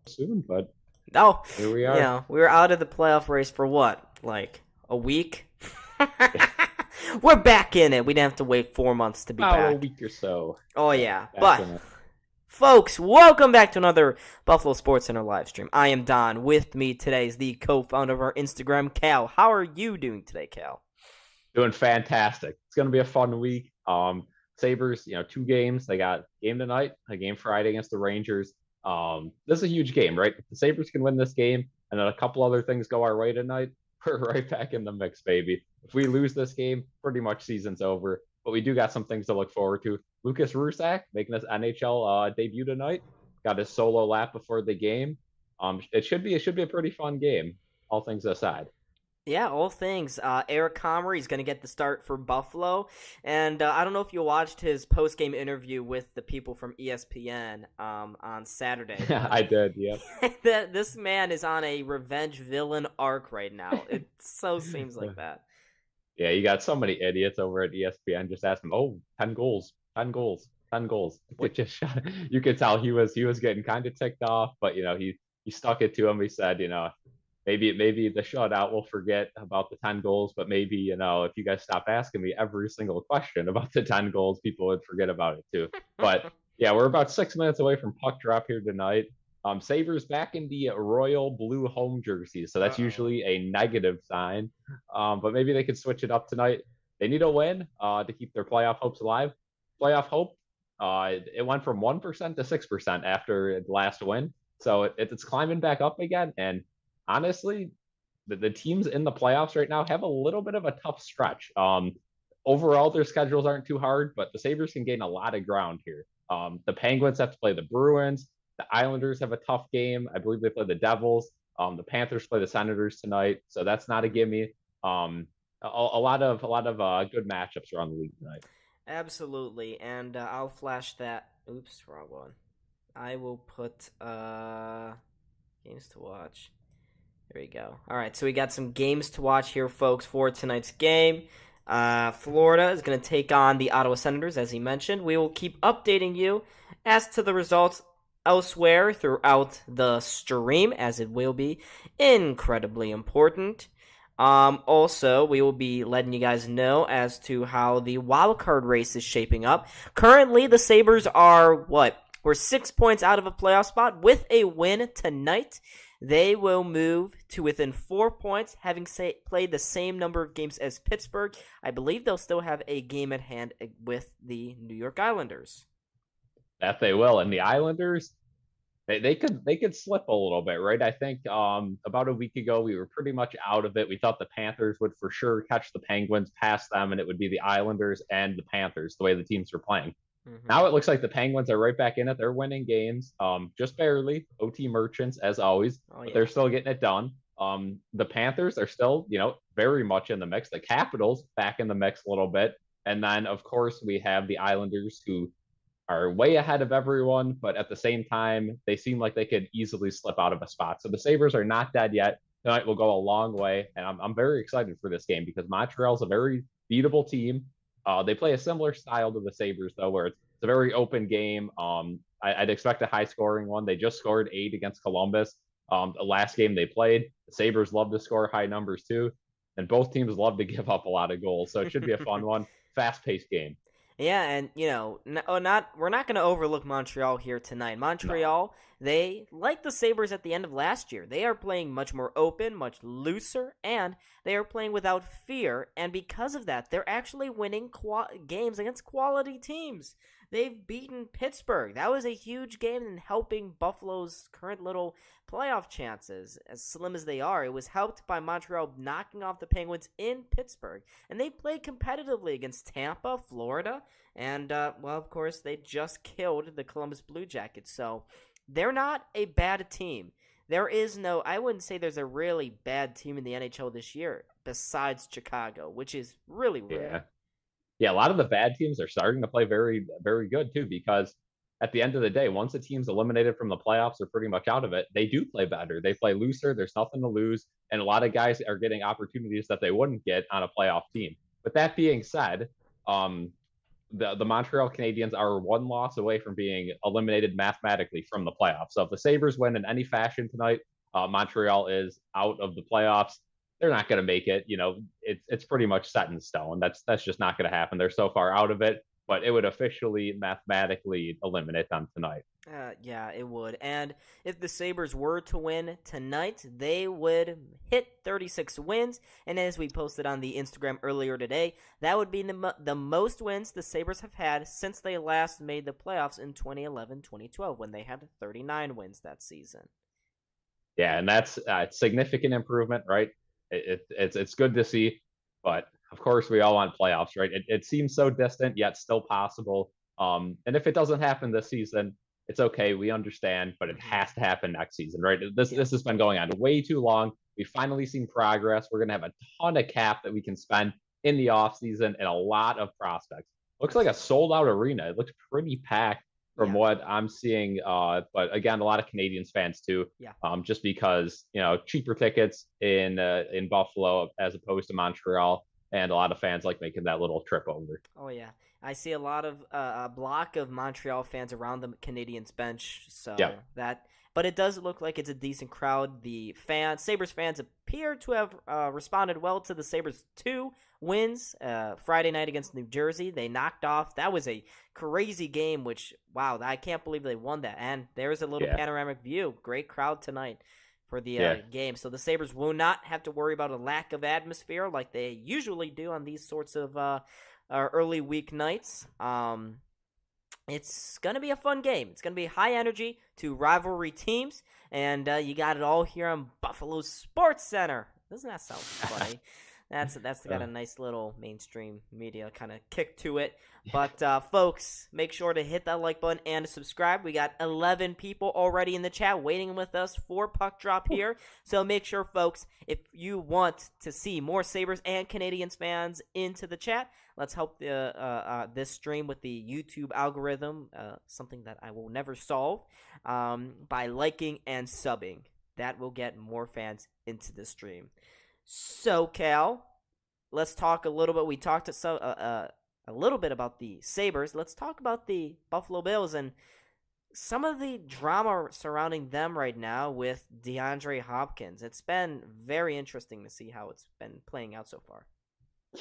soon, but Oh, here we are. we were out of the playoff race for what? Like a week? We're back in it. We didn't have to wait 4 months to be About a back. week or so. Oh, Yeah, yeah. back But, in it. folks, welcome back to another Buffalo Sports Center live stream. I am Don. With me today is the co-founder of our Instagram, Cal. How are you doing today, Cal? Doing fantastic. It's gonna be a fun week. Sabres, 2 games. They got game tonight, a game Friday against the Rangers. This is a huge game, right? If the Sabres can win this game, and then a couple other things go our way tonight, we're right back in the mix, baby. If we lose this game, pretty much season's over. But we do got some things to look forward to. Lucas Rusak making his NHL debut tonight. Got his solo lap before the game. It should be a pretty fun game, all things aside. Yeah, all things. Eric Comrie is going to get the start for Buffalo. And I don't know if you watched his post-game interview with the people from ESPN on Saturday, I but did, yeah. this man is on a revenge villain arc right now. It so seems like that. Yeah, you got so many idiots over at ESPN just asking, "Oh, 10 goals, 10 goals, 10 goals." It What? just you could tell he was getting kind of ticked off, but he stuck it to him. He said, maybe the shutout will forget about the 10 goals, but maybe, if you guys stopped asking me every single question about the 10 goals, people would forget about it too. But yeah, we're about 6 minutes away from puck drop here tonight. Sabres back in the royal blue home jersey, so that's Uh-oh. usually a negative sign. But maybe they could switch it up tonight. They need a win to keep their playoff hopes alive. Playoff hope, it went from 1% to 6% after the last win, so it's climbing back up again. And honestly, the teams in the playoffs right now have a little bit of a tough stretch. Overall, their schedules aren't too hard, but the Sabres can gain a lot of ground here. The Penguins have to play the Bruins. The Islanders have a tough game. I believe they play the Devils. The Panthers play the Senators tonight, so that's not a gimme. A lot of good matchups around the league tonight. Absolutely. And I'll flash that. Oops, wrong one. I will put games to watch. There we go. All right, so we got some games to watch here, folks, for tonight's game. Florida is going to take on the Ottawa Senators, as he mentioned. We will keep updating you as to the results elsewhere throughout the stream, as it will be incredibly important. Also, we will be letting you guys know as to how the wild card race is shaping up. Currently, the Sabres are what? We're 6 points out of a playoff spot. With a win tonight, they will move to within 4 points, having played the same number of games as Pittsburgh. I believe they'll still have a game at hand with the New York Islanders. That they will, and the Islanders, they could slip a little bit, right? I think about a week ago we were pretty much out of it. We thought the Panthers would for sure catch the Penguins, pass them, and it would be the Islanders and the Panthers the way the teams were playing. Mm-hmm. Now it looks like the Penguins are right back in it. They're winning games, just barely. OT merchants as always, Oh, but they're yeah. still getting it done. The Panthers are still, very much in the mix. The Capitals back in the mix a little bit, and then of course we have the Islanders who are way ahead of everyone, but at the same time, they seem like they could easily slip out of a spot. So the Sabres are not dead yet. Tonight will go a long way, and I'm very excited for this game because Montreal's a very beatable team. They play a similar style to the Sabres, though, where it's a very open game. I'd expect a high scoring one. They just scored 8 against Columbus. The last game they played, the Sabres love to score high numbers too, and both teams love to give up a lot of goals. So it should be a fun one, fast paced game. Yeah, and we're not going to overlook Montreal here tonight. No, Montreal, they like the Sabres at the end of last year. They are playing much more open, much looser, and they are playing without fear. And because of that, they're actually winning games against quality teams. They've beaten Pittsburgh. That was a huge game in helping Buffalo's current little playoff chances, as slim as they are. It was helped by Montreal knocking off the Penguins in Pittsburgh. And they played competitively against Tampa, Florida, and, well, of course, they just killed the Columbus Blue Jackets. So they're not a bad team. I wouldn't say there's a really bad team in the NHL this year besides Chicago, which is really yeah, rare. yeah, a lot of the bad teams are starting to play very, very good too, because at the end of the day, once a team's eliminated from the playoffs or pretty much out of it, they do play better. They play looser. There's nothing to lose. And a lot of guys are getting opportunities that they wouldn't get on a playoff team. But that being said, um, the Montreal Canadiens are one loss away from being eliminated mathematically from the playoffs. So if the Sabres win in any fashion tonight, Montreal is out of the playoffs. They're not going to make it. It's pretty much set in stone. That's just not going to happen. They're so far out of it, but it would officially mathematically eliminate them tonight. Yeah, it would. And if the Sabres were to win tonight, they would hit 36 wins. And as we posted on the Instagram earlier today, that would be the most wins the Sabres have had since they last made the playoffs in 2011-2012, when they had 39 wins that season. Yeah, and that's a significant improvement, right? It's good to see, but of course we all want playoffs, right? It seems so distant, yet still possible. And if it doesn't happen this season, it's okay. We understand, but it has to happen next season, right? This has been going on way too long. We've finally seen progress. We're gonna have a ton of cap that we can spend in the off season and a lot of prospects. Looks like a sold out arena. It looks pretty packed from what I'm seeing. But again, a lot of Canadiens fans too. Yeah. Just because cheaper tickets in Buffalo as opposed to Montreal, and a lot of fans like making that little trip over. Oh yeah, I see a lot of a block of Montreal fans around the Canadiens bench. So but it does look like it's a decent crowd. The Sabres fans appear to have responded well to the Sabres 2 wins Friday night against New Jersey. They knocked off. That was a crazy game, which, wow, I can't believe they won that. And there's a little panoramic view. Great crowd tonight for the game. So the Sabres will not have to worry about a lack of atmosphere like they usually do on these sorts of early week nights. It's going to be a fun game. It's going to be high energy, two rivalry teams, and you got it all here on Buffalo SportsCenter. Doesn't that sound funny? That's got a nice little mainstream media kind of kick to it. But, folks, make sure to hit that like button and subscribe. We got 11 people already in the chat waiting with us for Puck Drop here. So make sure, folks, if you want to see more Sabres and Canadiens fans into the chat, let's help this stream with the YouTube algorithm, something that I will never solve, by liking and subbing. That will get more fans into the stream. So, Cal, let's talk a little bit. We talked a little bit about the Sabres. Let's talk about the Buffalo Bills and some of the drama surrounding them right now with DeAndre Hopkins. It's been very interesting to see how it's been playing out so far.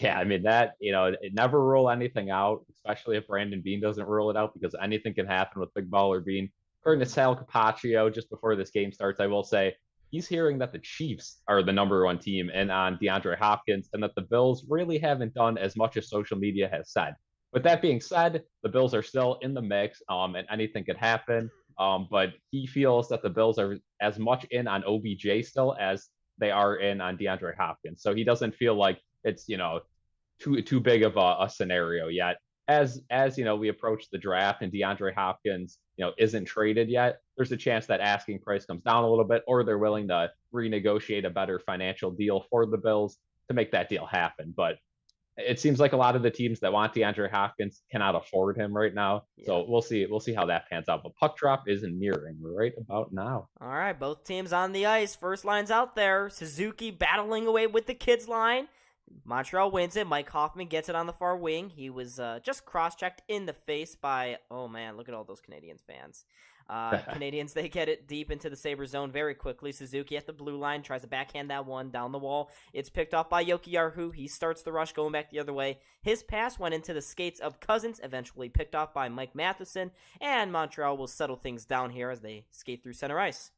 Yeah, I mean, that, it never rule anything out, especially if Brandon Beane doesn't rule it out, because anything can happen with Big Baller Beane. According to Sal Capaccio, just before this game starts, I will say, he's hearing that the Chiefs are the number one team and on DeAndre Hopkins, and that the Bills really haven't done as much as social media has said. With that being said, the Bills are still in the mix, and anything could happen. But he feels that the Bills are as much in on OBJ still as they are in on DeAndre Hopkins. So he doesn't feel like it's too big of a scenario yet. As we approach the draft and DeAndre Hopkins isn't traded yet, there's a chance that asking price comes down a little bit, or they're willing to renegotiate a better financial deal for the Bills to make that deal happen. But it seems like a lot of the teams that want DeAndre Hopkins cannot afford him right now. Yeah. So we'll see how that pans out. But puck drop is nearing right about now. All right, both teams on the ice. First line's out there. Suzuki battling away with the kids line. Montreal wins it. Mike Hoffman gets it on the far wing. He was just cross-checked in the face by, oh man, look at all those Canadiens fans. Canadiens, they get it deep into the Sabres zone very quickly. Suzuki at the blue line tries to backhand that one down the wall. It's picked off by Jokiharju. He starts the rush going back the other way. His pass went into the skates of Cousins, eventually picked off by Mike Matheson, and Montreal will settle things down here as they skate through center ice.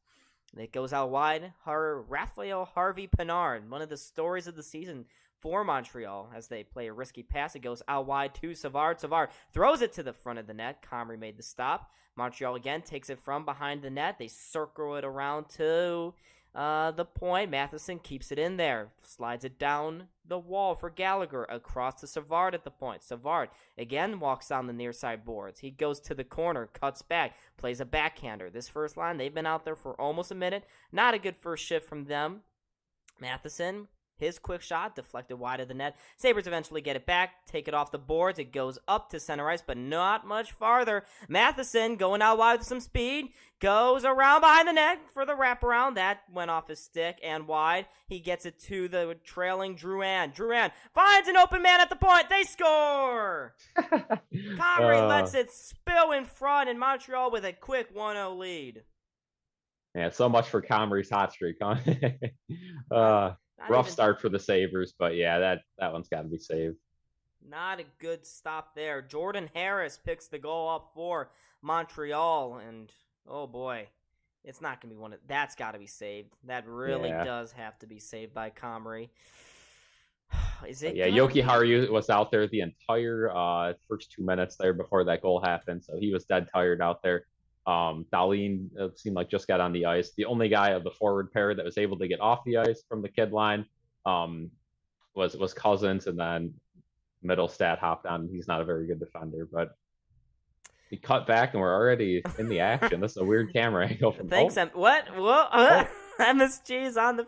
It goes out wide. Raphael Harvey-Pinard, one of the stories of the season for Montreal as they play a risky pass. It goes out wide to Savard. Savard throws it to the front of the net. Comrie made the stop. Montreal again takes it from behind the net. They circle it around to the point. Matheson keeps it in there. Slides it down the wall for Gallagher across to Savard at the point. Savard again walks down the near side boards. He goes to the corner, cuts back, plays a backhander. This first line, they've been out there for almost a minute. Not a good first shift from them. Matheson His quick shot deflected wide of the net. Sabres eventually get it back, take it off the boards. It goes up to center ice, but not much farther. Matheson going out wide with some speed. Goes around behind the net for the wraparound. That went off his stick and wide. He gets it to the trailing Drouin. Drouin finds an open man at the point. They score! Comrie lets it spill in front, and Montreal with a quick 1-0 lead. Yeah, so much for Comrie's hot streak, huh? Rough start for the Sabres, but yeah, that one's got to be saved. Not a good stop there. Jordan Harris picks the goal up for Montreal, and oh boy, it's not going to be one of... That's got to be saved. That really does have to be saved by Comrie. Is it? Yeah, Jokiharju was out there the entire first 2 minutes there before that goal happened, so he was dead tired out there. Dahlin, it seemed like, just got on the ice. The only guy of the forward pair that was able to get off the ice from the kid line was Cousins, and then Middlestat hopped on. He's not a very good defender, but he cut back and we're already in the action. This is a weird camera angle from Thanks, what? Whoa. MSG is on the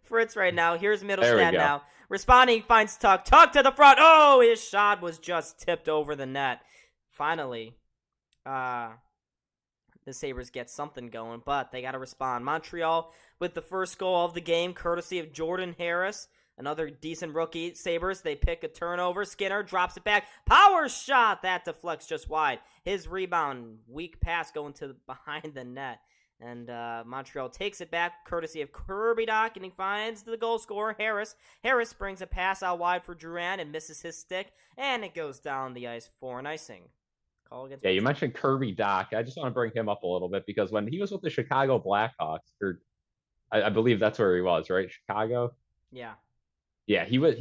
fritz right now. Here's Middlestat now. Responding, finds Tuck. Tuck to the front. Oh, his shot was just tipped over the net. Finally, the Sabres get something going, but they got to respond. Montreal with the first goal of the game, courtesy of Jordan Harris, another decent rookie. Sabres, they pick a turnover. Skinner drops it back. Power shot. That deflects just wide. His rebound, weak pass going to behind the net. And Montreal takes it back, courtesy of Kirby Dach, and he finds the goal scorer, Harris. Harris brings a pass out wide for Drouin and misses his stick, and it goes down the ice for an icing. Call against you mentioned Kirby Dach. I just want to bring him up a little bit because when he was with the Chicago Blackhawks, or I believe that's where he was, right? Chicago. Yeah. Yeah, he was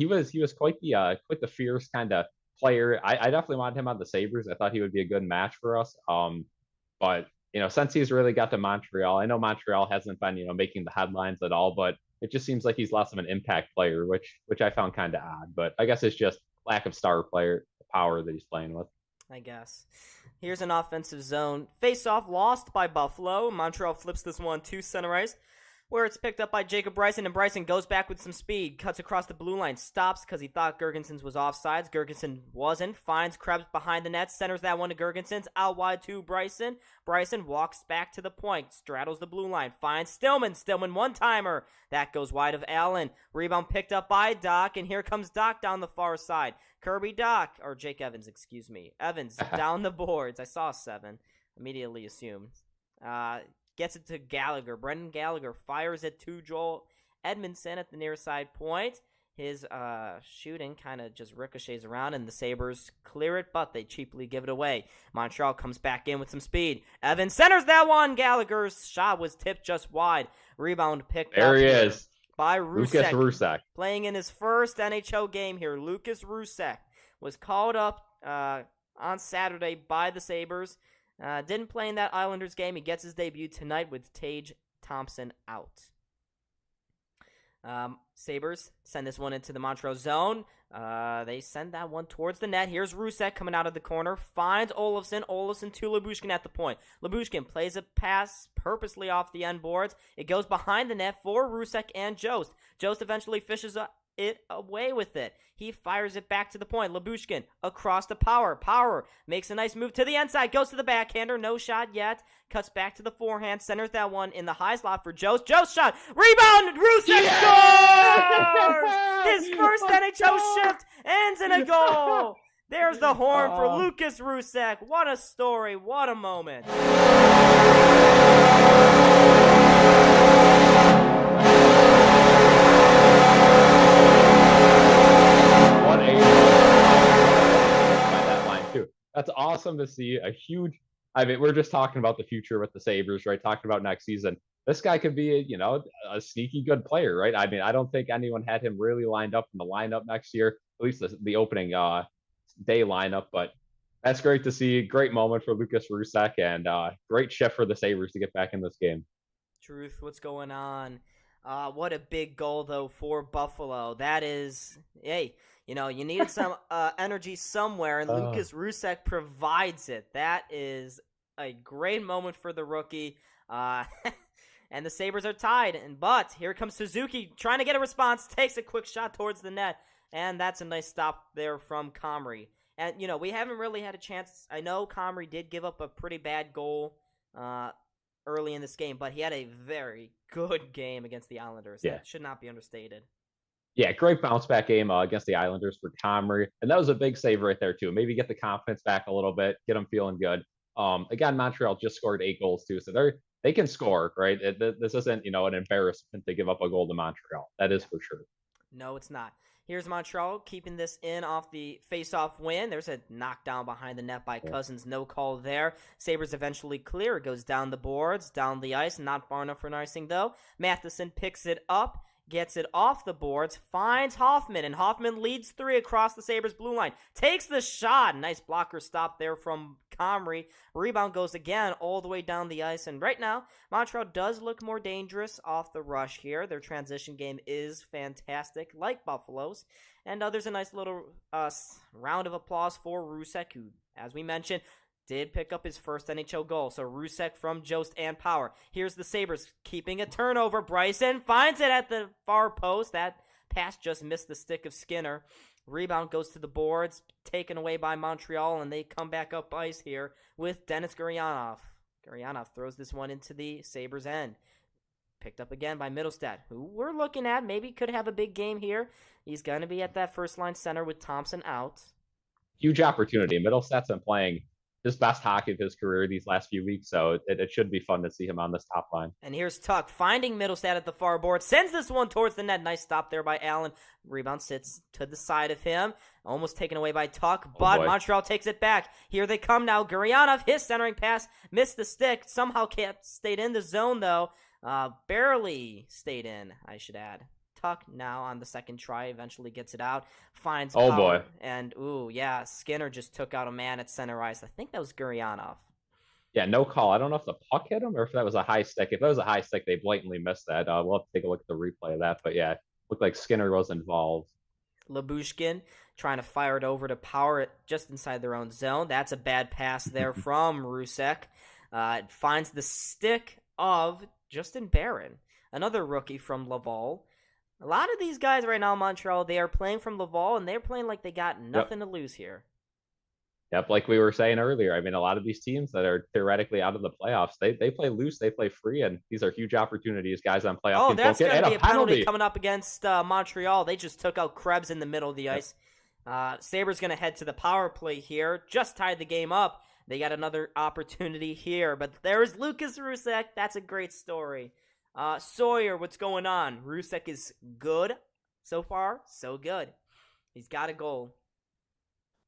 quite the fierce kind of player. I definitely wanted him on the Sabres. I thought he would be a good match for us. But since he's really got to Montreal, I know Montreal hasn't been, making the headlines at all, but it just seems like he's less of an impact player, which I found kind of odd. But I guess it's just lack of star player power that he's playing with. I guess. Here's an offensive zone face-off lost by Buffalo. Montreal flips this one to center ice, where it's picked up by Jacob Bryson, and Bryson goes back with some speed, cuts across the blue line, stops because he thought Girgensons was offsides. Girgensson wasn't, finds Krebs behind the net, centers that one to Girgensons, out wide to Bryson. Bryson walks back to the point, straddles the blue line, finds Stillman. Stillman one-timer. That goes wide of Allen. Rebound picked up by Dach, and here comes Dach down the far side. Kirby Dach, or Jake Evans, excuse me. Evans down the boards. I saw 7. Immediately assumed. Gets it to Gallagher. Brendan Gallagher fires it to Joel Edmondson at the near side point. His shooting kind of just ricochets around, and the Sabres clear it, but they cheaply give it away. Montreal comes back in with some speed. Evans centers that one. Gallagher's shot was tipped just wide. Rebound picked up. There he is. By Rusek. Lucas Rusek. Playing in his first NHL game here. Lucas Rusek was called up on Saturday by the Sabres. Didn't play in that Islanders game. He gets his debut tonight with Tage Thompson out. Sabres send this one into the Montreal zone. They send that one towards the net. Here's Rusek coming out of the corner. Finds Olofsson. Olofsson to Lyubushkin at the point. Lyubushkin plays a pass purposely off the end boards. It goes behind the net for Rusek and Jost. Jost eventually fishes it away with it. He fires it back to the point. Lyubushkin across to Power. Power makes a nice move to the inside. Goes to the backhander. No shot yet. Cuts back to the forehand. Centers that one in the high slot for Jost. Jost shot. Rebound. Rusek scores! His first NHL shift ends in a goal. There's the horn for Lucas Rusek. What a story. What a moment. That's awesome to see. We're just talking about the future with the Sabres, right? Talking about next season. This guy could be, a sneaky good player, right? I mean, I don't think anyone had him really lined up in the lineup next year, at least the opening day lineup. But that's great to see. Great moment for Lucas Rusek, and great shift for the Sabres to get back in this game. Truth, what's going on? What a big goal, though, for Buffalo. That is, hey, you needed some energy somewhere, and Lucas Rusek provides it. That is a great moment for the rookie. And the Sabres are tied. But here comes Suzuki trying to get a response. Takes a quick shot towards the net. And that's a nice stop there from Comrie. And, we haven't really had a chance. I know Comrie did give up a pretty bad goal early in this game, but he had a very good game against the Islanders. Yeah. That should not be understated. Yeah, great bounce back game against the Islanders for Comrie. And that was a big save right there, too. Maybe get the confidence back a little bit, get them feeling good. Again, Montreal just scored 8 goals, too. So they can score, right? This isn't, an embarrassment to give up a goal to Montreal. That is for sure. No, it's not. Here's Montreal keeping this in off the face-off win. There's a knockdown behind the net by Cousins. No call there. Sabres eventually clear. It goes down the boards, down the ice. Not far enough for an icing, though. Matheson picks it up. Gets it off the boards, finds Hoffman, and Hoffman leads 3 across the Sabres blue line. Takes the shot. Nice blocker stop there from Comrie. Rebound goes again all the way down the ice. And right now, Montreal does look more dangerous off the rush here. Their transition game is fantastic, like Buffalo's. And there's a nice little round of applause for Rusek, who, as we mentioned, did pick up his first NHL goal. So Rusek from Jost and Power. Here's the Sabres keeping a turnover. Bryson finds it at the far post. That pass just missed the stick of Skinner. Rebound goes to the boards, taken away by Montreal, and they come back up ice here with Denis Gurianov. Gurianov throws this one into the Sabres' end. Picked up again by Middlestad, who we're looking at maybe could have a big game here. He's going to be at that first-line center with Thompson out. Huge opportunity. Middlestad's been playing his best hockey of his career these last few weeks, so it should be fun to see him on this top line. And here's Tuck finding Middlestad at the far board, sends this one towards the net. Nice stop there by Allen. Rebound sits to the side of him, almost taken away by Tuck, but Montreal takes it back. Here they come now. Gurianov, his centering pass, missed the stick, somehow stayed in the zone though. Barely stayed in, I should add. Tuck now on the second try, eventually gets it out, finds Power, boy. And Skinner just took out a man at center ice. I think that was Gurianov. Yeah, no call. I don't know if the puck hit him or if that was a high stick. If that was a high stick, they blatantly missed that. We'll have to take a look at the replay of that. But yeah, looked like Skinner was involved. Labushkin trying to fire it over to Power just inside their own zone. That's a bad pass there from Rusek. It finds the stick of Justin Barron, another rookie from Laval. A lot of these guys right now in Montreal, they are playing from Laval, and they're playing like they got nothing to lose here. Yep, like we were saying earlier. I mean, a lot of these teams that are theoretically out of the playoffs, they play loose, they play free, and these are huge opportunities. Guys on playoff teams. That's going to be a penalty coming up against Montreal. They just took out Krebs in the middle of the ice. Sabres going to head to the power play here. Just tied the game up. They got another opportunity here, but there's Lucas Rusek. That's a great story. Sawyer, what's going on? Rusek is good. So far, so good. He's got a goal.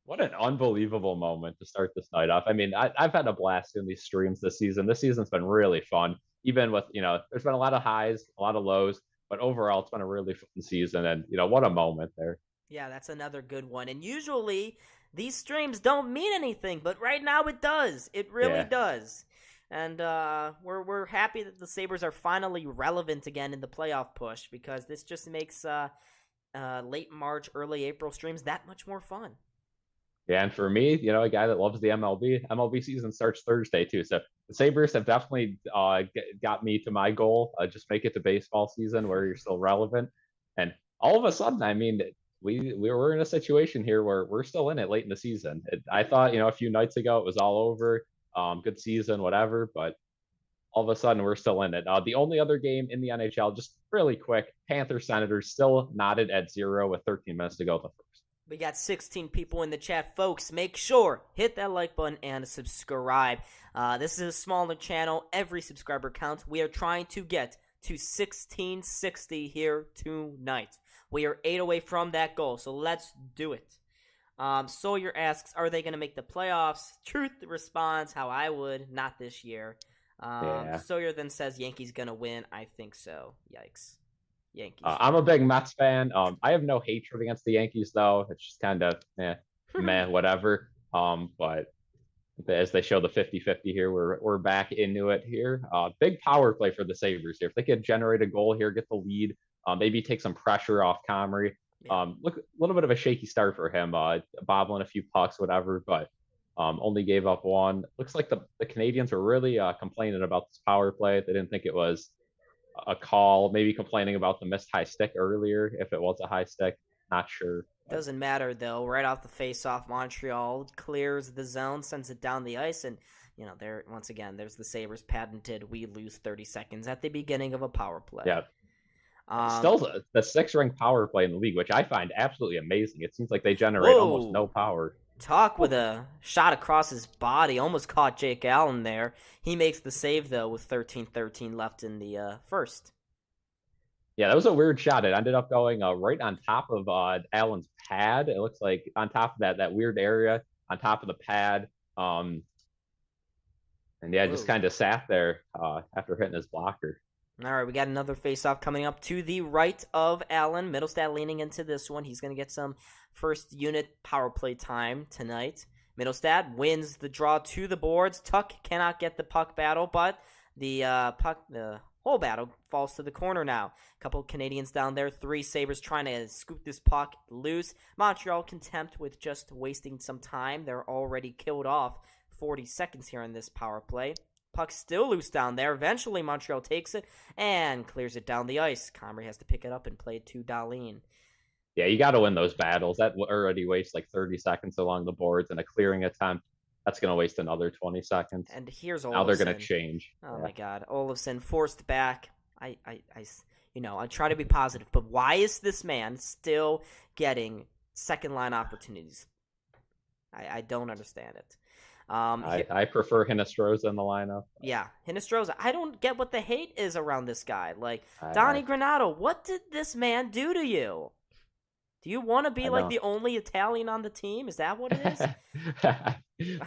What an unbelievable moment to start this night off. I mean, I've had a blast in these streams this season. This season's been really fun, even with, there's been a lot of highs, a lot of lows, but overall, it's been a really fun season. And, what a moment there. Yeah, that's another good one. And usually, these streams don't mean anything, but right now it does. It really does. And we're happy that the Sabres are finally relevant again in the playoff push, because this just makes late March, early April streams that much more fun. Yeah, and for me, a guy that loves the MLB season starts Thursday too. So the Sabres have definitely got me to my goal. Just make it to baseball season where you're still relevant. And all of a sudden, I mean, we were in a situation here where we're still in it late in the season. I thought, a few nights ago it was all over. Good season, whatever, but all of a sudden we're still in it. The only other game in the NHL, just really quick, Panthers Senators still knotted at 0 with 13 minutes to go in the first. We got 16 people in the chat, folks. Make sure, hit that like button and subscribe. This is a smaller channel. Every subscriber counts. We are trying to get to 1660 here tonight. We are 8 away from that goal, so let's do it. Sawyer asks, are they going to make the playoffs? Truth responds how I would, not this year. Sawyer then says Yankees going to win. I think so. Yikes. Yankees. I'm a big Mets fan. I have no hatred against the Yankees, though. It's just kind of meh, whatever. But as they show the 50-50 here, we're back into it here. Big power play for the Sabres here. If they could generate a goal here, get the lead, maybe take some pressure off Comrie. Look, a little bit of a shaky start for him, bobbling a few pucks, whatever, but only gave up one. Looks like the Canadiens were really complaining about this power play. They didn't think it was a call, maybe complaining about the missed high stick earlier, if it was a high stick. Not sure. Doesn't matter, though. Right off the face-off, Montreal clears the zone, sends it down the ice, and, there once again, there's the Sabres' patented we lose 30 seconds at the beginning of a power play. Yeah. Still the 6th-ranked power play in the league, which I find absolutely amazing. It seems like they generate almost no power. Talk with a shot across his body. Almost caught Jake Allen there. He makes the save, though, with 13:13 left in the first. Yeah, that was a weird shot. It ended up going right on top of Allen's pad. It looks like on top of that weird area, on top of the pad. And yeah, just kind of sat there after hitting his blocker. All right, we got another face-off coming up to the right of Allen. Mittelstadt leaning into this one. He's going to get some first unit power play time tonight. Mittelstadt wins the draw to the boards. Tuck cannot get the puck battle, but the whole battle falls to the corner now. A couple of Canadians down there. 3 Sabres trying to scoop this puck loose. Montreal content with just wasting some time. They're already killed off 40 seconds here in this power play. Puck still loose down there. Eventually, Montreal takes it and clears it down the ice. Comrie has to pick it up and play it to Dahlin. Yeah, you got to win those battles. That already wastes like 30 seconds along the boards, and a clearing attempt, that's going to waste another 20 seconds. And here's Olofsson. Now they're going to change. Oh, my God. Olofsson forced back. I try to be positive, but why is this man still getting second-line opportunities? I don't understand it. I prefer Hinostroza in the lineup. Yeah, Hinostroza. I don't get what the hate is around this guy. Like, Donnie Granato, what did this man do to you? Do you want to be like the only Italian on the team? Is that what it is?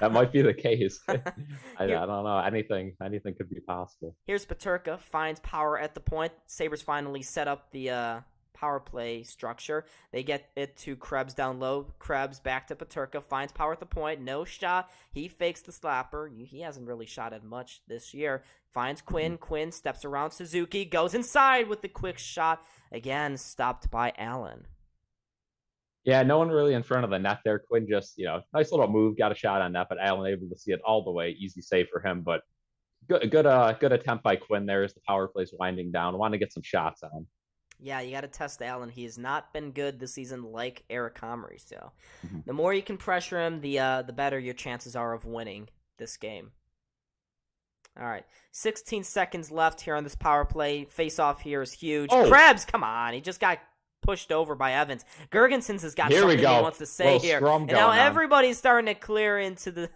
That might be the case. I don't know. Anything could be possible. Here's Peterka, finds power at the point. Sabres finally set up the power play structure. They get it to Krebs down low. Krebs back to Peterka, finds power at the point. No shot. He fakes the slapper. He hasn't really shot at much this year. Finds Quinn. Quinn steps around Suzuki, goes inside with the quick shot. Again, stopped by Allen. Yeah, no one really in front of the net there. Quinn just, nice little move, got a shot on net, but Allen able to see it all the way. Easy save for him, but good attempt by Quinn there as the power play's winding down. Want to get some shots on him. Yeah, you got to test Allen. He has not been good this season like Eric Comrie. So the more you can pressure him, the better your chances are of winning this game. All right, 16 seconds left here on this power play. Face-off here is huge. Krebs, come on. He just got pushed over by Evans. Gergensons has got something he wants to say here. And now everybody's starting to clear into the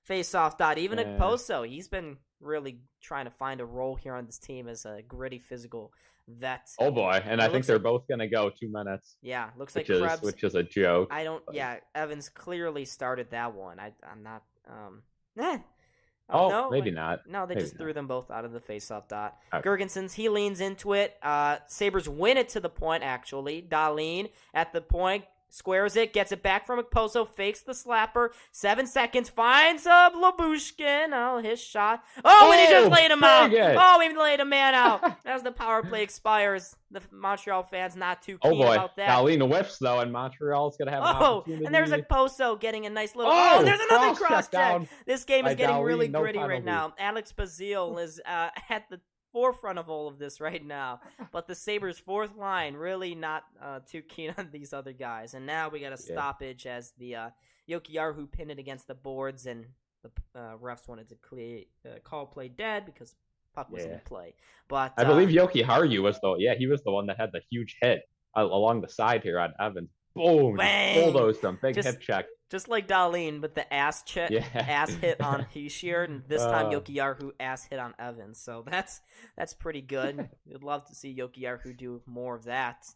face-off dot. Even Okposo, he's been really trying to find a role here on this team as a gritty, physical vet. Oh boy, and I think they're both going to go 2 minutes. Yeah, looks like Krebs. Which is a joke. Evans clearly started that one. I'm not. No, maybe not. No, they just threw them both out of the face-off dot. Okay. Gergensons, he leans into it. Sabres win it to the point, actually. Dahlin at the point, squares it, gets it back from Okposo, fakes the slapper. 7 seconds, finds Labushkin. Oh, his shot. Oh, and he just laid him out. Oh, he laid a man out. As the power play expires, the Montreal fans not too keen about that. Dahlin whiffs, though, and Montreal's going to have an opportunity. And there's Okposo getting a nice little... Oh, there's another cross-check. This game is getting really gritty right now. Alex Bazile is at the forefront of all of this right now, but the Sabres' fourth line really not too keen on these other guys, and now we got a stoppage as the Jokiharju pinned it against the boards, and the refs wanted to call play dead because puck was in play. But I believe Jokiharju was he was the one that had the huge hit along the side here on Evans. Boom! Bulldozed him. Big hip check. Just like Dahlin, but the ass hit on Hischier, and this time Jokiharju ass hit on Evans. So that's pretty good. We'd love to see Jokiharju do more of that.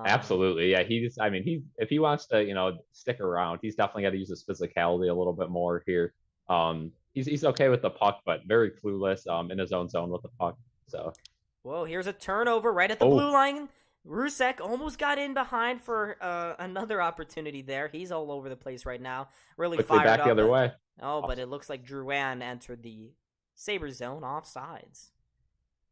Absolutely, yeah. If he wants to, stick around, he's definitely got to use his physicality a little bit more here. He's okay with the puck, but very clueless in his own zone with the puck. So, whoa, here's a turnover right at the blue line. Rusek almost got in behind for another opportunity there. He's all over the place right now. Really quickly fired back up. The other way. But it looks like Drouin entered the Sabres zone offsides.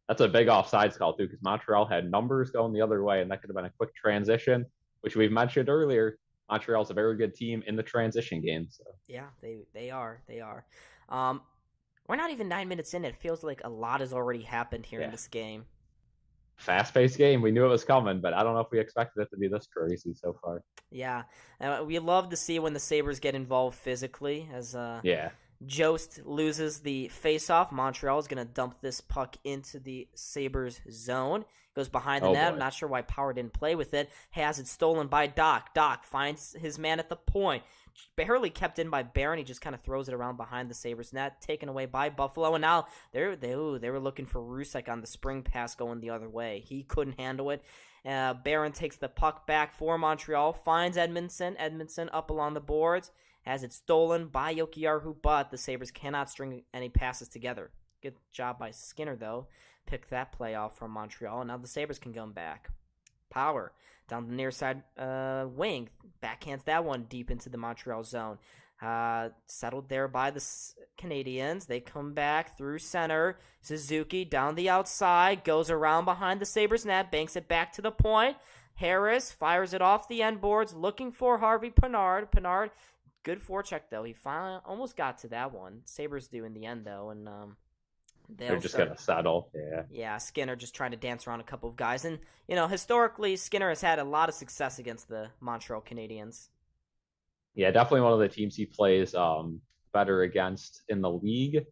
That's a big offsides call, too, because Montreal had numbers going the other way, and that could have been a quick transition, which we've mentioned earlier. Montreal's a very good team in the transition game. So. Yeah, they are. We're not even 9 minutes in. It feels like a lot has already happened here in this game. Fast-paced game. We knew it was coming, but I don't know if we expected it to be this crazy so far. Yeah, we love to see when the Sabres get involved physically. As Yeah. Jost loses the faceoff, Montreal is going to dump this puck into the Sabres zone. Goes behind the Oh net. I'm boy. not sure why Power didn't play with it. Has it stolen by Doc. Doc finds his man at the point. Barely kept in by Barron. He just kind of throws it around behind the Sabres net. Taken away by Buffalo. And now they were looking for Rusek on the spring pass going the other way. He couldn't handle it. Barron takes the puck back for Montreal. Finds Edmondson. Edmondson up along the boards. Has it stolen by Jokiharju, but the Sabres cannot string any passes together. Good job by Skinner, though. Picked that play off from Montreal, and now the Sabres can come back. Power down the near side wing. Backhands that one deep into the Montreal zone. Settled there by the Canadiens. They come back through center. Suzuki down the outside. Goes around behind the Sabres net. Banks it back to the point. Harris fires it off the end boards. Looking for Harvey Pinard. Pinard, good forecheck, though. He finally almost got to that one. Sabres do in the end, though. And They're just going to settle. Yeah. Yeah, Skinner just trying to dance around a couple of guys. And, historically, Skinner has had a lot of success against the Montreal Canadiens. Yeah, definitely one of the teams he plays better against in the league.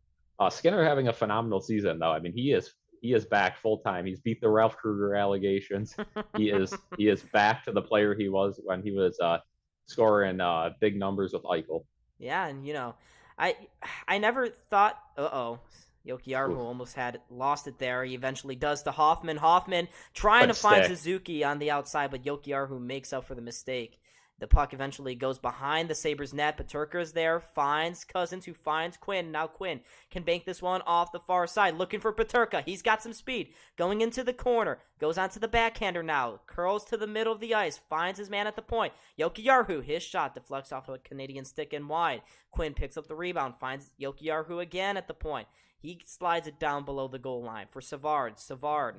Skinner having a phenomenal season, though. I mean, he is back full time. He's beat the Ralph Kruger allegations. he is back to the player he was when he was scoring big numbers with Eichel. Yeah, and I never thought. Jokiharju almost had lost it there. He eventually does to Hoffman. Hoffman trying to find Suzuki on the outside, but Jokiharju makes up for the mistake. The puck eventually goes behind the Sabres net. Peterka is there, finds Cousins, who finds Quinn. Now Quinn can bank this one off the far side, looking for Peterka. He's got some speed. Going into the corner, goes onto the backhander now, curls to the middle of the ice, finds his man at the point. Jokiharju, his shot deflects off of a Canadian stick and wide. Quinn picks up the rebound, finds Jokiharju again at the point. He slides it down below the goal line for Savard. Savard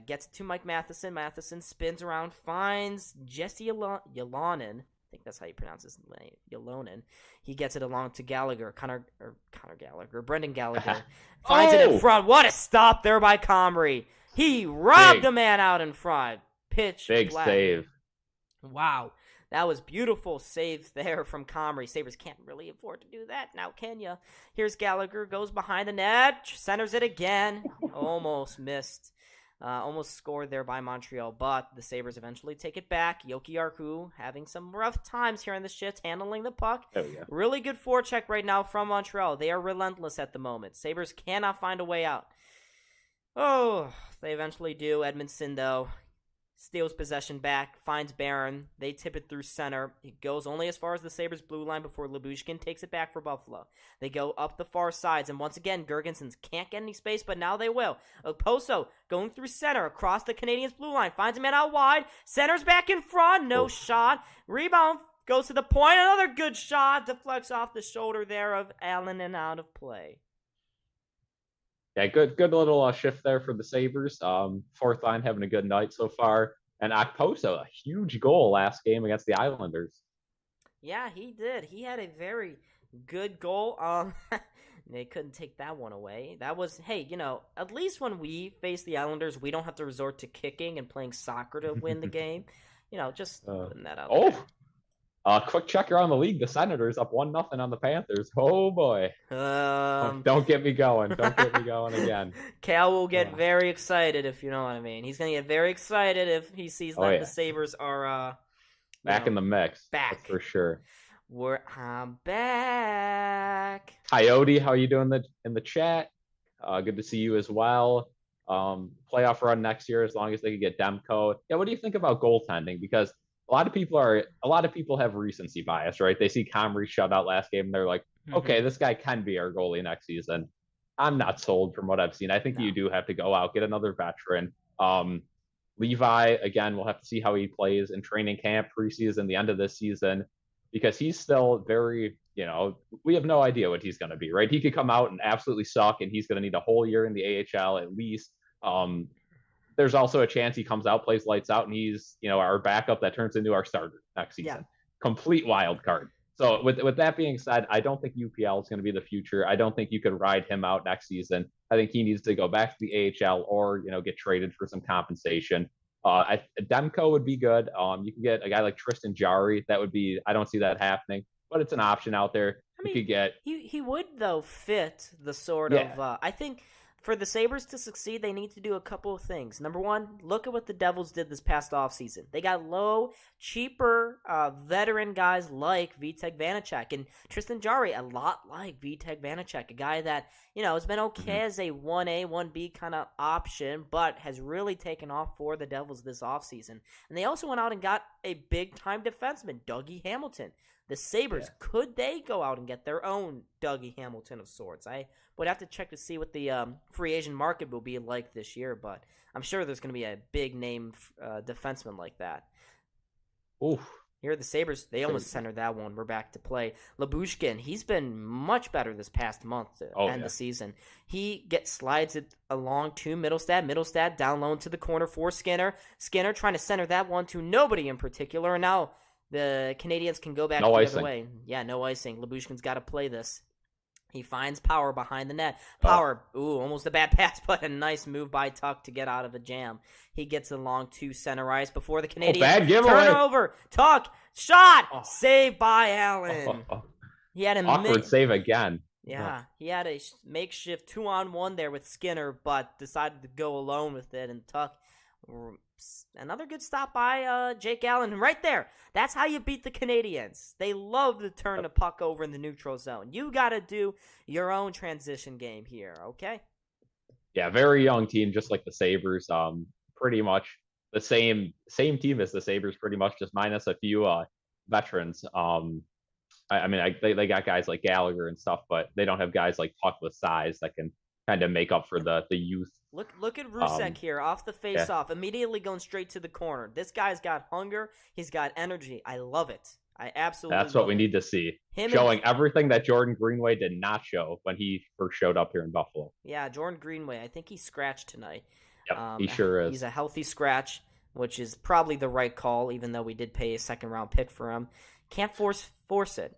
gets it to Mike Matheson. Matheson spins around, finds Jesse Ylonen. I think that's how you pronounce his name. Ylonen. He gets it along to Gallagher. Brendan Gallagher. Finds it in front. What a stop there by Comrie. He robbed a man out in front. Pitch big black. Save. Wow. That was beautiful save there from Comrie. Sabres can't really afford to do that now, can ya? Here's Gallagher, goes behind the net, centers it again. Almost missed. Almost scored there by Montreal, but the Sabres eventually take it back. Jokiharju having some rough times here in the shits, handling the puck. There we go. Really good forecheck right now from Montreal. They are relentless at the moment. Sabres cannot find a way out. Oh, they eventually do. Edmondson, though, steals possession back, finds Barron. They tip it through center. It goes only as far as the Sabres' blue line before Lyubushkin takes it back for Buffalo. They go up the far sides, and once again, Girgensons can't get any space, but now they will. Oposo going through center across the Canadiens' blue line. Finds a man out wide. Centers back in front. No shot. Rebound goes to the point. Another good shot. Deflects off the shoulder there of Allen and out of play. Yeah, good little shift there for the Sabres. Fourth line having a good night so far. And Okposo, a huge goal last game against the Islanders. Yeah, he did. He had a very good goal. They couldn't take that one away. That was, hey, at least when we face the Islanders, we don't have to resort to kicking and playing soccer to win the game. Just putting that out there. Quick check around the league. The Senators up 1-0 on the Panthers. Oh, boy. Don't get me going. Don't get me going again. Cal will get very excited, if you know what I mean. He's going to get very excited if he sees that the Sabres are back in the mix. Back. That's for sure. I'm back. Coyote, how you doing in the chat? Good to see you as well. Playoff run next year as long as they can get Demko. Yeah, what do you think about goaltending? Because a lot of people have recency bias, right? They see Comrie shut out last game and they're like, okay, this guy can be our goalie next season. I'm not sold from what I've seen. I think you do have to go out, get another veteran. Levi, again, we'll have to see how he plays in training camp, preseason, the end of this season, because he's still very, we have no idea what he's going to be, right? He could come out and absolutely suck, and he's going to need a whole year in the AHL at least. There's also a chance he comes out, plays lights out, and he's, our backup that turns into our starter next season. Yeah. Complete wild card. So with that being said, I don't think UPL is going to be the future. I don't think you could ride him out next season. I think he needs to go back to the AHL or get traded for some compensation. Demko would be good. You can get a guy like Tristan Jarry. That would be. I don't see that happening, but it's an option out there. I You mean, could get. he would though fit the sort Yeah. of. I think for the Sabres to succeed, they need to do a couple of things. Number one, look at what the Devils did this past offseason. They got low, cheaper veteran guys like Vitek Vanacek and Tristan Jarry, a lot like Vitek Vanacek, a guy that has been okay as a 1A, 1B kind of option, but has really taken off for the Devils this offseason. And they also went out and got a big-time defenseman, Dougie Hamilton. The Sabres, could they go out and get their own Dougie Hamilton of sorts? I would have to check to see what the free agent market will be like this year, but I'm sure there's going to be a big-name defenseman like that. Oof. Here are the Sabres. They almost centered that one. We're back to play. Labushkin, he's been much better this past month to end the season. He slides it along to Middlestad. Middlestad down low to the corner for Skinner. Skinner trying to center that one to nobody in particular, and now the Canadiens can go back the other way. Yeah, no icing. Labushkin's got to play this. He finds Power behind the net. Power, almost a bad pass, but a nice move by Tuck to get out of a jam. He gets along to center ice before the Canadiens. Bad giveaway. Turnover. Tuck, shot, saved by Allen. He had an awkward save again. Yeah, he had a makeshift 2-on-1 there with Skinner, but decided to go alone with it, and Tuck. Another good stop by Jake Allen right there. That's how you beat the Canadiens. They love to turn the puck over in the neutral zone. You got to do your own transition game here, okay? Yeah, very young team, just like the Sabres. Pretty much the same team as the Sabres, pretty much, just minus a few veterans. They got guys like Gallagher and stuff, but they don't have guys like Puck with size that can kind of make up for the youth. Look at Rusek here, off the face-off, immediately going straight to the corner. This guy's got hunger. He's got energy. I love it. I absolutely That's what we need to see. Showing everything that Jordan Greenway did not show when he first showed up here in Buffalo. Yeah, Jordan Greenway. I think he scratched tonight. Yep, he sure is. He's a healthy scratch, which is probably the right call, even though we did pay a second-round pick for him. Can't force it.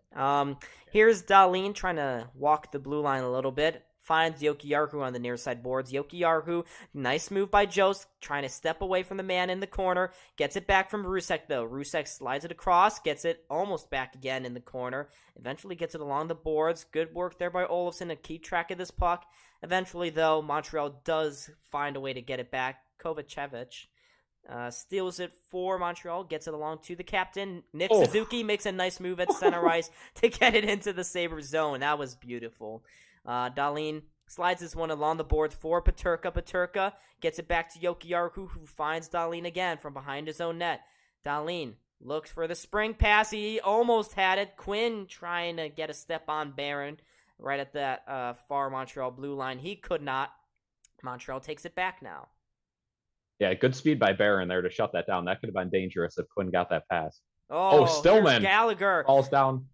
Here's Dahlin trying to walk the blue line a little bit. Finds Jokiharju on the near side boards. Jokiharju, nice move by Jost, trying to step away from the man in the corner. Gets it back from Rusek, though. Rusek slides it across, gets it almost back again in the corner. Eventually gets it along the boards. Good work there by Olofsson to keep track of this puck. Eventually, though, Montreal does find a way to get it back. Kovacevic steals it for Montreal, gets it along to the captain. Nick Suzuki makes a nice move at center ice to get it into the Sabres zone. That was beautiful. Dahlin slides this one along the boards for Peterka. Peterka gets it back to Jokiharju, who finds Dahlin again from behind his own net. Dahlin looks for the spring pass. He almost had it. Quinn trying to get a step on Barron right at that far Montreal blue line. He could not. Montreal takes it back now. Yeah, good speed by Barron there to shut that down. That could have been dangerous if Quinn got that pass. Stillman. Gallagher. Falls down.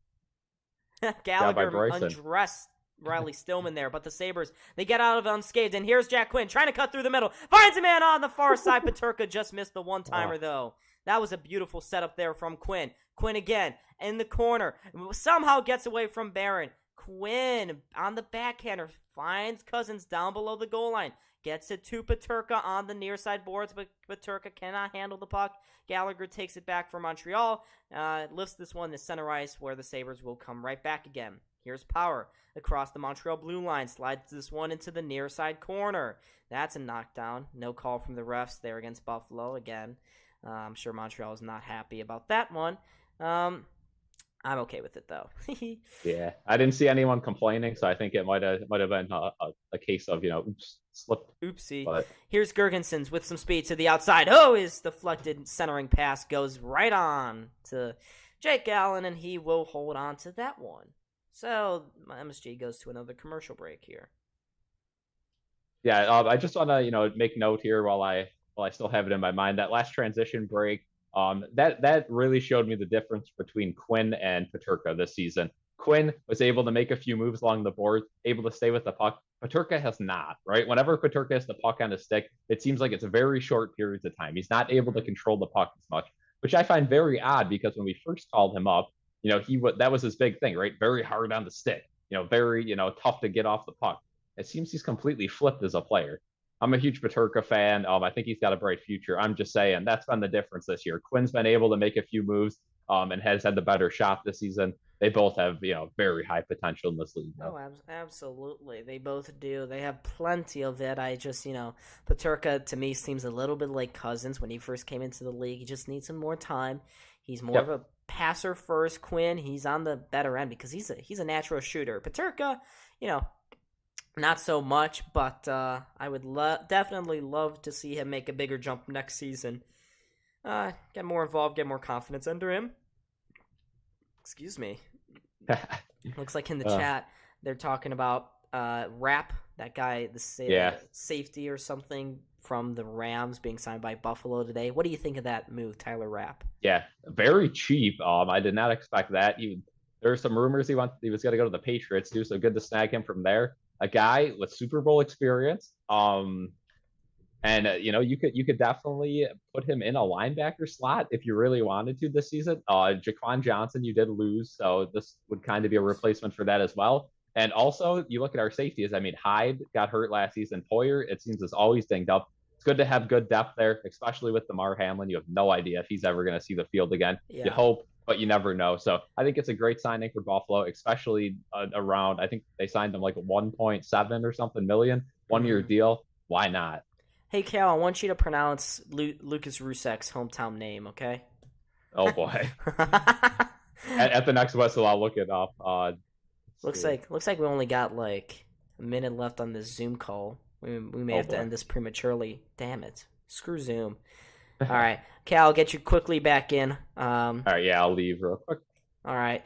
Gallagher undressed Riley Stillman there, but the Sabres, they get out of it unscathed, and here's Jack Quinn trying to cut through the middle, finds a man on the far side. Peterka just missed the one-timer, though. That was a beautiful setup there from Quinn. Quinn again, in the corner, somehow gets away from Barron. Quinn on the backhander, finds Cousins down below the goal line, gets it to Peterka on the near side boards, but Peterka cannot handle the puck. Gallagher takes it back for Montreal, lifts this one to center ice, where the Sabres will come right back again. Here's Power across the Montreal blue line, slides this one into the near side corner. That's a knockdown. No call from the refs there against Buffalo again. I'm sure Montreal is not happy about that one. I'm okay with it, though. Yeah, I didn't see anyone complaining, so I think it might have been a case of, oops, slipped. Oopsie. But here's Girgensons with some speed to the outside. His deflected centering pass goes right on to Jake Allen, and he will hold on to that one. So MSG goes to another commercial break here. Yeah, I just want to make note here while I still have it in my mind, that last transition break. That really showed me the difference between Quinn and Peterka this season. Quinn was able to make a few moves along the board, able to stay with the puck. Peterka has not, right? Whenever Peterka has the puck on his stick, it seems like it's very short periods of time. He's not able to control the puck as much, which I find very odd, because when we first called him up, that was his big thing, right? Very hard on the stick, very tough to get off the puck. It seems he's completely flipped as a player. I'm a huge Peterka fan. I think he's got a bright future. I'm just saying that's been the difference this year. Quinn's been able to make a few moves, and has had the better shot this season. They both have, very high potential in this league. Oh, absolutely. They both do. They have plenty of it. I just, Peterka to me seems a little bit like Cousins when he first came into the league. He just needs some more time. He's more of a passer first. Quinn, he's on the better end because he's a natural shooter. Peterka, not so much, but I would definitely love to see him make a bigger jump next season. Get more involved, get more confidence under him. Excuse me. Looks like in the chat they're talking about Rapp, that guy, the safety or something from the Rams being signed by Buffalo today. What do you think of that move, Tyler Rapp? Yeah, very cheap. I did not expect that. There were some rumors he was going to go to the Patriots too, so good to snag him from there. A guy with Super Bowl experience. And you could definitely put him in a linebacker slot if you really wanted to this season. Jaquan Johnson, you did lose, so this would kind of be a replacement for that as well. And also, you look at our safeties. I mean, Hyde got hurt last season. Poyer, it seems, is always dinged up. It's good to have good depth there, especially with Damar Hamlin. You have no idea if he's ever going to see the field again. Yeah. You hope, but you never know. So I think it's a great signing for Buffalo, especially around, I think they signed him like 1.7 or something million, 1 year deal. Why not? Hey, Cal, I want you to pronounce Lucas Rusak's hometown name, okay? Oh, boy. at the next whistle, I'll look it up. Looks like we only got like a minute left on this Zoom call. We may have to end this prematurely. Damn it. Screw Zoom. All right. Cal, I'll get you quickly back in. All right, yeah, I'll leave real quick. All right.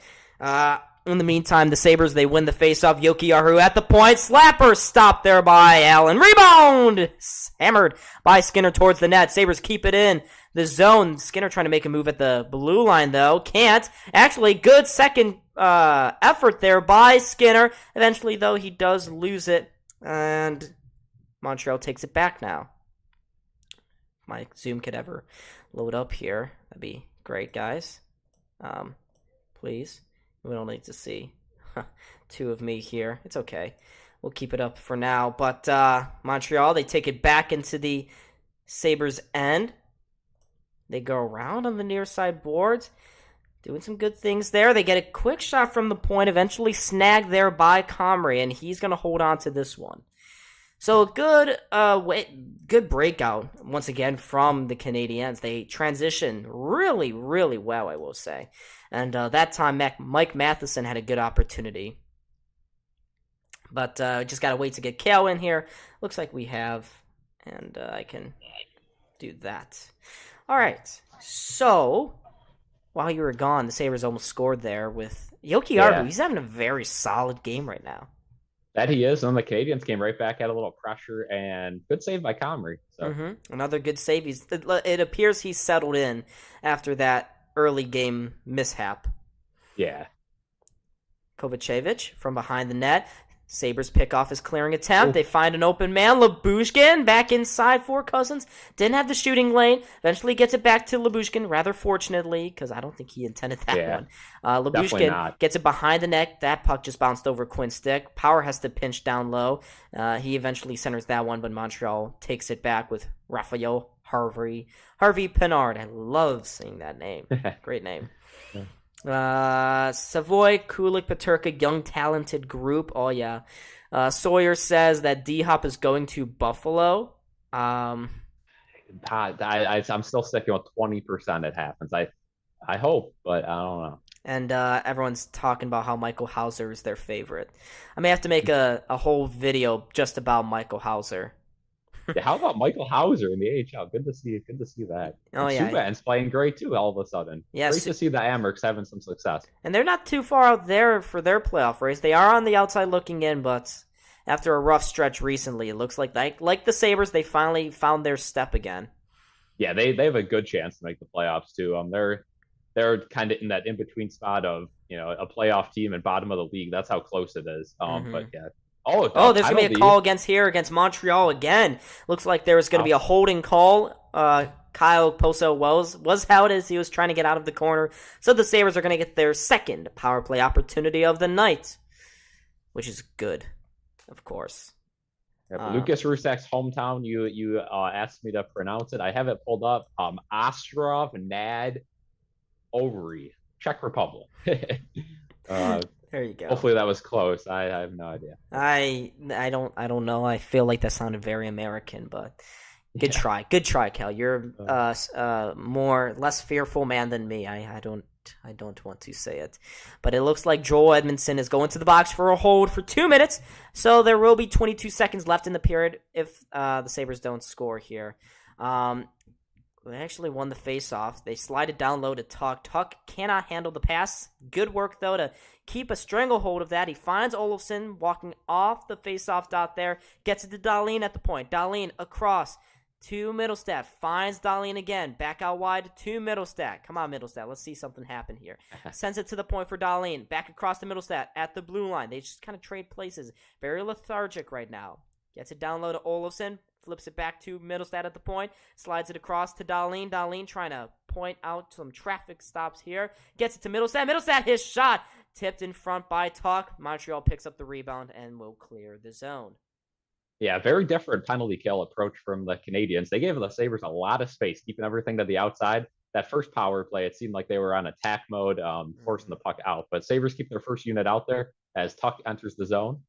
In the meantime, the Sabres, they win the faceoff. Jokiharju at the point. Slapper stopped there by Allen. Rebound! Hammered by Skinner towards the net. Sabres keep it in the zone. Skinner trying to make a move at the blue line, though. Can't. Actually, good second effort there by Skinner. Eventually, though, he does lose it. And Montreal takes it back now. If my Zoom could ever load up here, that'd be great, guys. Please. We don't need to see two of me here. It's okay. We'll keep it up for now. But Montreal, they take it back into the Sabres' end. They go around on the near side boards. Doing some good things there. They get a quick shot from the point, eventually snagged there by Comrie, and he's going to hold on to this one. So good breakout, once again, from the Canadiens. They transition really, really well, I will say. And that time, Mike Matheson had a good opportunity. But just got to wait to get Kale in here. Looks like we have, and I can do that. All right. So, while you were gone, the Sabres almost scored there with Jokiharju. Yeah. He's having a very solid game right now. That he is, and the Canadiens came right back, had a little pressure, and good save by Comrie. So. Another good save. It appears he's settled in after that early game mishap. Yeah. Kovacevic from behind the net. Sabres pick off his clearing attempt. Ooh. They find an open man. Lyubushkin back inside for Cousins. Didn't have the shooting lane. Eventually gets it back to Lyubushkin, rather fortunately, because I don't think he intended that one. Lyubushkin gets it behind the net. That puck just bounced over Quinn's stick. Power has to pinch down low. He eventually centers that one, but Montreal takes it back with Raphael Harvey Pinard. I love saying that name. Great name. Savoy, Kulik, Peterka, young talented group. Oh yeah. Sawyer says that D-Hop is going to Buffalo. I'm still sticking with 20% it happens. I hope, but I don't know. And everyone's talking about how Michael Hauser is their favorite. I may have to make a whole video just about Michael Hauser. Yeah, how about Michael Hauser in the AHL? Good to see that. Oh, and Subban's playing great too all of a sudden. Yeah, great to see the Amherst having some success. And they're not too far out there for their playoff race. They are on the outside looking in, but after a rough stretch recently, it looks like the Sabres, they finally found their step again. Yeah, they have a good chance to make the playoffs too. They're kind of in that in-between spot of, a playoff team and bottom of the league. That's how close it is. But yeah. Oh, there's going to be a call against Montreal again. Looks like there's going to be a holding call Kyle Poso was held as he was trying to get out of the corner. So the Sabres are going to get their second power play opportunity of the night, which is good, of course. Lucas Rusak's hometown. You asked me to pronounce it. I have it pulled up. Ostrov Nad Ovary, Czech Republic. There you go. Hopefully that was close. I have no idea. I don't know. I feel like that sounded very American, but good try. Good try, Cal. You're less fearful man than me. I don't want to say it. But it looks like Joel Edmondson is going to the box for a hold for 2 minutes. So there will be 22 seconds left in the period if the Sabres don't score here. They actually won the face-off. They slide it down low to Tuck. Tuck cannot handle the pass. Good work, though, to keep a stranglehold of that. He finds Olofsson walking off the face-off dot there. Gets it to Dahlin at the point. Dahlin across to Middlestat. Finds Dahlin again. Back out wide to Middlestat. Come on, Middlestat. Let's see something happen here. Sends it to the point for Dahlin. Back across to Middlestat at the blue line. They just kind of trade places. Very lethargic right now. Gets it down low to Olofsson. Flips it back to Middlestat at the point. Slides it across to Dahlin. Dahlin trying to point out some traffic stops here. Gets it to Middlestat. Middlestat, his shot. Tipped in front by Tuck. Montreal picks up the rebound and will clear the zone. Yeah, very different penalty kill approach from the Canadiens. They gave the Sabres a lot of space, keeping everything to the outside. That first power play, it seemed like they were on attack mode, forcing the puck out. But Sabres keep their first unit out there as Tuck enters the zone.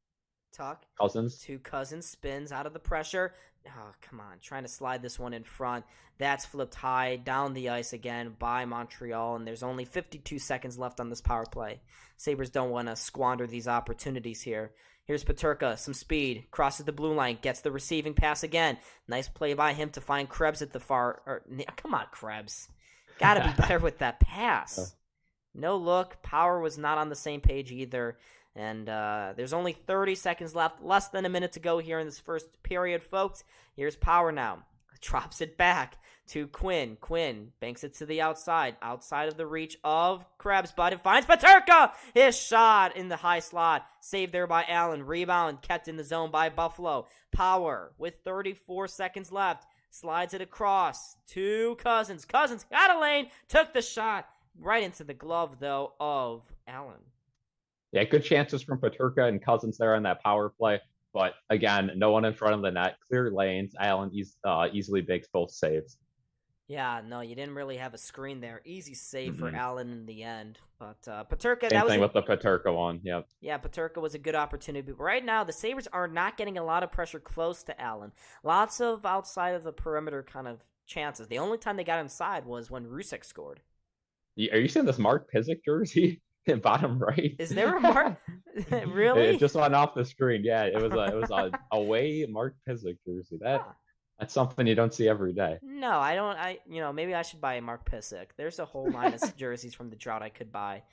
Tuck. Cousins. To Cousins, spins out of the pressure. Oh, come on. Trying to slide this one in front. That's flipped high down the ice again by Montreal, and there's only 52 seconds left on this power play. Sabres don't want to squander these opportunities here. Here's Peterka, some speed, crosses the blue line, gets the receiving pass again. Nice play by him to find Krebs at the far. Come on, Krebs. Got to be better with that pass. No look. Power was not on the same page either. And there's only 30 seconds left, less than a minute to go here in this first period, folks. Here's Power now. Drops it back to Quinn. Quinn banks it to the outside of the reach of Krebs, but it finds Peterka. His shot in the high slot. Saved there by Allen. Rebound kept in the zone by Buffalo. Power with 34 seconds left. Slides it across to Cousins. Cousins got a lane. Took the shot right into the glove, though, of Allen. Yeah, good chances from Peterka and Cousins there on that power play. But again, no one in front of the net. Clear lanes. Allen easily makes both saves. Yeah, no, you didn't really have a screen there. Easy save for Allen in the end. But Peterka, Same thing with the Peterka one. Yep. Yeah, Peterka was a good opportunity. But right now, the Sabres are not getting a lot of pressure close to Allen. Lots of outside of the perimeter kind of chances. The only time they got inside was when Rusek scored. Are you seeing this Mark Pysyk jersey? Bottom right. Is there a Mark? Really? It just went off the screen. Yeah, it was a away Mark Pysyk jersey. That's something you don't see every day. No, I don't. Maybe I should buy a Mark Pysyk. There's a whole line of jerseys from the drought I could buy.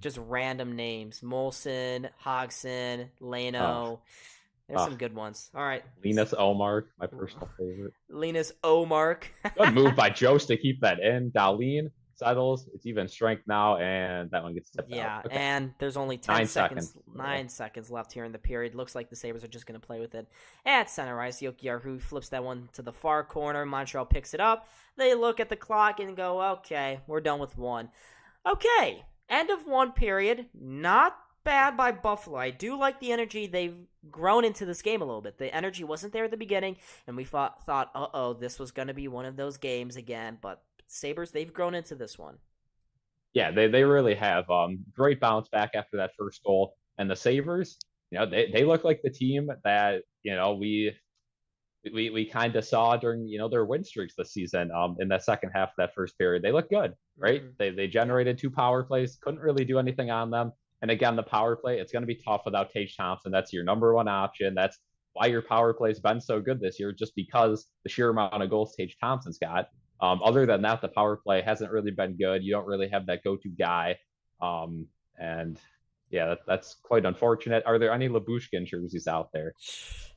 Just random names: Molson, Hodgson, Leno. There's some good ones. All right. Linus Omark, my personal favorite. Linus Omark. Good move by Jost to keep that in. Dahlin settles. It's even strength now, and that one gets tipped out. Yeah, okay. And there's only 9 seconds left here in the period. Looks like the Sabres are just going to play with it at center ice. Jokiharju flips that one to the far corner. Montreal picks it up. They look at the clock and go, okay, we're done with one. Okay, end of one period. Not bad by Buffalo. I do like the energy they've grown into this game a little bit. The energy wasn't there at the beginning, and we thought, this was going to be one of those games again, but Sabres, they've grown into this one. Yeah, they really have. Great bounce back after that first goal. And the Sabres, they look like the team that, we kind of saw during, their win streaks this season in that second half of that first period. They look good, right? Mm-hmm. They generated 2 power plays, couldn't really do anything on them. And again, the power play, it's going to be tough without Tage Thompson. That's your number one option. That's why your power play's been so good this year, just because the sheer amount of goals Tage Thompson's got. Other than that, the power play hasn't really been good. You don't really have that go-to guy. And yeah, that's quite unfortunate. Are there any Lyubushkin jerseys out there?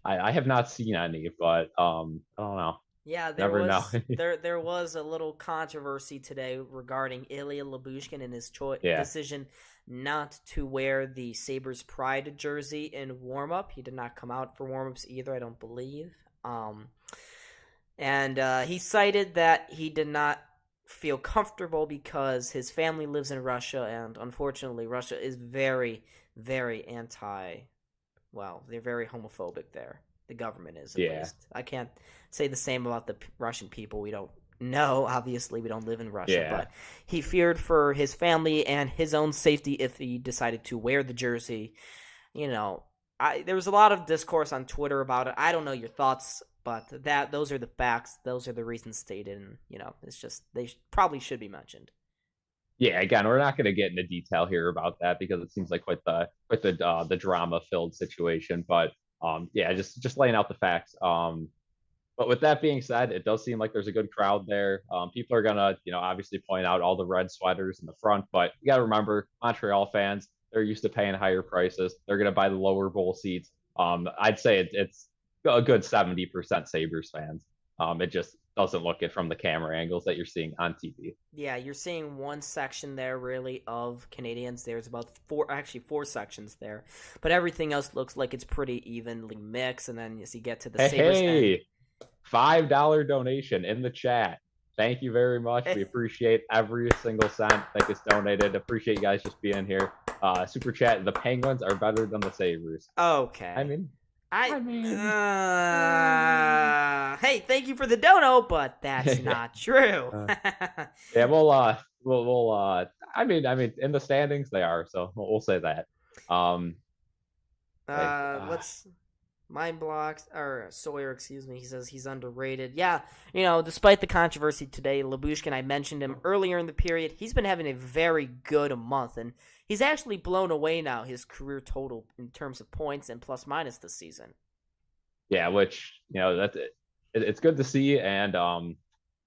I have not seen any, but I don't know. Yeah, there was a little controversy today regarding Ilya Lyubushkin and his decision not to wear the Sabres Pride jersey in warm-up. He did not come out for warm-ups either, I don't believe. And he cited that he did not feel comfortable because his family lives in Russia, and unfortunately, Russia is very, very they're very homophobic there. The government is, at Yeah. least. I can't say the same about the Russian people. We don't know. Obviously, we don't live in Russia. Yeah. But he feared for his family and his own safety if he decided to wear the jersey. There was a lot of discourse on Twitter about it. I don't know your thoughts, but those are the facts. Those are the reasons stated. And, it's just they probably should be mentioned. Yeah, again, we're not going to get into detail here about that because it seems like quite the drama filled situation. But yeah, just laying out the facts. But with that being said, it does seem like there's a good crowd there. People are gonna, obviously point out all the red sweaters in the front, but you got to remember, Montreal fans, they're used to paying higher prices. They're gonna buy the lower bowl seats. I'd say it's a good 70% Sabres fans. It just doesn't look it from the camera angles that you're seeing on TV. Yeah, you're seeing one section there really of Canadians. There's about four sections there, but everything else looks like it's pretty evenly mixed. And then as you get to the Sabres end, $5 donation in the chat. Thank you very much. We appreciate every single cent that gets donated. Appreciate you guys just being here. Super chat. The Penguins are better than the Sabres. Okay. I mean, hey, thank you for the dono, but that's not true. Yeah, we'll I mean, in the standings they are, so we'll say that. Let's Mind Blocks or Sawyer, excuse me. He says he's underrated. Yeah, despite the controversy today, Lyubushkin, I mentioned him earlier in the period. He's been having a very good month, and he's actually blown away now his career total in terms of points and plus minus this season. Yeah, which that's it. It's good to see, and a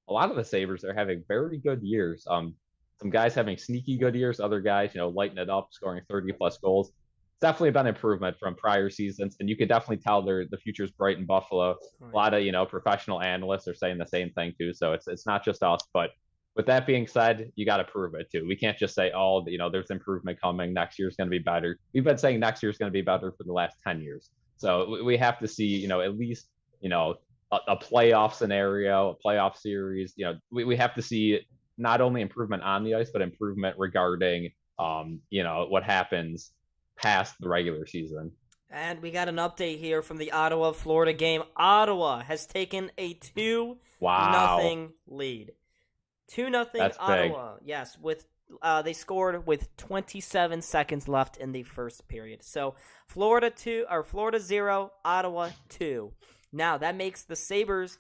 lot of the Sabres are having very good years. Some guys having sneaky good years, other guys lighting it up, scoring 30+ goals. Definitely been improvement from prior seasons, and you could definitely tell the future's bright in Buffalo. A lot of professional analysts are saying the same thing too, so it's not just us. But with that being said, you got to prove it too. We can't just say, oh, there's improvement coming, next year's going to be better. We've been saying next year's going to be better for the last 10 years, so we have to see at least a playoff scenario, a playoff series. We have to see not only improvement on the ice, but improvement regarding what happens past the regular season. And we got an update here from the Ottawa-Florida game. Ottawa has taken a 2-0 lead. 2-0 Ottawa. Big. Yes, with they scored with 27 seconds left in the first period. So Florida 0, Ottawa 2. Now that makes the Sabres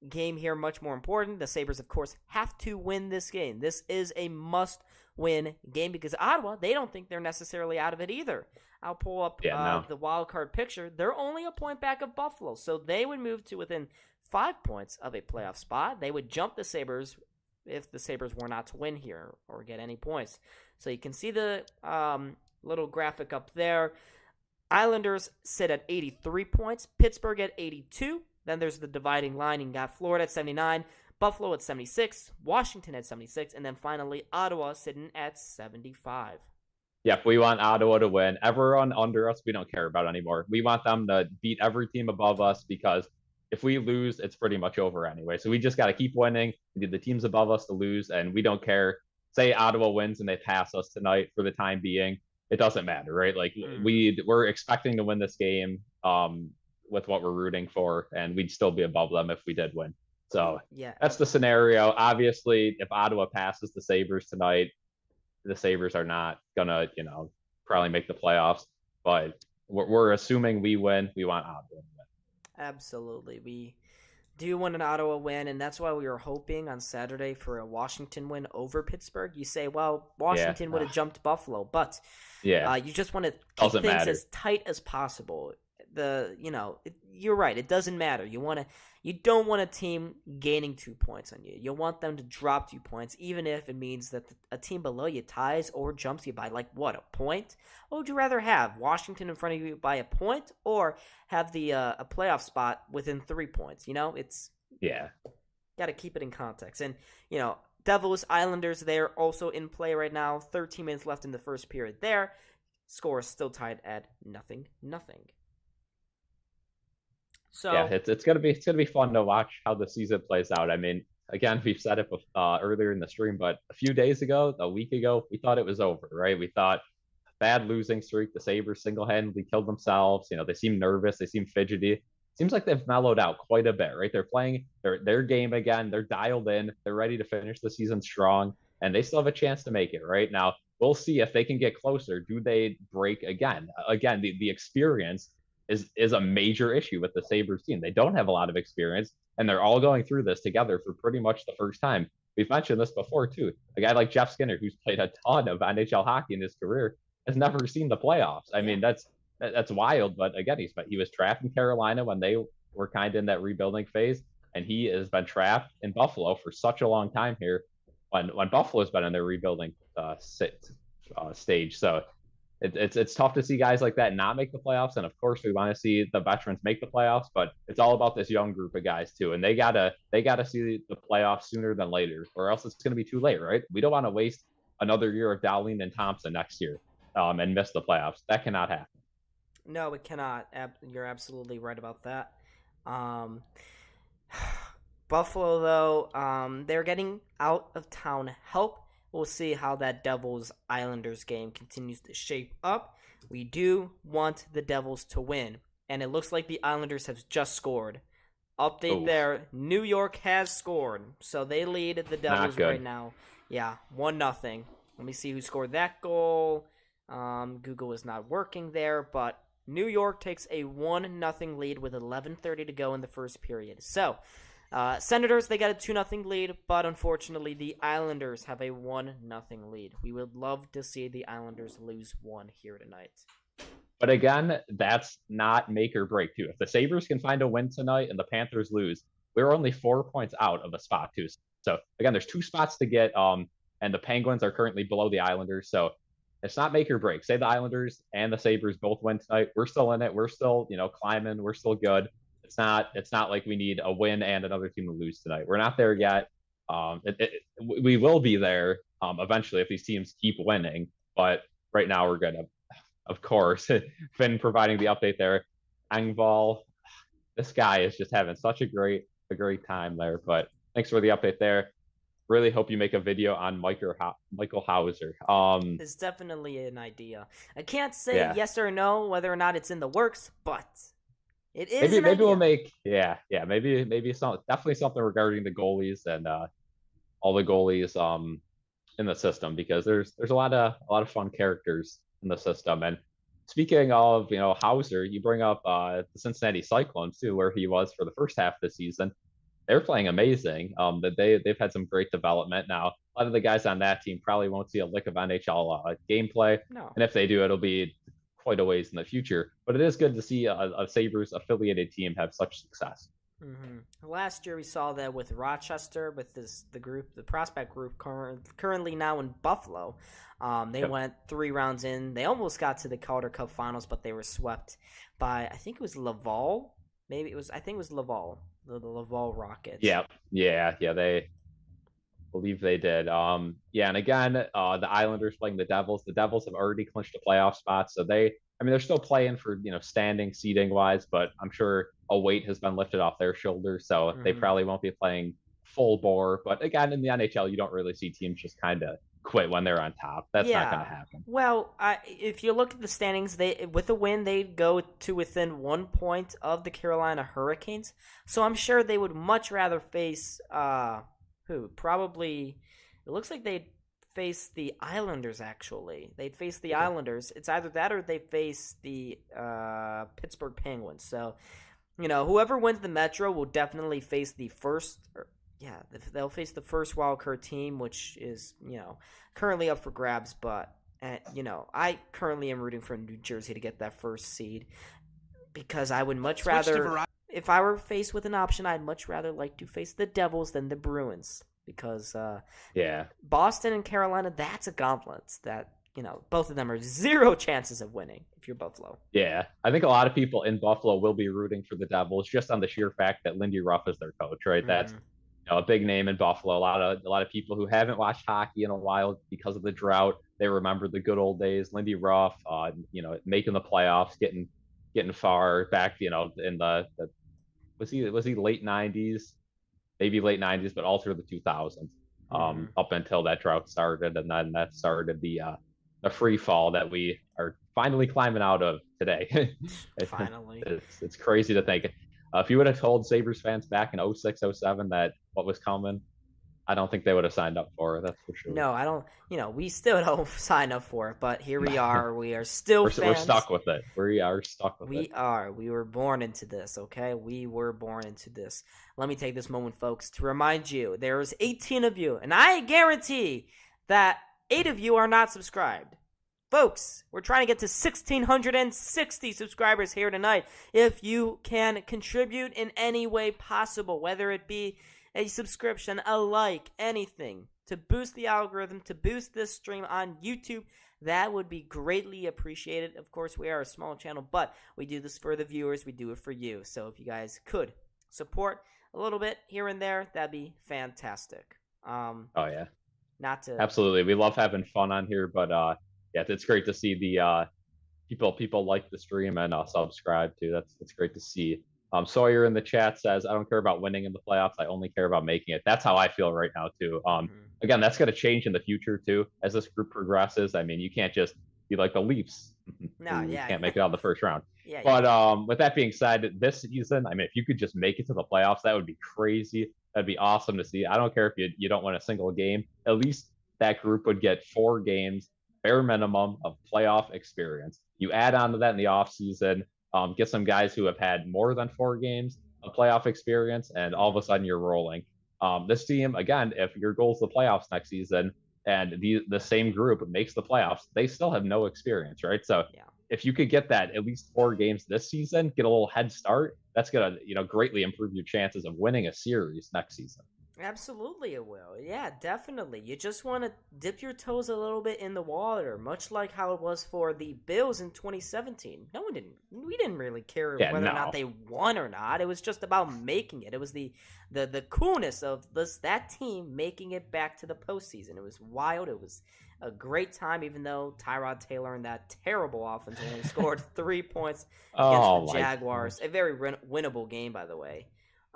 game here much more important. The Sabres, of course, have to win this game. This is a must-win game because Ottawa, they don't think they're necessarily out of it either. I'll pull up the wild card picture. They're only a point back of Buffalo, so they would move to within 5 points of a playoff spot. They would jump the Sabres if the Sabres were not to win here or get any points. So you can see the little graphic up there. Islanders sit at 83 points, Pittsburgh at 82. Then there's the dividing line. You got Florida at 79, Buffalo at 76, Washington at 76, and then finally Ottawa sitting at 75. Yep, we want Ottawa to win. Everyone under us, we don't care about anymore. We want them to beat every team above us because if we lose, it's pretty much over anyway. So we just got to keep winning. We need the teams above us to lose, and we don't care. Say Ottawa wins and they pass us tonight for the time being. It doesn't matter, right? Like we're expecting to win this game with what we're rooting for, and we'd still be above them if we did win. So yeah, that's the scenario. Obviously, if Ottawa passes the Sabres tonight, the Sabres are not gonna, probably make the playoffs. But we're assuming we win. We want Ottawa to win. Absolutely, we do want an Ottawa win, and that's why we were hoping on Saturday for a Washington win over Pittsburgh. You say, well, Washington would have jumped Buffalo, but you just want to keep things as tight as possible. You're right. It doesn't matter. You don't want a team gaining 2 points on you. You want them to drop 2 points, even if it means that a team below you ties or jumps you by a point. What would you rather have? Washington in front of you by a point, or have the a playoff spot within 3 points? It's got to keep it in context. And Devils, Islanders, they're also in play right now. 13 minutes left in the first period. There, score is still tied at 0-0. Yeah, So it's gonna be fun to watch how the season plays out. I mean, again, we've said it earlier in the stream, but a few days ago, a week ago, we thought it was over, right? We thought bad losing streak. The Sabres single-handedly killed themselves. They seem nervous. They seem fidgety. Seems like they've mellowed out quite a bit, right? They're playing their game again. They're dialed in. They're ready to finish the season strong, and they still have a chance to make it, right? Now, we'll see if they can get closer. Do they break again? Again, the experience is a major issue with the Sabres team. They don't have a lot of experience, and they're all going through this together for pretty much the first time. We've mentioned this before, too. A guy like Jeff Skinner, who's played a ton of NHL hockey in his career, has never seen the playoffs. I mean, that's wild. But again, he was trapped in Carolina when they were kind of in that rebuilding phase, and he has been trapped in Buffalo for such a long time here. When Buffalo's been in their rebuilding stage, so it's tough to see guys like that not make the playoffs. And of course, we want to see the veterans make the playoffs, but it's all about this young group of guys too, and they gotta see the playoffs sooner than later, or else it's going to be too late, right? We don't want to waste another year of Dowling and Thompson next year and miss the playoffs. That cannot happen. no, it cannot. You're absolutely right about that. Um, Buffalo, though, they're getting out of town help. We'll see how that Devils Islanders game continues to shape up. We do want the Devils to win, and it looks like the Islanders have just scored. Update there: New York has scored, so they lead the Devils right now. Yeah, 1-0. Let me see who scored that goal. Google is not working there, but New York takes a 1-0 lead with 11:30 to go in the first period. So, Senators, they got a 2-0 lead, but unfortunately the Islanders have a 1-0 lead. We would love to see the Islanders lose one here tonight. But again, that's not make or break too. If the Sabres can find a win tonight and the Panthers lose, we're only 4 points out of a spot too. So again, there's 2 spots to get, and the Penguins are currently below the Islanders. So it's not make or break. Say the Islanders and the Sabres both win tonight, we're still in it. We're still, climbing. We're still good. It's not like we need a win and another team to lose tonight. We're not there yet. We will be there eventually if these teams keep winning. But right now we're good. Of course, Finn providing the update there. Engvall, this guy is just having such a great time there. But thanks for the update there. Really hope you make a video on Michael Hauser. It's definitely an idea. I can't say yes or no whether or not it's in the works, but it is. Maybe we'll make maybe definitely something regarding the goalies and all the goalies in the system, because there's a lot of fun characters in the system. And speaking of Hauser, you bring up the Cincinnati Cyclones too, where he was for the first half of the season. They're playing amazing. That they've had some great development. Now, a lot of the guys on that team probably won't see a lick of NHL gameplay, and if they do, it'll be quite a ways in the future. But it is good to see a Sabres affiliated team have such success. Mm-hmm. Last year we saw that with Rochester, with the prospect group currently now in Buffalo. They went 3 rounds in. They almost got to the Calder Cup Finals, but they were swept by, I think it was Laval. I think it was Laval, the Laval Rockets. Yeah, they believe they did. And again, the Islanders playing the Devils. The Devils have already clinched a playoff spot, so they're still playing for standing seeding wise, but I'm sure a weight has been lifted off their shoulders, so they probably won't be playing full bore. But again, in the NHL, you don't really see teams just kind of quit when they're on top. That's not going to happen. Well, if you look at the standings, with a win, they'd go to within 1 point of the Carolina Hurricanes. So I'm sure they would much rather face probably. It looks like they'd face the Islanders. Actually, they'd face the Islanders. It's either that or they face the Pittsburgh Penguins. So, whoever wins the Metro will definitely face the first. They'll face the first wildcard team, which is, currently up for grabs. But, I currently am rooting for New Jersey to get that first seed, because I would much rather, if I were faced with an option, I'd much rather like to face the Devils than the Bruins, because Boston and Carolina, that's a gauntlet that, both of them are 0 chances of winning if you're Buffalo. Yeah, I think a lot of people in Buffalo will be rooting for the Devils just on the sheer fact that Lindy Ruff is their coach, right? That's a big name in Buffalo. A lot of people who haven't watched hockey in a while because of the drought, they remember the good old days. Lindy Ruff, making the playoffs, getting far back, in the was he late 90s, maybe late 90s, but all through the 2000s, Mhm. up until that drought started, and then that started the free fall that we are finally climbing out of today. Finally. It's crazy to think. If you would have told Sabres fans back in 06, 07 that what was coming, I don't think they would have signed up for it. That's for sure. No, I don't. We still don't sign up for it, but here we are. We are still We're fans. stuck with it. We are stuck with it. We are. We were born into this, okay? We were born into this. Let me take this moment, folks, to remind you there's 18 of you, and I guarantee that 8 of you are not subscribed. Folks, we're trying to get to 1,660 subscribers here tonight. If you can contribute in any way possible, whether it be a subscription, a like, anything, to boost the algorithm, to boost this stream on YouTube, that would be greatly appreciated. Of course, we are a small channel, but we do this for the viewers. We do it for you. So if you guys could support a little bit here and there, that'd be fantastic. Oh yeah, Not to absolutely. We love having fun on here, but yeah, it's great to see the people like the stream and subscribe too. That's great to see. Sawyer in the chat says, "I don't care about winning in the playoffs. I only care about making it." That's how I feel right now too. Again, that's going to change in the future too as this group progresses. I mean, you can't just be like the Leafs, No, who yeah. can't make it out of the first round. Yeah, But with that being said, this season, I mean, if you could just make it to the playoffs, that would be crazy. That'd be awesome to see. I don't care if you don't win a single game. At least that group would get 4 games, bare minimum of playoff experience. You add on to that in the offseason, get some guys who have had more than 4 games of playoff experience, and all of a sudden you're rolling. This team, again, if your goal is the playoffs next season and the same group makes the playoffs, they still have no experience, right? So yeah. if you could get that at least 4 games this season, get a little head start, that's gonna greatly improve your chances of winning a series next season. Absolutely, it will. Yeah, definitely. You just want to dip your toes a little bit in the water, much like how it was for the Bills in 2017. We didn't really care whether or not they won or not. It was just about making it. It was the coolness of that team making it back to the postseason. It was wild. It was a great time, even though Tyrod Taylor and that terrible offense only scored 3 points against the Jaguars. A very winnable game, by the way.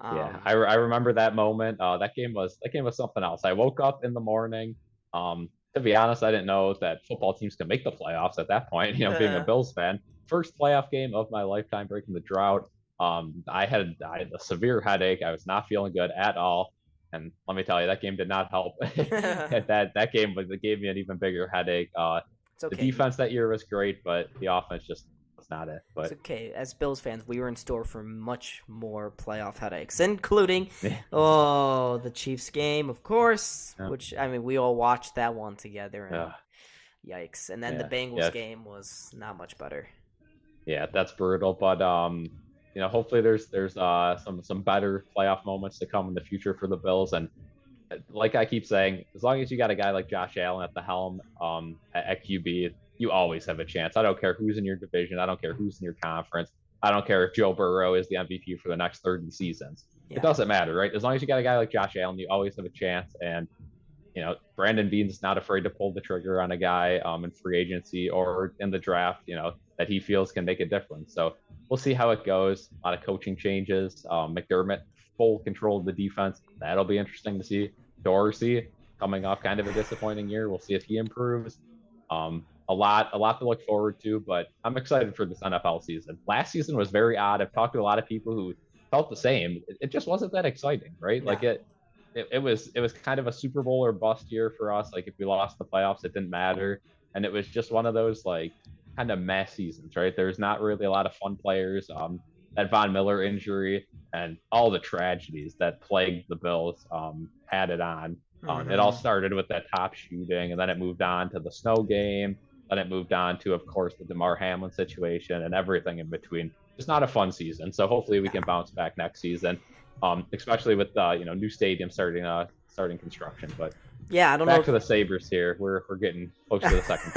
Yeah, I remember that moment. That game was something else. I woke up in the morning. To be honest, I didn't know that football teams could make the playoffs at that point. Being a Bills fan, first playoff game of my lifetime, breaking the drought. I had a severe headache. I was not feeling good at all, and let me tell you, that game did not help. that game gave me an even bigger headache. It's okay. The defense that year was great, but the offense just was not it. But it's okay. As Bills fans, we were in store for much more playoff headaches, including the Chiefs game, of course. Yeah. Which we all watched that one together, and yikes! And then the Bengals game was not much better. Yeah, that's brutal. But hopefully there's some better playoff moments to come in the future for the Bills. And like I keep saying, as long as you got a guy like Josh Allen at the helm at QB, you always have a chance. I don't care who's in your division. I don't care who's in your conference. I don't care if Joe Burrow is the MVP for the next 30 seasons. Yeah. It doesn't matter, right? As long as you got a guy like Josh Allen, you always have a chance. And, Brandon Beane's not afraid to pull the trigger on a guy in free agency or in the draft, that he feels can make a difference. So we'll see how it goes. A lot of coaching changes. McDermott, full control of the defense. That'll be interesting to see. Dorsey coming off kind of a disappointing year. We'll see if he improves. A lot to look forward to, but I'm excited for this NFL season. Last season was very odd. I've talked to a lot of people who felt the same. It just wasn't that exciting, right? Yeah. Like it was kind of a Super Bowl or bust year for us. Like if we lost the playoffs, it didn't matter. And it was just one of those like kind of mess seasons, right? There's not really a lot of fun players. That Von Miller injury and all the tragedies that plagued the Bills had it on. It all started with that top shooting, and then it moved on to the snow game. Then it moved on to, of course, the DeMar Hamlin situation and everything in between. It's not a fun season, so hopefully we can bounce back next season, especially with new stadium starting construction. But yeah, I don't know. Back to the Sabres here. We're getting close to the second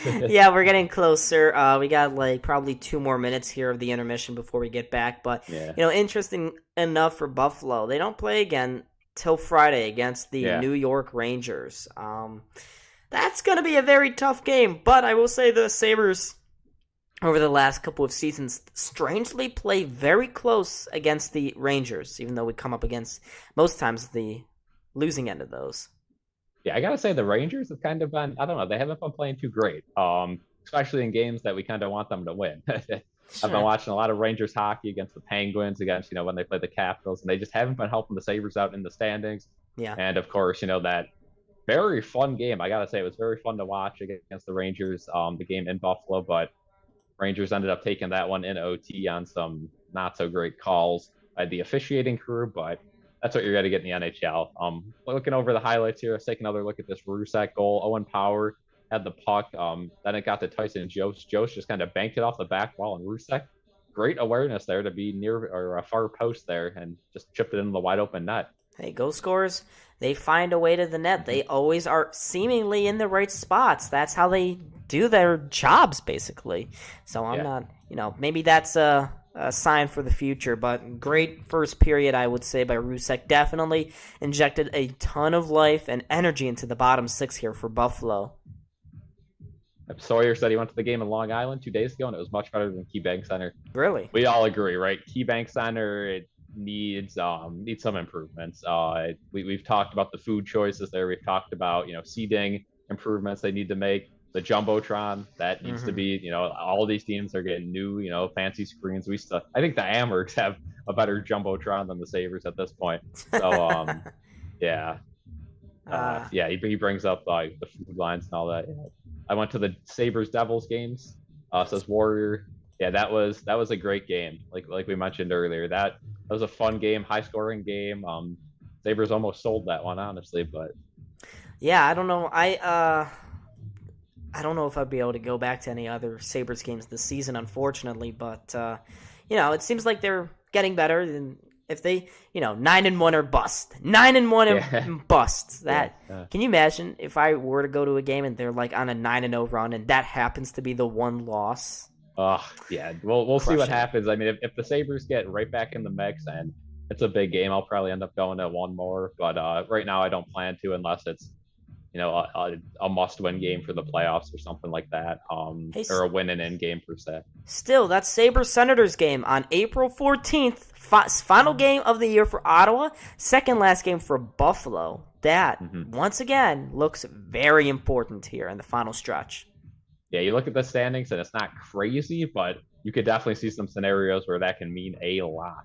period. Yeah, we're getting closer. We got like probably 2 more minutes here of the intermission before we get back. But interesting enough for Buffalo, they don't play again till Friday against the New York Rangers. That's going to be a very tough game, but I will say the Sabres over the last couple of seasons, strangely play very close against the Rangers, even though we come up against, most times, the losing end of those. Yeah, I gotta say the Rangers have kind of been, I don't know, they haven't been playing too great. Especially in games that we kind of want them to win. I've been Sure. watching a lot of Rangers hockey against the Penguins, against, when they play the Capitals, and they just haven't been helping the Sabres out in the standings. Yeah. And of course, that very fun game. I gotta say, it was very fun to watch against the Rangers, the game in Buffalo, but Rangers ended up taking that one in OT on some not so great calls by the officiating crew, but that's what you're going to get in the NHL. Looking over the highlights here, let's take another look at this Rusak goal. Owen Power had the puck. Then it got to Tyson Jost. Jost just kind of banked it off the back wall, and Rusak, great awareness there to be near or a far post there and just chipped it into the wide open net. Hey, goal scorers, they find a way to the net. They always are seemingly in the right spots. That's how they do their jobs, basically. So I'm not, maybe that's a sign for the future. But great first period, I would say, by Rusek. Definitely injected a ton of life and energy into the bottom six here for Buffalo. Sawyer said he went to the game in Long Island 2 days ago, and it was much better than KeyBank Center. Really? We all agree, right? KeyBank Center, it needs some improvements. We've talked about the food choices there. We've talked about seating improvements they need to make. The jumbotron that needs to be all these teams are getting new fancy screens. I think the Amherst have a better jumbotron than the Sabres at this point. So he brings up the food lines and all that. I went to the Sabres Devils games. Says Warrior. Yeah, that was a great game. Like we mentioned earlier, that was a fun game, high scoring game. Sabres almost sold that one, honestly, but yeah, I don't know. I don't know if I'd be able to go back to any other Sabres games this season, unfortunately. But it seems like they're getting better. And if they, 9-1 or bust, 9-1 and bust. Can you imagine if I were to go to a game and they're like on a 9-0 run and that happens to be the one loss? We'll see what happens. I mean, if the Sabres get right back in the mix and it's a big game, I'll probably end up going to one more. But right now, I don't plan to unless it's a must-win game for the playoffs or something like that, or a win-and-in game per se. Still, that's Sabres-Senators game on April 14th. Final game of the year for Ottawa, second last game for Buffalo. That, once again, looks very important here in the final stretch. Yeah, you look at the standings, and it's not crazy, but you could definitely see some scenarios where that can mean a lot.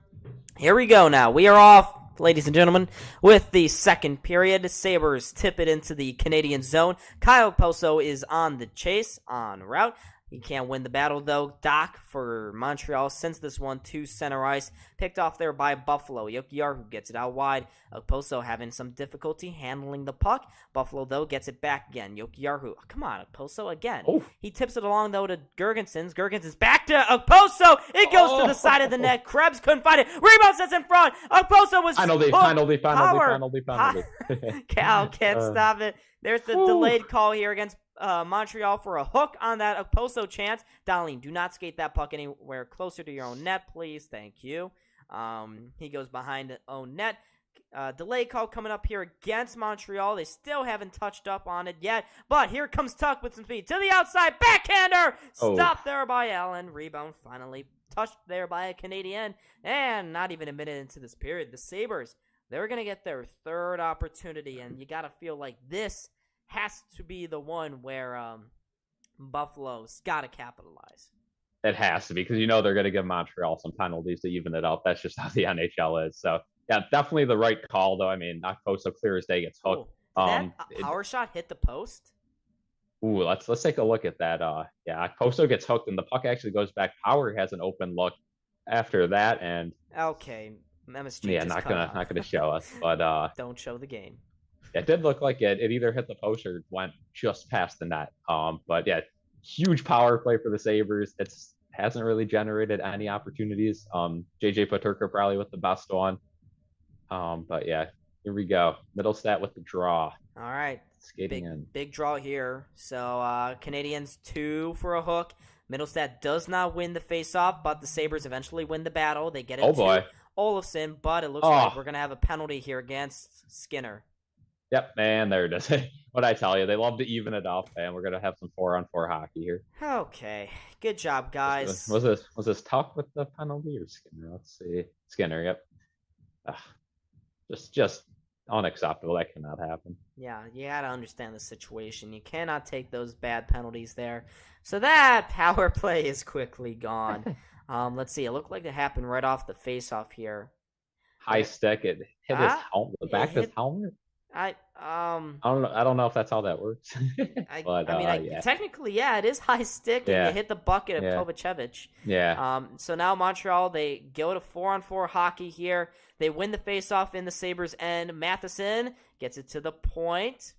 Here we go now. We are off, ladies and gentlemen, with the second period. Sabres tip it into the Canadian zone. Kyle Poso is on the chase, en route. He can't win the battle, though. Doc for Montreal sends this one to center ice. Picked off there by Buffalo. Jokiharju gets it out wide. Poso having some difficulty handling the puck. Buffalo, though, gets it back again. Jokiharju. Oh, come on, Poso again. Oh. He tips it along, though, to Gergensons. Gergensons back to Poso. It goes to the side of the net. Krebs couldn't find it. Rebound sets in front. Poso was penalty. Cal can't stop it. There's the delayed call here against Montreal for a hook on that Poso chance. Darlene, do not skate that puck anywhere closer to your own net, please. Thank you. He goes behind the own net. Delay call coming up here against Montreal. They still haven't touched up on it yet. But here comes Tuck with some speed. To the outside. Backhander. Stopped there by Allen. Rebound finally touched there by a Canadian. And not even a minute into this period, the Sabres, they're going to get their third opportunity. And you got to feel like this has to be the one where Buffalo's got to capitalize. It has to be, because they're going to give Montreal some penalties to even it out. That's just how the NHL is. So, yeah, definitely the right call, though. I mean, Poso clear as day gets hooked. Did that power shot hit the post? Ooh, let's take a look at that. Poso gets hooked, and the puck actually goes back. Power has an open look after that, and okay, MSG not gonna show us, but don't show the game. It did look like it either hit the post or went just past the net. But yeah, huge power play for the Sabres. It hasn't really generated any opportunities. JJ Peterka probably with the best one. But yeah, here we go. Middlestat with the draw. All right. Skating in. Big draw here. So Canadians 2 for a hook. Middlestat does not win the faceoff, but the Sabres eventually win the battle. They get it to Olofsson, but it looks like we're going to have a penalty here against Skinner. Yep, man, there it is. What I tell you, they love to even it up, and we're gonna have some 4-on-4 hockey here. Okay, good job, guys. Was this tough with the penalty or Skinner? Let's see. Skinner, yep. Ugh, just unacceptable. That cannot happen. Yeah, you gotta understand the situation. You cannot take those bad penalties there. So that power play is quickly gone. Let's see. It looked like it happened right off the face-off here. High stick. It hit his helmet, the back of his helmet. I don't know. I don't know if that's how that works. But yeah. Technically, yeah, it is high stick, and you hit the bucket of Kovacevic. Yeah. So now Montreal, they go to 4-on-4 hockey here. They win the faceoff in the Sabres end. Matheson gets it to the point.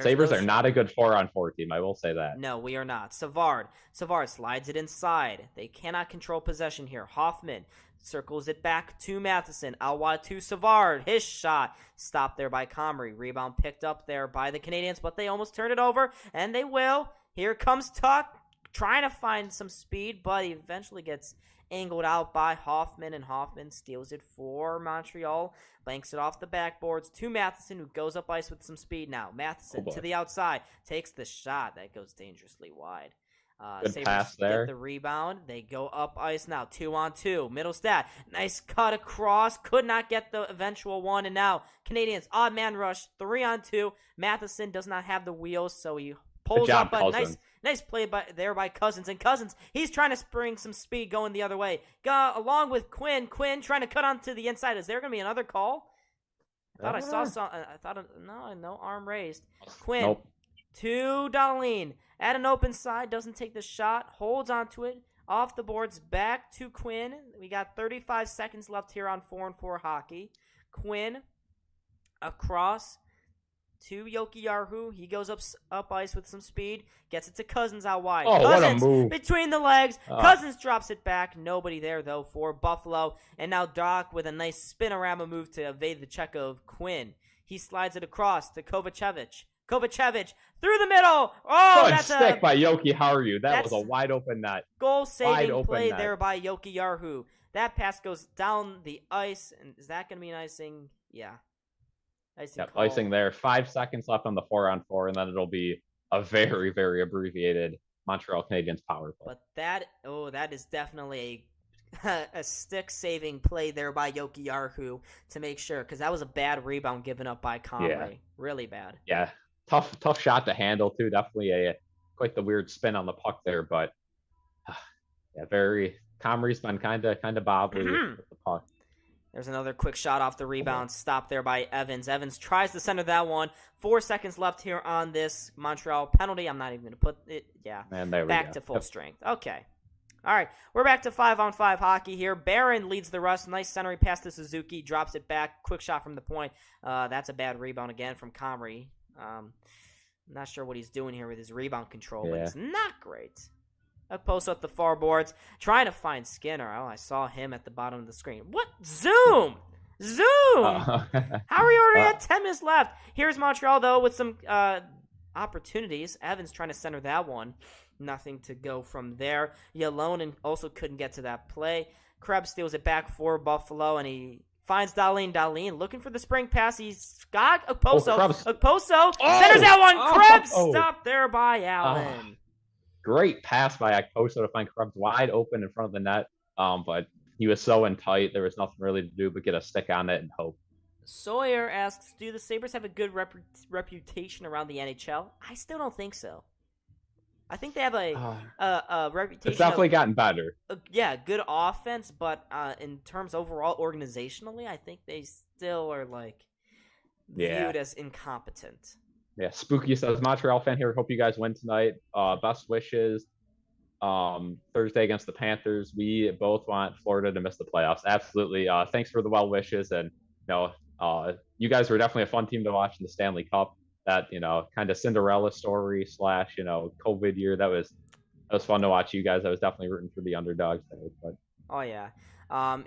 Sabres are not a good 4-on-4 team. I will say that. No, we are not. Savard slides it inside. They cannot control possession here. Hoffman circles it back to Matheson. Out wide to Savard. His shot stopped there by Comrie. Rebound picked up there by the Canadiens, but they almost turned it over, and they will. Here comes Tuck, trying to find some speed, but he eventually gets angled out by Hoffman, and Hoffman steals it for Montreal. Banks it off the backboards to Matheson, who goes up ice with some speed now. Matheson to the outside. Takes the shot. That goes dangerously wide. Good Sabres pass there. Get the rebound. They go up ice now. 2-on-2. Middlestat. Nice cut across. Could not get the eventual one. And now Canadiens. Odd man rush. 3-on-2. Matheson does not have the wheels, so he pulls up a nice play by Cousins. And Cousins, he's trying to spring some speed going the other way. Along with Quinn. Quinn trying to cut onto the inside. Is there going to be another call? I thought I saw some. No arm raised. Quinn to Dahlin. At an open side, doesn't take the shot, holds onto it, off the boards, back to Quinn. We got 35 seconds left here on 4-on-4 hockey. Quinn across to Jokiharju. He goes up ice with some speed, gets it to Cousins out wide. Cousins what a move. Between the legs. Cousins drops it back. Nobody there, though, for Buffalo. And now Doc with a nice spinorama move to evade the check of Quinn. He slides it across to Kovacevic. Kovacevic through the middle. Oh, that's a stick by Jokiharju. That was a wide open net. Goal-saving play there by Jokiharju. That pass goes down the ice, and is that going to be an icing? Yeah. Icing there. 5 seconds left on the 4-on-4, and then it'll be a very, very abbreviated Montreal Canadiens power play. But that is definitely a stick-saving play there by Jokiharju to make sure, because that was a bad rebound given up by Comrie. Yeah. Really bad. Yeah. Tough shot to handle too. Definitely quite the weird spin on the puck there, but Comrie's been kind of bobbly with the puck. There's another quick shot off the rebound, stopped there by Evans. Evans tries to center that one. 4 seconds left here on this Montreal penalty. I'm not even going to put it. Yeah, man, there we back go. To full strength. Okay. All right, we're back to 5-on-5 hockey here. Barron leads the rush. Nice centering pass to Suzuki. Drops it back. Quick shot from the point. That's a bad rebound again from Comrie. I'm not sure what he's doing here with his rebound control, but it's not great. Post up the far boards. Trying to find Skinner. Oh, I saw him at the bottom of the screen. What? Zoom! How are you already at 10 minutes left? Here's Montreal, though, with some opportunities. Evans trying to center that one. Nothing to go from there. Yalonen also couldn't get to that play. Krebs steals it back for Buffalo, and he finds Dahlin. Dahlin looking for the spring pass. He's got Okposo. Okposo centers that one. Krebs stopped there by Allen. Great pass by Okposo to find Krebs wide open in front of the net. But he was so in tight, there was nothing really to do but get a stick on it and hope. Sawyer asks, do the Sabres have a good reputation around the NHL? I still don't think so. I think they have a reputation. It's definitely gotten better. Good offense, but in terms overall organizationally, I think they still are viewed as incompetent. Yeah, Spooky says, Montreal fan here. Hope you guys win tonight. Best wishes. Thursday against the Panthers. We both want Florida to miss the playoffs. Absolutely. Thanks for the well wishes, and you guys were definitely a fun team to watch in the Stanley Cup. That kind of Cinderella story / COVID year. That was fun to watch you guys. I was definitely rooting for the underdogs there. But oh yeah,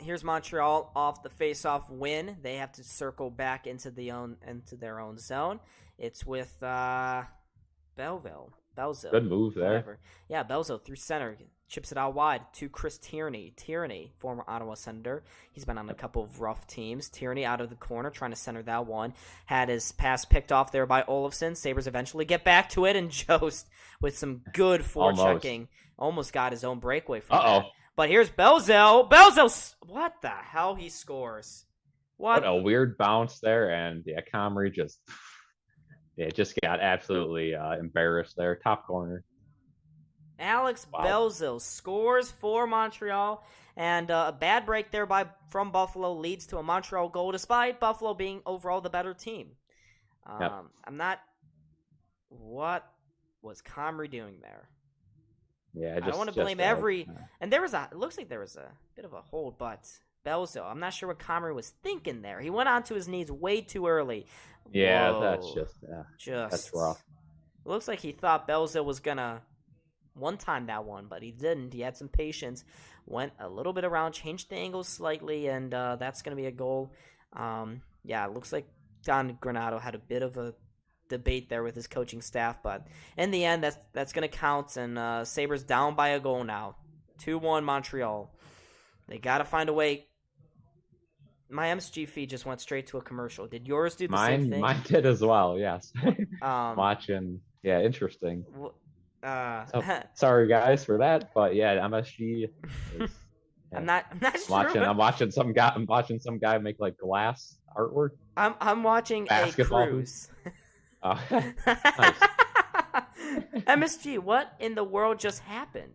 here's Montreal off the face-off win. They have to circle back into their own zone. It's with Belzo. Good move there. Whatever. Yeah, Belzo through center. Chips it out wide to Chris Tierney. Tierney, former Ottawa Senator. He's been on a couple of rough teams. Tierney out of the corner, trying to center that one. Had his pass picked off there by Olofsson. Sabres eventually get back to it, and Jost with some good forechecking. Almost got his own breakaway from that. But here's Belzil. Belzil, what the hell? He scores. What a weird bounce there, and Comrie just got absolutely embarrassed there. Top corner. Alex Belzil scores for Montreal, and a bad break there from Buffalo leads to a Montreal goal, despite Buffalo being overall the better team. I'm not. What was Comrie doing there? Yeah, I don't want to blame every. And it looks like there was a bit of a hold, but Belzil, I'm not sure what Comrie was thinking there. He went onto his knees way too early. Yeah, Whoa. That's rough. It looks like he thought Belzil was gonna one-time that one, but he didn't. He had some patience, went a little bit around, changed the angle slightly, and that's going to be a goal. It looks like Don Granato had a bit of a debate there with his coaching staff, but in the end, that's going to count, and Sabres down by a goal now. 2-1 Montreal. They got to find a way. My MSG feed just went straight to a commercial. Did yours do the same thing? Mine did as well, yes. Watching, interesting. Sorry guys for that, but MSG. I'm not sure. I'm watching some guy make like glass artwork. I'm watching basketball a cruise. Nice. MSG, what in the world just happened?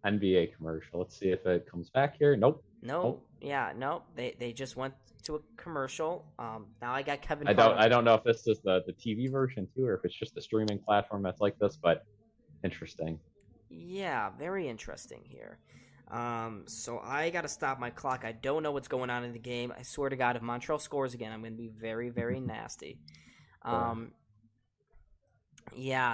NBA commercial. Let's see if it comes back here. Nope. No. Yeah, no. They just went to a commercial. Now I got Kevin. I don't know if this is the TV version too, or if it's just the streaming platform that's like this, but interesting. Yeah, very interesting here. So I got to stop my clock. I don't know what's going on in the game. I swear to God, if Montreal scores again, I'm going to be very, very nasty.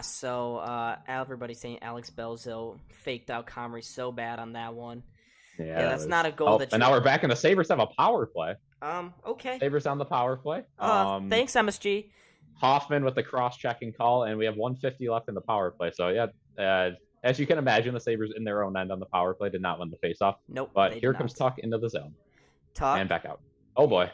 So everybody's saying Alex Belzil faked out Comrie so bad on that one. Yeah, that's not a goal. And now we're back in the Sabres have a power play. Okay. Sabres on the power play. Thanks, MSG. Hoffman with the cross-checking call, and we have 1:50 left in the power play. So, as you can imagine, the Sabres in their own end on the power play did not win the faceoff. Nope. But here comes Tuck into the zone. Tuck. And back out. Oh, boy.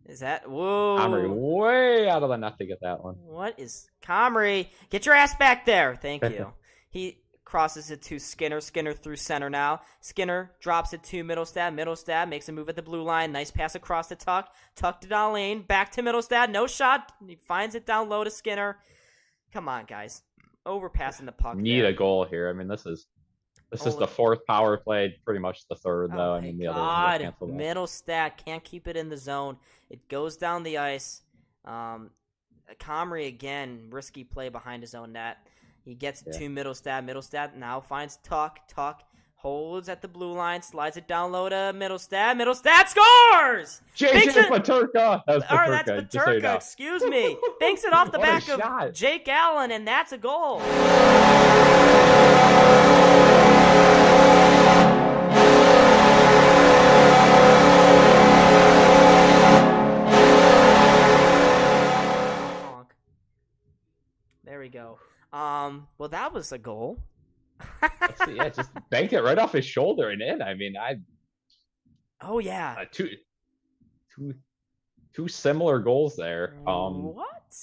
Is that? Whoa. Comrie way out of the net to get that one. What is Comrie? Get your ass back there. Thank you. He crosses it to Skinner. Skinner through center now. Skinner drops it to Middlestad. Middlestad makes a move at the blue line. Nice pass across to Tuck. Tuck to down lane. Back to Middlestad. No shot. He finds it down low to Skinner. Come on, guys. Overpassing the puck. Need a goal here. I mean, this is the fourth power play, pretty much the third, though. I mean, the other one canceled. Middlestad can't keep it in the zone. It goes down the ice. Comrie again, risky play behind his own net. He gets it to Middlestad. Middlestad now finds Tuck. Tuck holds at the blue line, slides it down low to Middlestad. Middlestad scores! JJ Peterka! That's Peterka, excuse me. Banks it off the back of Jake Allen, and that's a goal. There we go. Well, that was a goal. Just banked it right off his shoulder and in. I mean, Oh yeah. Two similar goals there. What?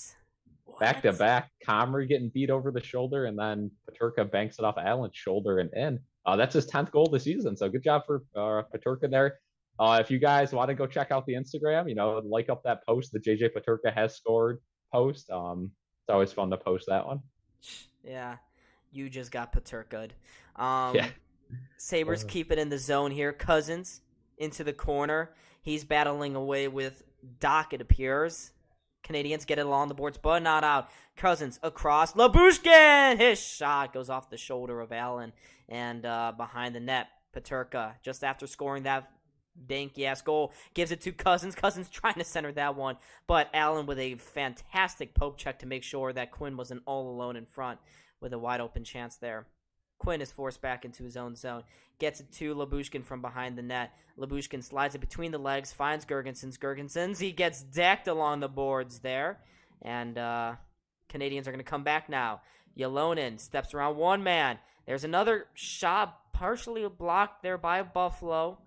Back to back, Comrie getting beat over the shoulder, and then Peterka banks it off Allen's shoulder and in. That's his 10th goal this season. So good job for Peterka there. If you guys want to go check out the Instagram, like up that post, the JJ Peterka has scored post. It's always fun to post that one. Yeah, you just got Peterka'd. Sabres keep it in the zone here. Cousins into the corner. He's battling away with Doc, it appears. Canadiens get it along the boards, but not out. Cousins across. Lyubushkin! His shot goes off the shoulder of Allen and behind the net. Peterka, just after scoring that danky-ass goal, gives it to Cousins. Cousins trying to center that one, but Allen with a fantastic poke check to make sure that Quinn wasn't all alone in front with a wide-open chance there. Quinn is forced back into his own zone. Gets it to Lyubushkin from behind the net. Lyubushkin slides it between the legs, finds Girgensons. He gets decked along the boards there. And Canadiens are going to come back now. Ylonen steps around one man. There's another shot partially blocked there by Buffalo.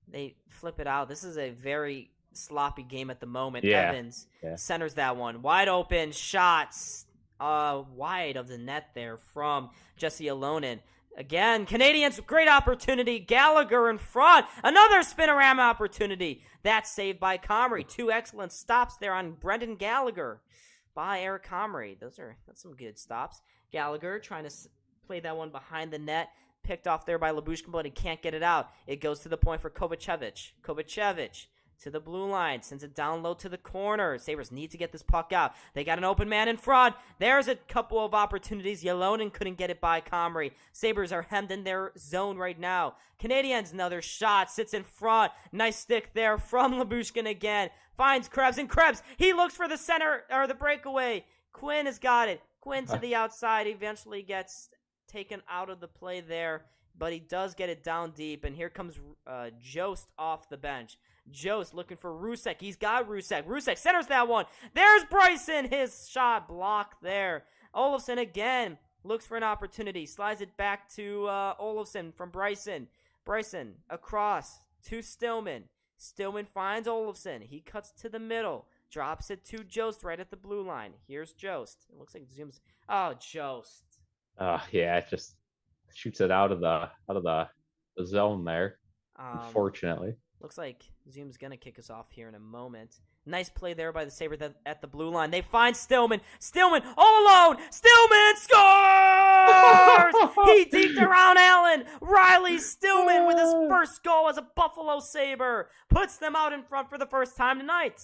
They flip it out. This is a very sloppy game at the moment. Yeah. Evans centers that one. Wide open shots wide of the net there from Jesse Alonen. Again, Canadiens, great opportunity. Gallagher in front. Another spinorama opportunity. That's saved by Comrie. 2 excellent stops there on Brendan Gallagher by Eric Comrie. That's some good stops. Gallagher trying to play that one behind the net. Picked off there by Lyubushkin, but he can't get it out. It goes to the point for Kovacevic. Kovacevic to the blue line. Sends it down low to the corner. Sabres need to get this puck out. They got an open man in front. There's a couple of opportunities. Ylonen couldn't get it by Comrie. Sabres are hemmed in their zone right now. Canadiens, another shot. Sits in front. Nice stick there from Lyubushkin again. Finds Krebs, and Krebs, he looks for the center, or the breakaway. Quinn has got it. Quinn to the outside. Eventually gets taken out of the play there, but he does get it down deep, and here comes Jost off the bench. Jost looking for Rusek. He's got Rusek. Rusek centers that one. There's Bryson. His shot blocked there. Olofsson again looks for an opportunity. Slides it back to Olofsson from Bryson. Bryson across to Stillman. Stillman finds Olofsson. He cuts to the middle. Drops it to Jost right at the blue line. Here's Jost. It looks like it zooms. Oh, Jost. Yeah, it just shoots it out of the zone there. Unfortunately. Looks like Zoom's going to kick us off here in a moment. Nice play there by the Sabres at the blue line. They find Stillman. Stillman all alone. Stillman scores! He deked around Allen. Riley Stillman with his first goal as a Buffalo Sabre. Puts them out in front for the first time tonight.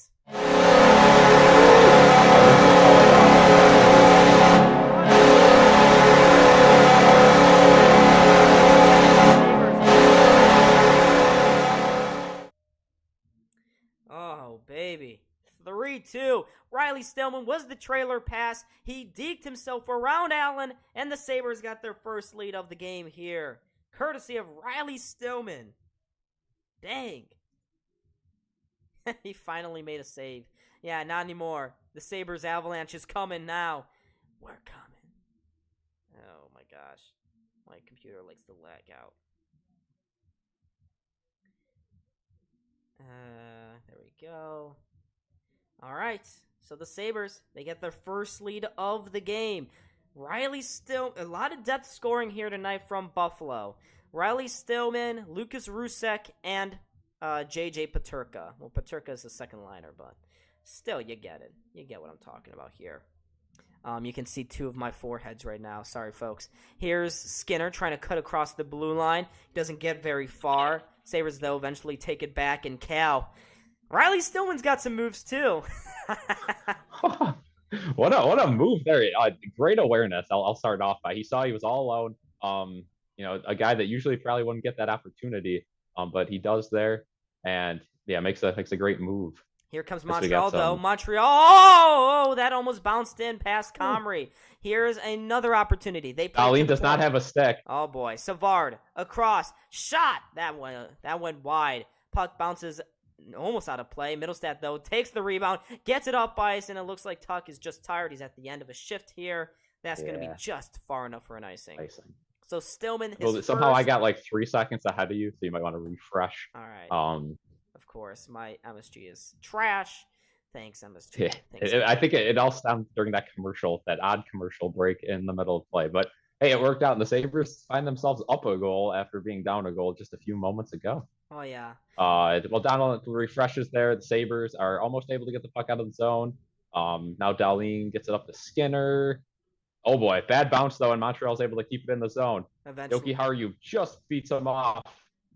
Baby. 3-2. Riley Stillman was the trailer pass. He deked himself around Allen, and the Sabres got their first lead of the game here. Courtesy of Riley Stillman. Dang. He finally made a save. Yeah, not anymore. The Sabres avalanche is coming now. We're coming. Oh my gosh. My computer likes to lag out. There we go. All right. So the Sabres, they get their first lead of the game. Riley Stillman, a lot of depth scoring here tonight from Buffalo. Riley Stillman, Lucas Rusek, and JJ Peterka. Well, Peterka is the second liner, but still, you get it. You get what I'm talking about here. You can see 2 of my foreheads right now. Sorry, folks. Here's Skinner trying to cut across the blue line. Doesn't get very far. Sabres, though, eventually take it back, and Cal. Riley Stillman's got some moves, too. What a move there. Great awareness. I'll start off by. He saw he was all alone. A guy that usually probably wouldn't get that opportunity, but he does there, and yeah, makes a great move. Here comes Montreal, though. Montreal. Oh, that almost bounced in past Comrie. Here's another opportunity. Dahlin does not have a stick. Oh, boy. Savard across. Shot. That went wide. Puck bounces almost out of play. Middlestat, though, takes the rebound, gets it up ice, and it looks like Tuck is just tired. He's at the end of a shift here. That's going to be just far enough for an icing. So Stillman, somehow I got like 3 seconds ahead of you, so you might want to refresh. All right. Of course, my MSG is trash. Thanks, MSG. Yeah. Thanks, I think it all stemmed during that odd commercial break in the middle of play. But hey, it worked out, and the Sabres find themselves up a goal after being down a goal just a few moments ago. Oh, yeah. Well, Donald refreshes there. The Sabres are almost able to get the puck out of the zone. Now Dahlin gets it up to Skinner. Oh, boy. Bad bounce, though, and Montreal's able to keep it in the zone. Eventually. Yoki Haru just beats him off.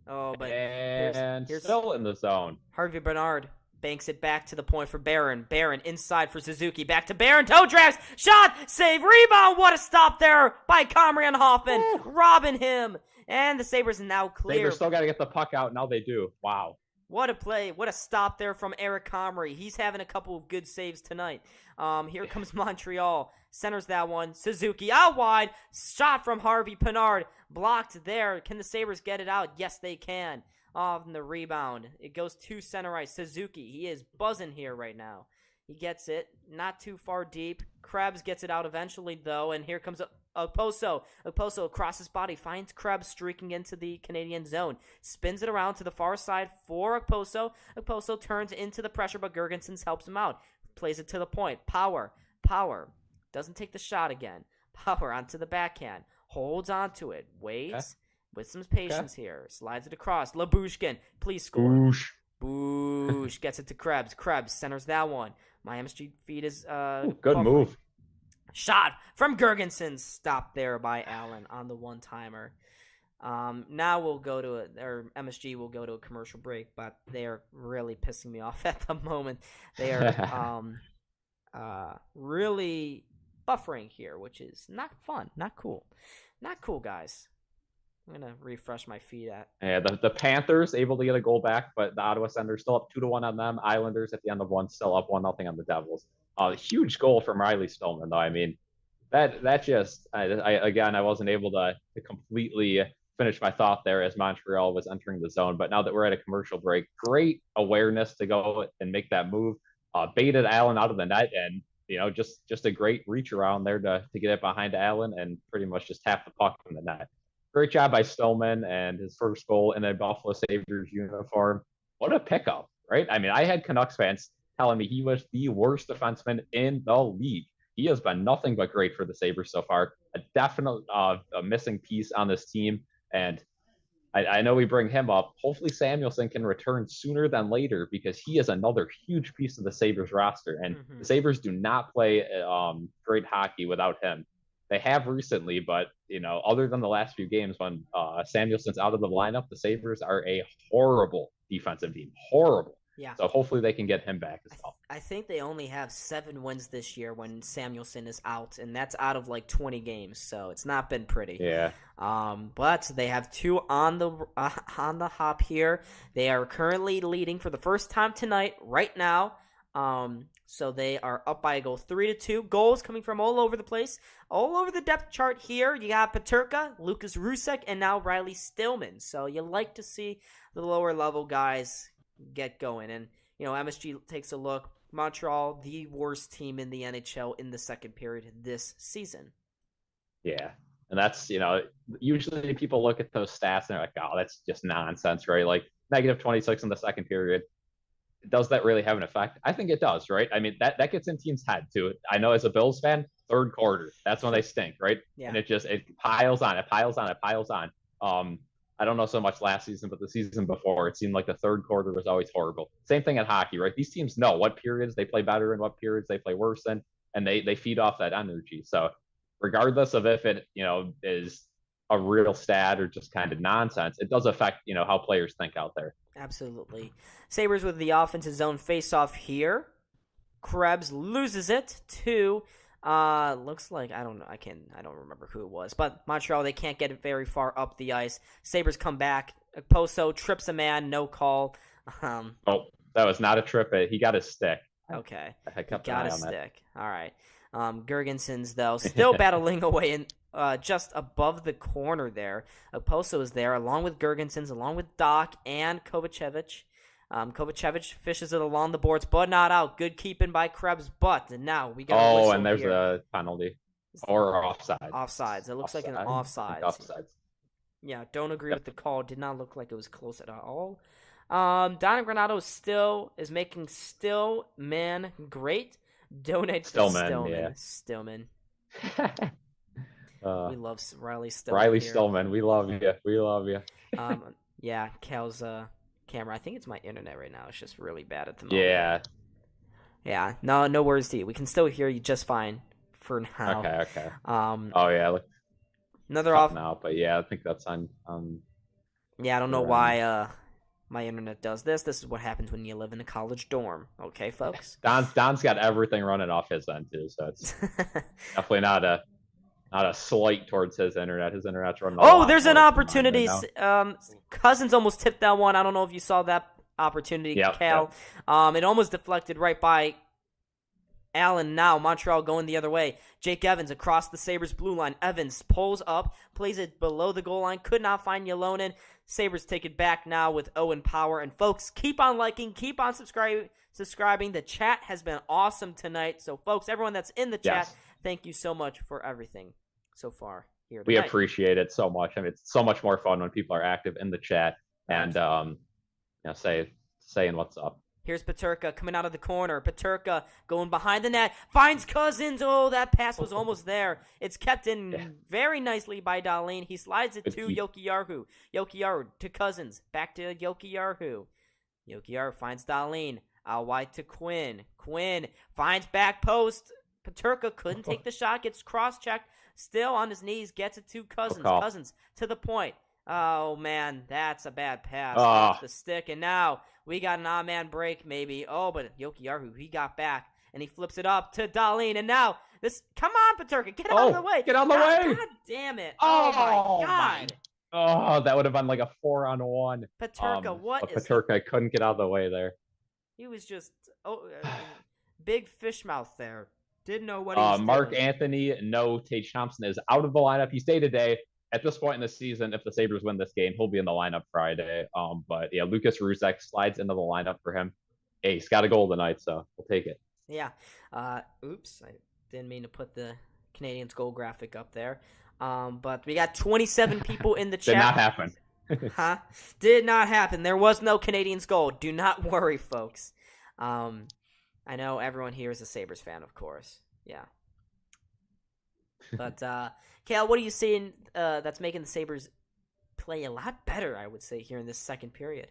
Oh, but here's still in the zone. Harvey Bernard banks it back to the point for Barron. Barron inside for Suzuki. Back to Barron. Toe drags. Shot. Save. Rebound. What a stop there by Comrie and Hoffman. Robbing him. And the Sabres now clear. Sabres still got to get the puck out. Now they do. Wow. What a play. What a stop there from Eric Comrie. He's having a couple of good saves tonight. Here comes Montreal. Centers that one. Suzuki out wide. Shot from Harvey Pinard. Blocked there. Can the Sabres get it out? Yes, they can. On the rebound. It goes to center ice. Suzuki. He is buzzing here right now. He gets it. Not too far deep. Krebs gets it out eventually, though. And here comes Okposo across his body finds Krebs streaking into the Canadian zone. Spins it around to the far side for Okposo. Okposo turns into the pressure, but Girgensons helps him out. Plays it to the point. Power. Doesn't take the shot again. Power onto the backhand. Holds onto it. Waits with some patience here. Slides it across. Labushkin, please score. Boosh gets it to Krebs. Krebs centers that one. My MSG feed is good move. Shot from Girgensons. Stopped there by Allen on the one-timer. Now we'll go to MSG will go to a commercial break, but they are really pissing me off at the moment. They are really buffering here, which is not fun, not cool, guys. I'm gonna refresh my feed at. Yeah, the Panthers able to get a goal back, but the Ottawa Senators still up 2-1 on them. Islanders at the end of one still up 1-0 on the Devils. Huge goal from Riley Stillman, though. I mean, that just I wasn't able to completely finish my thought there as Montreal was entering the zone. But now that we're at a commercial break, great awareness to go and make that move. Baited Allen out of the net, and just a great reach around there to get it behind Allen and pretty much just tap the puck in the net. Great job by Stillman and his first goal in a Buffalo Sabres uniform. What a pickup, right? I mean, I had Canucks fans telling me he was the worst defenseman in the league. He has been nothing but great for the Sabres so far. A definite a missing piece on this team. And I know we bring him up. Hopefully Samuelsson can return sooner than later because he is another huge piece of the Sabres roster. And the Sabres do not play great hockey without him. They have recently, but, other than the last few games when Samuelsson's out of the lineup, the Sabres are a horrible defensive team. Horrible. Yeah. So hopefully they can get him back as well. I think they only have 7 wins this year when Samuelsson is out, and that's out of like 20 games, so it's not been pretty. Yeah. But they have 2 on the hop here. They are currently leading for the first time tonight, right now. So they are up by a goal, 3-2. Goals coming from all over the place, all over the depth chart here. You got Peterka, Lucas Rusek, and now Riley Stillman. So you like to see the lower level guys get going. And, MSG takes a look. Montreal, the worst team in the NHL in the second period this season. Yeah. And that's, usually people look at those stats and they're like, oh, that's just nonsense, right? Like -26 in the second period. Does that really have an effect? I think it does, right? I mean, that gets in teams' head too. I know as a Bills fan, third quarter, that's when they stink, right? Yeah. And it piles on. I don't know so much last season, but the season before, it seemed like the third quarter was always horrible. Same thing in hockey, right? These teams know what periods they play better and what periods they play worse in, and they feed off that energy. So regardless of if it, is a real stat or just kind of nonsense, it does affect, how players think out there. Absolutely. Sabres with the offensive zone face-off here. Krebs loses it to looks like I don't remember who it was, but Montreal, they can't get it very far up the ice. Sabres come back. Poso trips a man, no call. Oh, that was not a trip. He got his stick. Okay. I kept got an eye a on stick. That. All right. Girgensons, though, still battling away in just above the corner there. Poso is there, along with Girgensons, along with Doc and Kovacevic. Kovacevic fishes it along the boards, but not out. Good keeping by Krebs, but now we got a whistle and there's here. a penalty. Or offside. Offsides. It looks like an offsides. Offsides. Yeah, don't agree with the call. Did not look like it was close at all. Donna Granato is making Stillman great. Donate to Stillman. We love Riley Stillman. Riley Stillman, we love you. Yeah, Cal's camera. I think it's my internet right now. It's just really bad at the moment. Yeah. Yeah. No worries to you. We can still hear you just fine for now. Okay. Oh yeah. Look, another off now, but yeah, I think that's on. Yeah, I don't know why my internet does this. This is what happens when you live in a college dorm. Okay, folks. Don's got everything running off his end too, so it's definitely not a slight towards his internet. His internet's running. Oh, there's an opportunity. Cousins almost tipped that one. I don't know if you saw that opportunity, Cal. Yep. It almost deflected right by Allen. Now Montreal going the other way. Jake Evans across the Sabres blue line. Evans pulls up, plays it below the goal line. Could not find Ylonen. Sabres take it back now with Owen Power. And folks, keep on liking, keep on subscribing. The chat has been awesome tonight. So folks, everyone that's in the chat, thank you so much for everything. so far here We tonight. appreciate it so much. I mean, it's so much more fun when people are active in the chat and saying what's up. Here's Peterka coming out of the corner. Peterka going behind the net. Finds Cousins. Oh, that pass was almost there. It's kept in very nicely by Dahlin. He slides it to Jokiharju. Jokiharju to Cousins. Back to Jokiharju. Jokiharju finds Dahlin. Out wide to Quinn. Quinn finds back post. Peterka couldn't take the shot. Gets cross-checked. Still on his knees. Gets it to Cousins. Cousins to the point. Oh, man. That's a bad pass off the stick. And now we got an odd-man break, maybe. Oh, but Jokiharju, he got back. And he flips it up to Dahlin. And now this... Come on, Peterka. Get out of the way. Get out of the way. God damn it. Oh, my God. Oh, that would have been like a 4-on-1. Peterka, Peterka couldn't get out of the way there. He was just big fish mouth there. Didn't know what he was Mark doing. Anthony, no, Tage Thompson is out of the lineup. He stayed today. At this point in the season, if the Sabres win this game, he'll be in the lineup Friday. But yeah, Lucas Ruzek slides into the lineup for him. Hey, he's got a goal tonight, so we'll take it. Yeah. Oops, I didn't mean to put the Canadiens goal graphic up there. But we got 27 people in the chat. Did not happen. Did not happen. There was no Canadiens goal. Do not worry, folks. I know everyone here is a Sabres fan, of course. Yeah. But, Kale, what are you seeing that's making the Sabres play a lot better, I would say, here in this second period?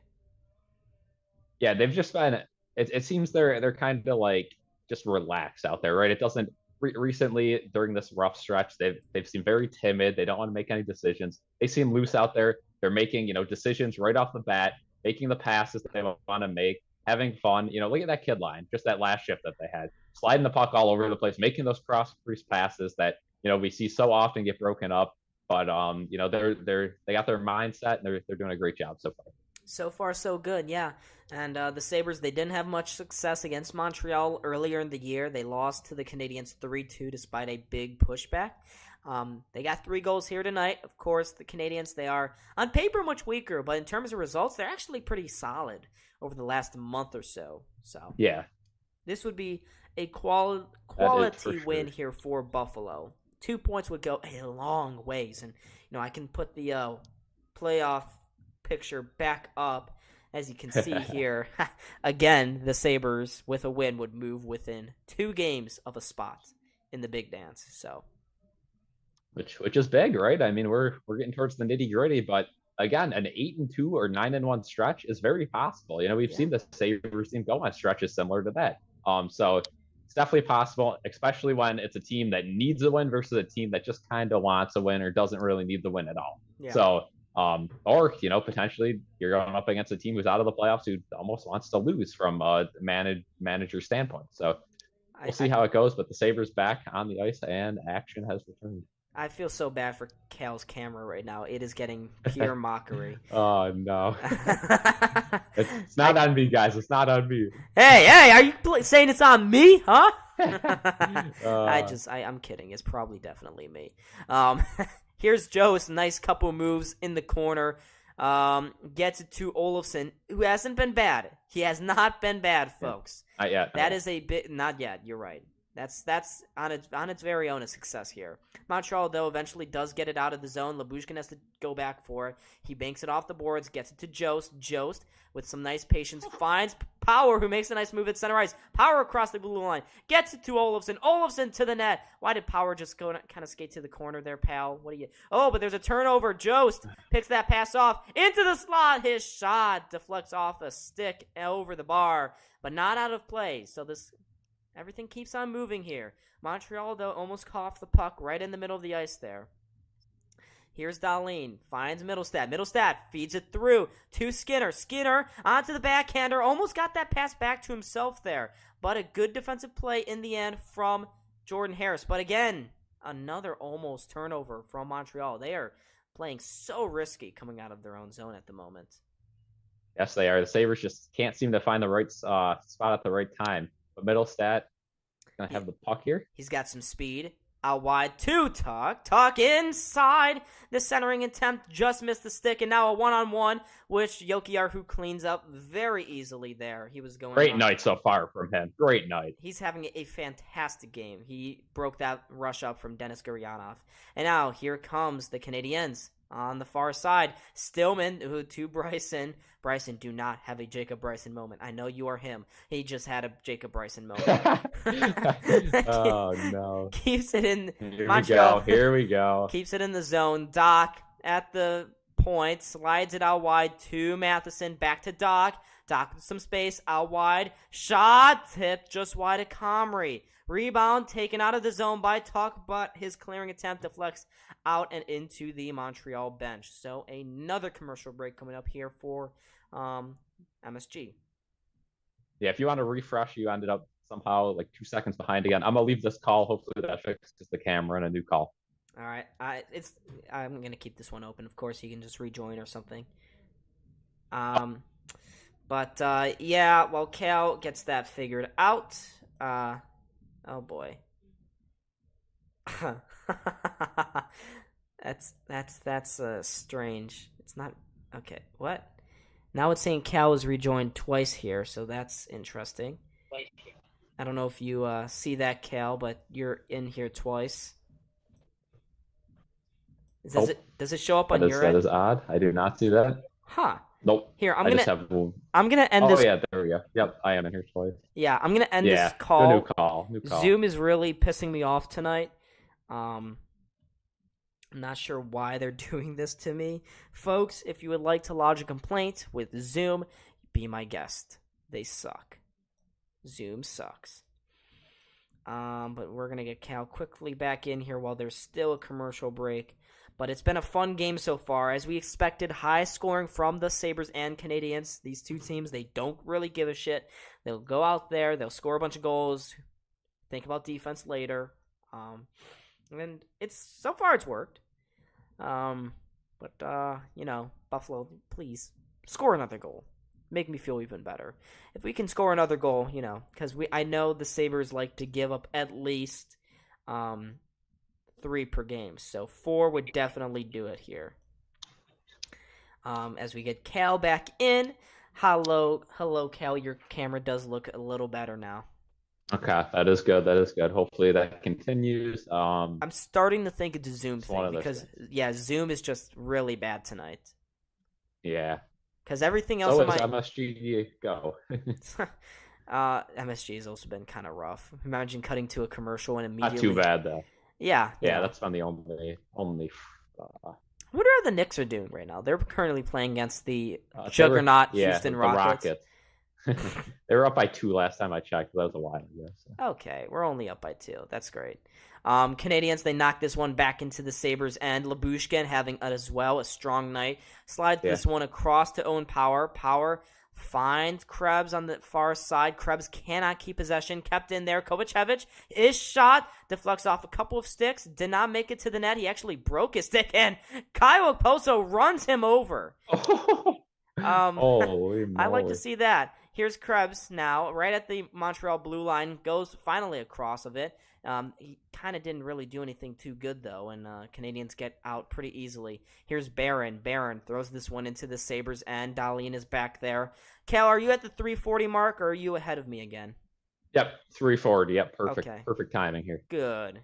Yeah, they've just been it seems they're kind of like just relaxed out there, right? It doesn't recently during this rough stretch, they've seemed very timid. They don't want to make any decisions. They seem loose out there. They're making, decisions right off the bat, making the passes that they want to make, having fun. Look at that kid line, just that last shift that they had, sliding the puck all over the place, making those cross-crease passes that we see so often get broken up. But they got their mindset and they're doing a great job so far. So far, so good, yeah. And the Sabres, they didn't have much success against Montreal earlier in the year. They lost to the Canadiens 3-2 despite a big pushback. They got 3 goals here tonight. Of course, the Canadiens, they are on paper much weaker, but in terms of results, they're actually pretty solid over the last month or so. So yeah, this would be a quality win here for Buffalo. 2 points would go a long ways, and I can put the playoff picture back up. As you can see here, again, the Sabres with a win would move within 2 games of a spot in the big dance. So, which is big, right? I mean, we're getting towards the nitty gritty, but again, an 8-2 or 9-1 stretch is very possible. We've seen the Sabres team go on stretches similar to that. So it's definitely possible, especially when it's a team that needs a win versus a team that just kind of wants a win or doesn't really need the win at all. Yeah. So. Or potentially you're going up against a team who's out of the playoffs who almost wants to lose from a manager standpoint. So we'll see how it goes. But the Sabres back on the ice and action has returned. I feel so bad for Cal's camera right now. It is getting pure mockery. Oh no! It's not on me, guys. It's not on me. Hey! Are you saying it's on me? Huh? I'm kidding. It's probably definitely me. Here's Joe's nice couple moves in the corner. Gets it to Olofsson, who hasn't been bad. He has not been bad, folks. Not yet. That is a bit. Not yet. You're right. That's on its very own a success here. Montreal, though, eventually does get it out of the zone. Lyubushkin has to go back for it. He banks it off the boards, gets it to Jost. Jost, with some nice patience, finds Power, who makes a nice move at center ice. Power across the blue line. Gets it to Olofsson. Olofsson to the net. Why did Power just go kind of skate to the corner there, pal? What do you... Oh, but there's a turnover. Jost picks that pass off. Into the slot. His shot deflects off a stick over the bar, but not out of play. So everything keeps on moving here. Montreal, though, almost coughed the puck right in the middle of the ice there. Here's Dahlin. Finds Middlestat. Middlestat feeds it through to Skinner. Skinner onto the backhander. Almost got that pass back to himself there. But a good defensive play in the end from Jordan Harris. But again, another almost turnover from Montreal. They are playing so risky coming out of their own zone at the moment. Yes, they are. The Sabres just can't seem to find the right spot at the right time. But Middlestat going to have the puck here. He's got some speed. Out wide to Tuck. Tuck inside. The centering attempt just missed the stick, and now a one-on-one, which Jokiharju cleans up very easily there. He was going Great night so far from him. Great night. He's having a fantastic game. He broke that rush up from Denis Gurianov. And now here comes the Canadiens on the far side. Stillman to Bryson. Bryson, do not have a Jacob Bryson moment. I know you are him. He just had a Jacob Bryson moment. Oh, no. Keeps it in Here Montreal. Here we go. Keeps it in the zone. Doc at the point. Slides it out wide to Matheson. Back to Doc. Doc with some space. Out wide. Shot. Tipped just wide of Comrie. Rebound taken out of the zone by Tuck, but his clearing attempt deflects out and into the Montreal bench. So another commercial break coming up here for MSG. Yeah, if you want to refresh, you ended up somehow like 2 seconds behind again. I'm gonna leave this call. Hopefully that fixes the camera and a new call. All right, I'm gonna keep this one open. Of course, you can just rejoin or something. But yeah, well, Cal gets that figured out. Oh boy. That's strange. It's not okay. What? Now it's saying Cal is rejoined twice here, so that's interesting. I don't know if you see that, Cal, but you're in here twice. Does it show up on your end? That is odd. I do not see that. Huh. Nope. Here, I'm gonna end this. Oh yeah, there we go. Yep, I am in here twice. Yeah, I'm gonna end this call. New call. Zoom is really pissing me off tonight. I'm not sure why they're doing this to me. Folks, if you would like to lodge a complaint with Zoom, be my guest. They suck. Zoom sucks. But we're gonna get Cal quickly back in here while there's still a commercial break. But it's been a fun game so far. As we expected, high scoring from the Sabres and Canadiens. These two teams, they don't really give a shit. They'll go out there, they'll score a bunch of goals, think about defense later. And so far it's worked. But Buffalo, please score another goal. Make me feel even better. If we can score another goal, because I know the Sabres like to give up at least 3 per game. So 4 would definitely do it here. As we get Cal back in. Hello, Cal. Your camera does look a little better now. Okay, that is good. Hopefully that continues. I'm starting to think it's a Zoom thing because, Zoom is just really bad tonight. Yeah. Because everything else so MSG go. MSG has also been kind of rough. Imagine cutting to a commercial and immediately. Not too bad though. Yeah. That's been the only. I wonder how the Knicks are doing right now. They're currently playing against the juggernaut Houston Rockets. They were up by 2 last time I checked. That was a while ago. So. Okay, we're only up by 2. That's great. Canadiens, they knocked this one back into the Sabres end. Labushkin having as well a strong night. Slides this one across to Owen Power. Power finds Krebs on the far side. Krebs cannot keep possession. Kept in there. Kovacevic, his shot deflects off a couple of sticks. Did not make it to the net. He actually broke his stick, and Kyle Okposo runs him over. I like to see that. Here's Krebs now, right at the Montreal blue line, goes finally across of it. He kind of didn't really do anything too good, though, and Canadiens get out pretty easily. Here's Barron. Barron throws this one into the Sabres, and Dahlin is back there. Cal, are you at the 340 mark, or are you ahead of me again? Yep, 340. Yep, perfect. Okay. Perfect timing here. Good.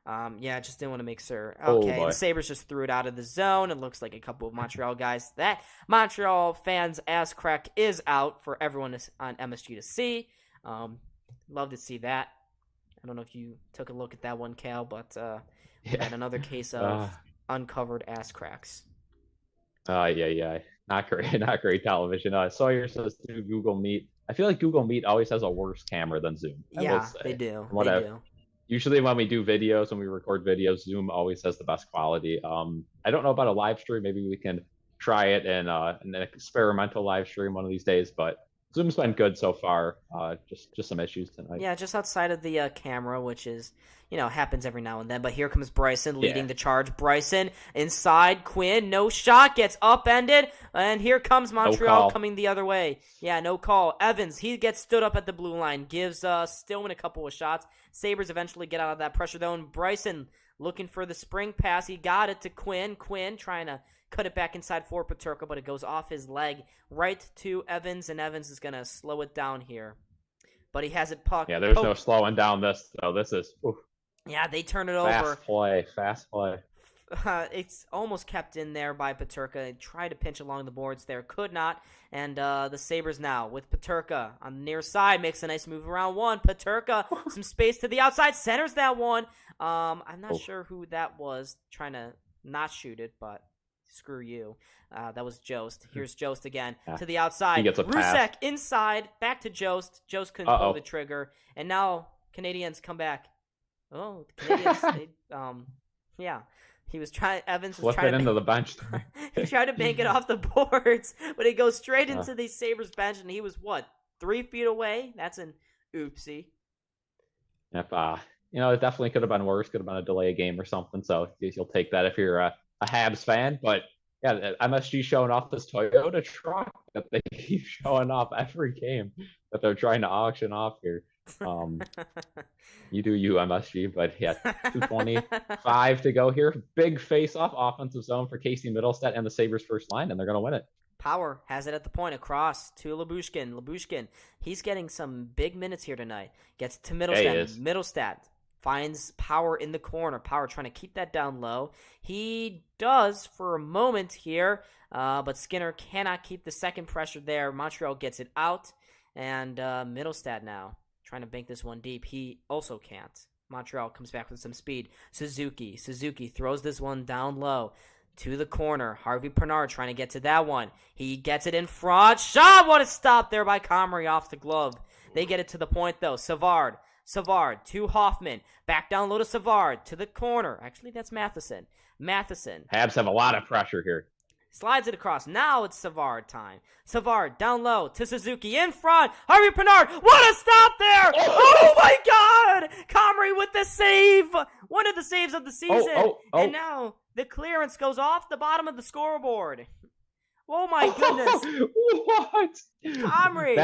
I just didn't want to make sure. Okay, the Sabres just threw it out of the zone. It looks like a couple of Montreal guys. That Montreal fans' ass crack is out for everyone on MSG to see. Love to see that. I don't know if you took a look at that one, Cal, but we had another case of uncovered ass cracks. Yeah. Not great television. Sawyer says through Google Meet. I feel like Google Meet always has a worse camera than Zoom. Yeah, they do. Usually when we do videos, when we record videos, Zoom always has the best quality. I don't know about a live stream. Maybe we can try it in an experimental live stream one of these days. But Zoom's been good so far. Just some issues tonight. Yeah, just outside of the camera, which is, happens every now and then. But here comes Bryson leading the charge. Bryson inside. Quinn, no shot, gets upended. And here comes Montreal coming the other way. Yeah, no call. Evans, he gets stood up at the blue line. Gives Stillman a couple of shots. Sabres eventually get out of that pressure, though. And Bryson looking for the spring pass. He got it to Quinn. Quinn trying to cut it back inside for Peterka, but it goes off his leg right to Evans, and Evans is going to slow it down here. But he has it puck. Yeah, there's no slowing down this, though. This is... Oof. Yeah, they turn it over. Fast play. It's almost kept in there by Peterka. Tried to pinch along the boards there. Could not. And the Sabres now with Peterka on the near side. Makes a nice move around one. Peterka, some space to the outside. Centers that one. I'm not sure who that was trying to not shoot it, but screw you. That was Jost. Here's Jost again to the outside. He gets a pass. Rusek inside. Back to Jost. Jost couldn't pull the trigger. And now Canadiens come back. Oh, the Canadiens, yeah. He was trying. Evans was trying to into the bench. He tried to bank it off the boards, but it goes straight into the Sabres bench, and he was 3 feet away. That's an oopsie. Yep. It definitely could have been worse. Could have been a delay game or something. So you'll take that if you're a Habs fan. But yeah, MSG showing off this Toyota truck that they keep showing off every game that they're trying to auction off here. You do you, MSG, but yeah, 2:25 to go here. Big face-off offensive zone for Casey Middlestat and the Sabres first line, and they're going to win it. Power has it at the point across to Lyubushkin. Lyubushkin, he's getting some big minutes here tonight. Gets to Middlestat. Middlestat finds Power in the corner. Power trying to keep that down low. He does for a moment here, but Skinner cannot keep the second pressure there. Montreal gets it out, and Middlestat now trying to bank this one deep. He also can't. Montreal comes back with some speed. Suzuki throws this one down low to the corner. Harvey Pernard trying to get to that one. He gets it in front. Shot! What a stop there by Comrie off the glove. They get it to the point, though. Savard to Hoffman. Back down low to Savard. To the corner. Actually, that's Matheson. Habs have a lot of pressure here. Slides it across. Now it's Savard time. Savard down low to Suzuki in front. Harvey Pernard. What a stop there! Oh my God! Comrie with the save. One of the saves of the season. And now the clearance goes off the bottom of the scoreboard. Oh my goodness! What? Comrie.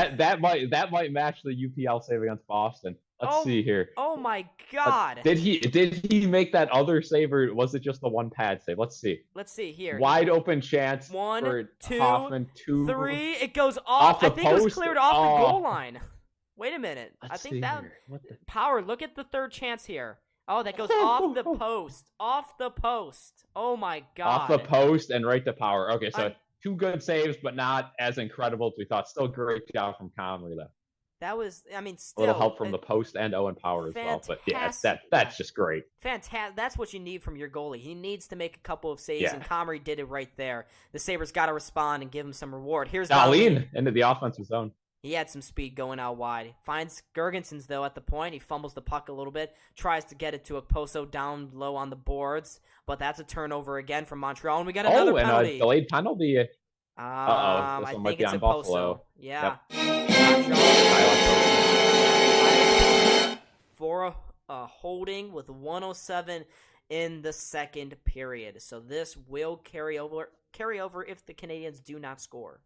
That might match the UPL save against Boston. Let's see here. Oh my God! Did he make that other save, or was it just the one pad save? Let's see. Let's see here. Wide open chance. One, for two, Hoffman, 3. It goes off. I think it was cleared off the goal line. Wait a minute. Let's I think that the... Power. Look at the third chance here. Oh, that goes off the post. Off the post. Oh my God. Off the post and right to Power. Okay, so 2 good saves, but not as incredible as we thought. Still great job from Comrie though. That was, still. A little help from the post and Owen Power as well. But yeah, that's just great. Fantastic. That's what you need from your goalie. He needs to make a couple of saves, and Comrie did it right there. The Sabres got to respond and give him some reward. Here's Dahlin into the offensive zone. He had some speed going out wide. Finds Gergensons, though, at the point. He fumbles the puck a little bit. Tries to get it to Okposo down low on the boards. But that's a turnover again from Montreal. And we got another penalty. A delayed penalty. I think it's a Buffalo. Yeah. Yep. For a holding with 1:07 in the second period. So this will carry over if the Canadiens do not score.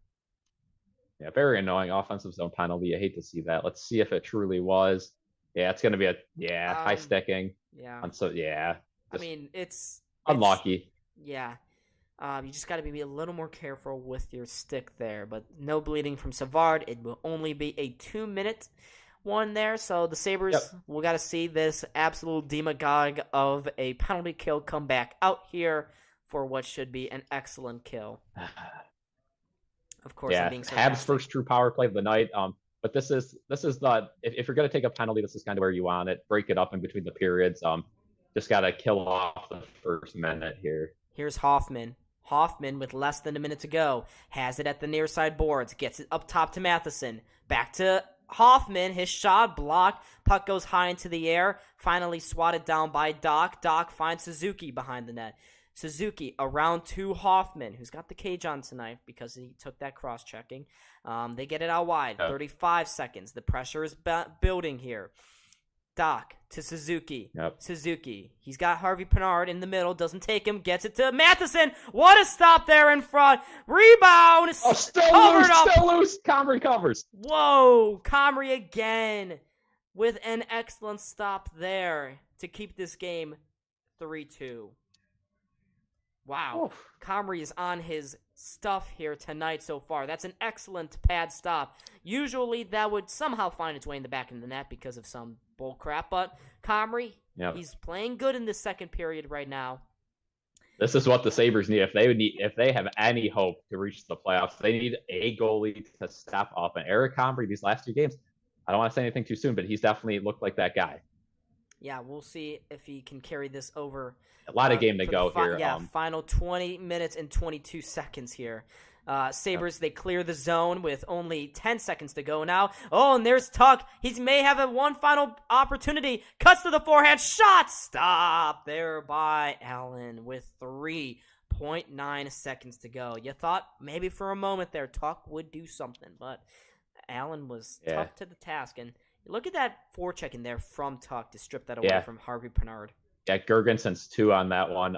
Yeah, very annoying offensive zone penalty. I hate to see that. Let's see if it truly was. Yeah, it's going to be high sticking. Yeah. And so, it's unlucky. Yeah. You just got to be a little more careful with your stick there. But no bleeding from Savard. It will only be a 2-minute one there. So the Sabres, we got to see this absolute demagogue of a penalty kill come back out here for what should be an excellent kill. Of course, I'm being sarcastic. Habs' first true power play of the night. But this is the if you're going to take a penalty, this is kind of where you want it. Break it up in between the periods. Just got to kill off the first minute here. Here's Hoffman. Hoffman, with less than a minute to go, has it at the near side boards. Gets it up top to Matheson. Back to Hoffman. His shot blocked. Puck goes high into the air. Finally swatted down by Doc. Doc finds Suzuki behind the net. Suzuki around to Hoffman, who's got the cage on tonight because he took that cross-checking. They get it out wide, 35 seconds. The pressure is building here. Doc to Suzuki. Suzuki. He's got Harvey Pinard in the middle. Doesn't take him. Gets it to Matheson. What a stop there in front. Rebound. Oh, still loose. Comrie covers. Whoa. Comrie again with an excellent stop there to keep this game 3-2. Wow. Oof. Comrie is on his stuff here tonight so far. That's an excellent pad stop. Usually that would somehow find its way in the back of the net because of some bull crap, but Comrie, he's playing good in the second period right now. This is what the Sabres need. If they have any hope to reach the playoffs, they need a goalie to step up. And Eric Comrie, these last 2 games, I don't want to say anything too soon, but he's definitely looked like that guy. Yeah, we'll see if he can carry this over. A lot of game to go here. Yeah, final 20 minutes and 22 seconds here. Sabres, they clear the zone with only 10 seconds to go now. Oh, and there's Tuck. He may have one final opportunity. Cuts to the forehand. Shot. Stop there by Allen with 3.9 seconds to go. You thought maybe for a moment there Tuck would do something, but Allen was tough to the task. And look at that forecheck in there from Tuck to strip that away from Harvey Pinard. Yeah, Gergensen's 2 on that one.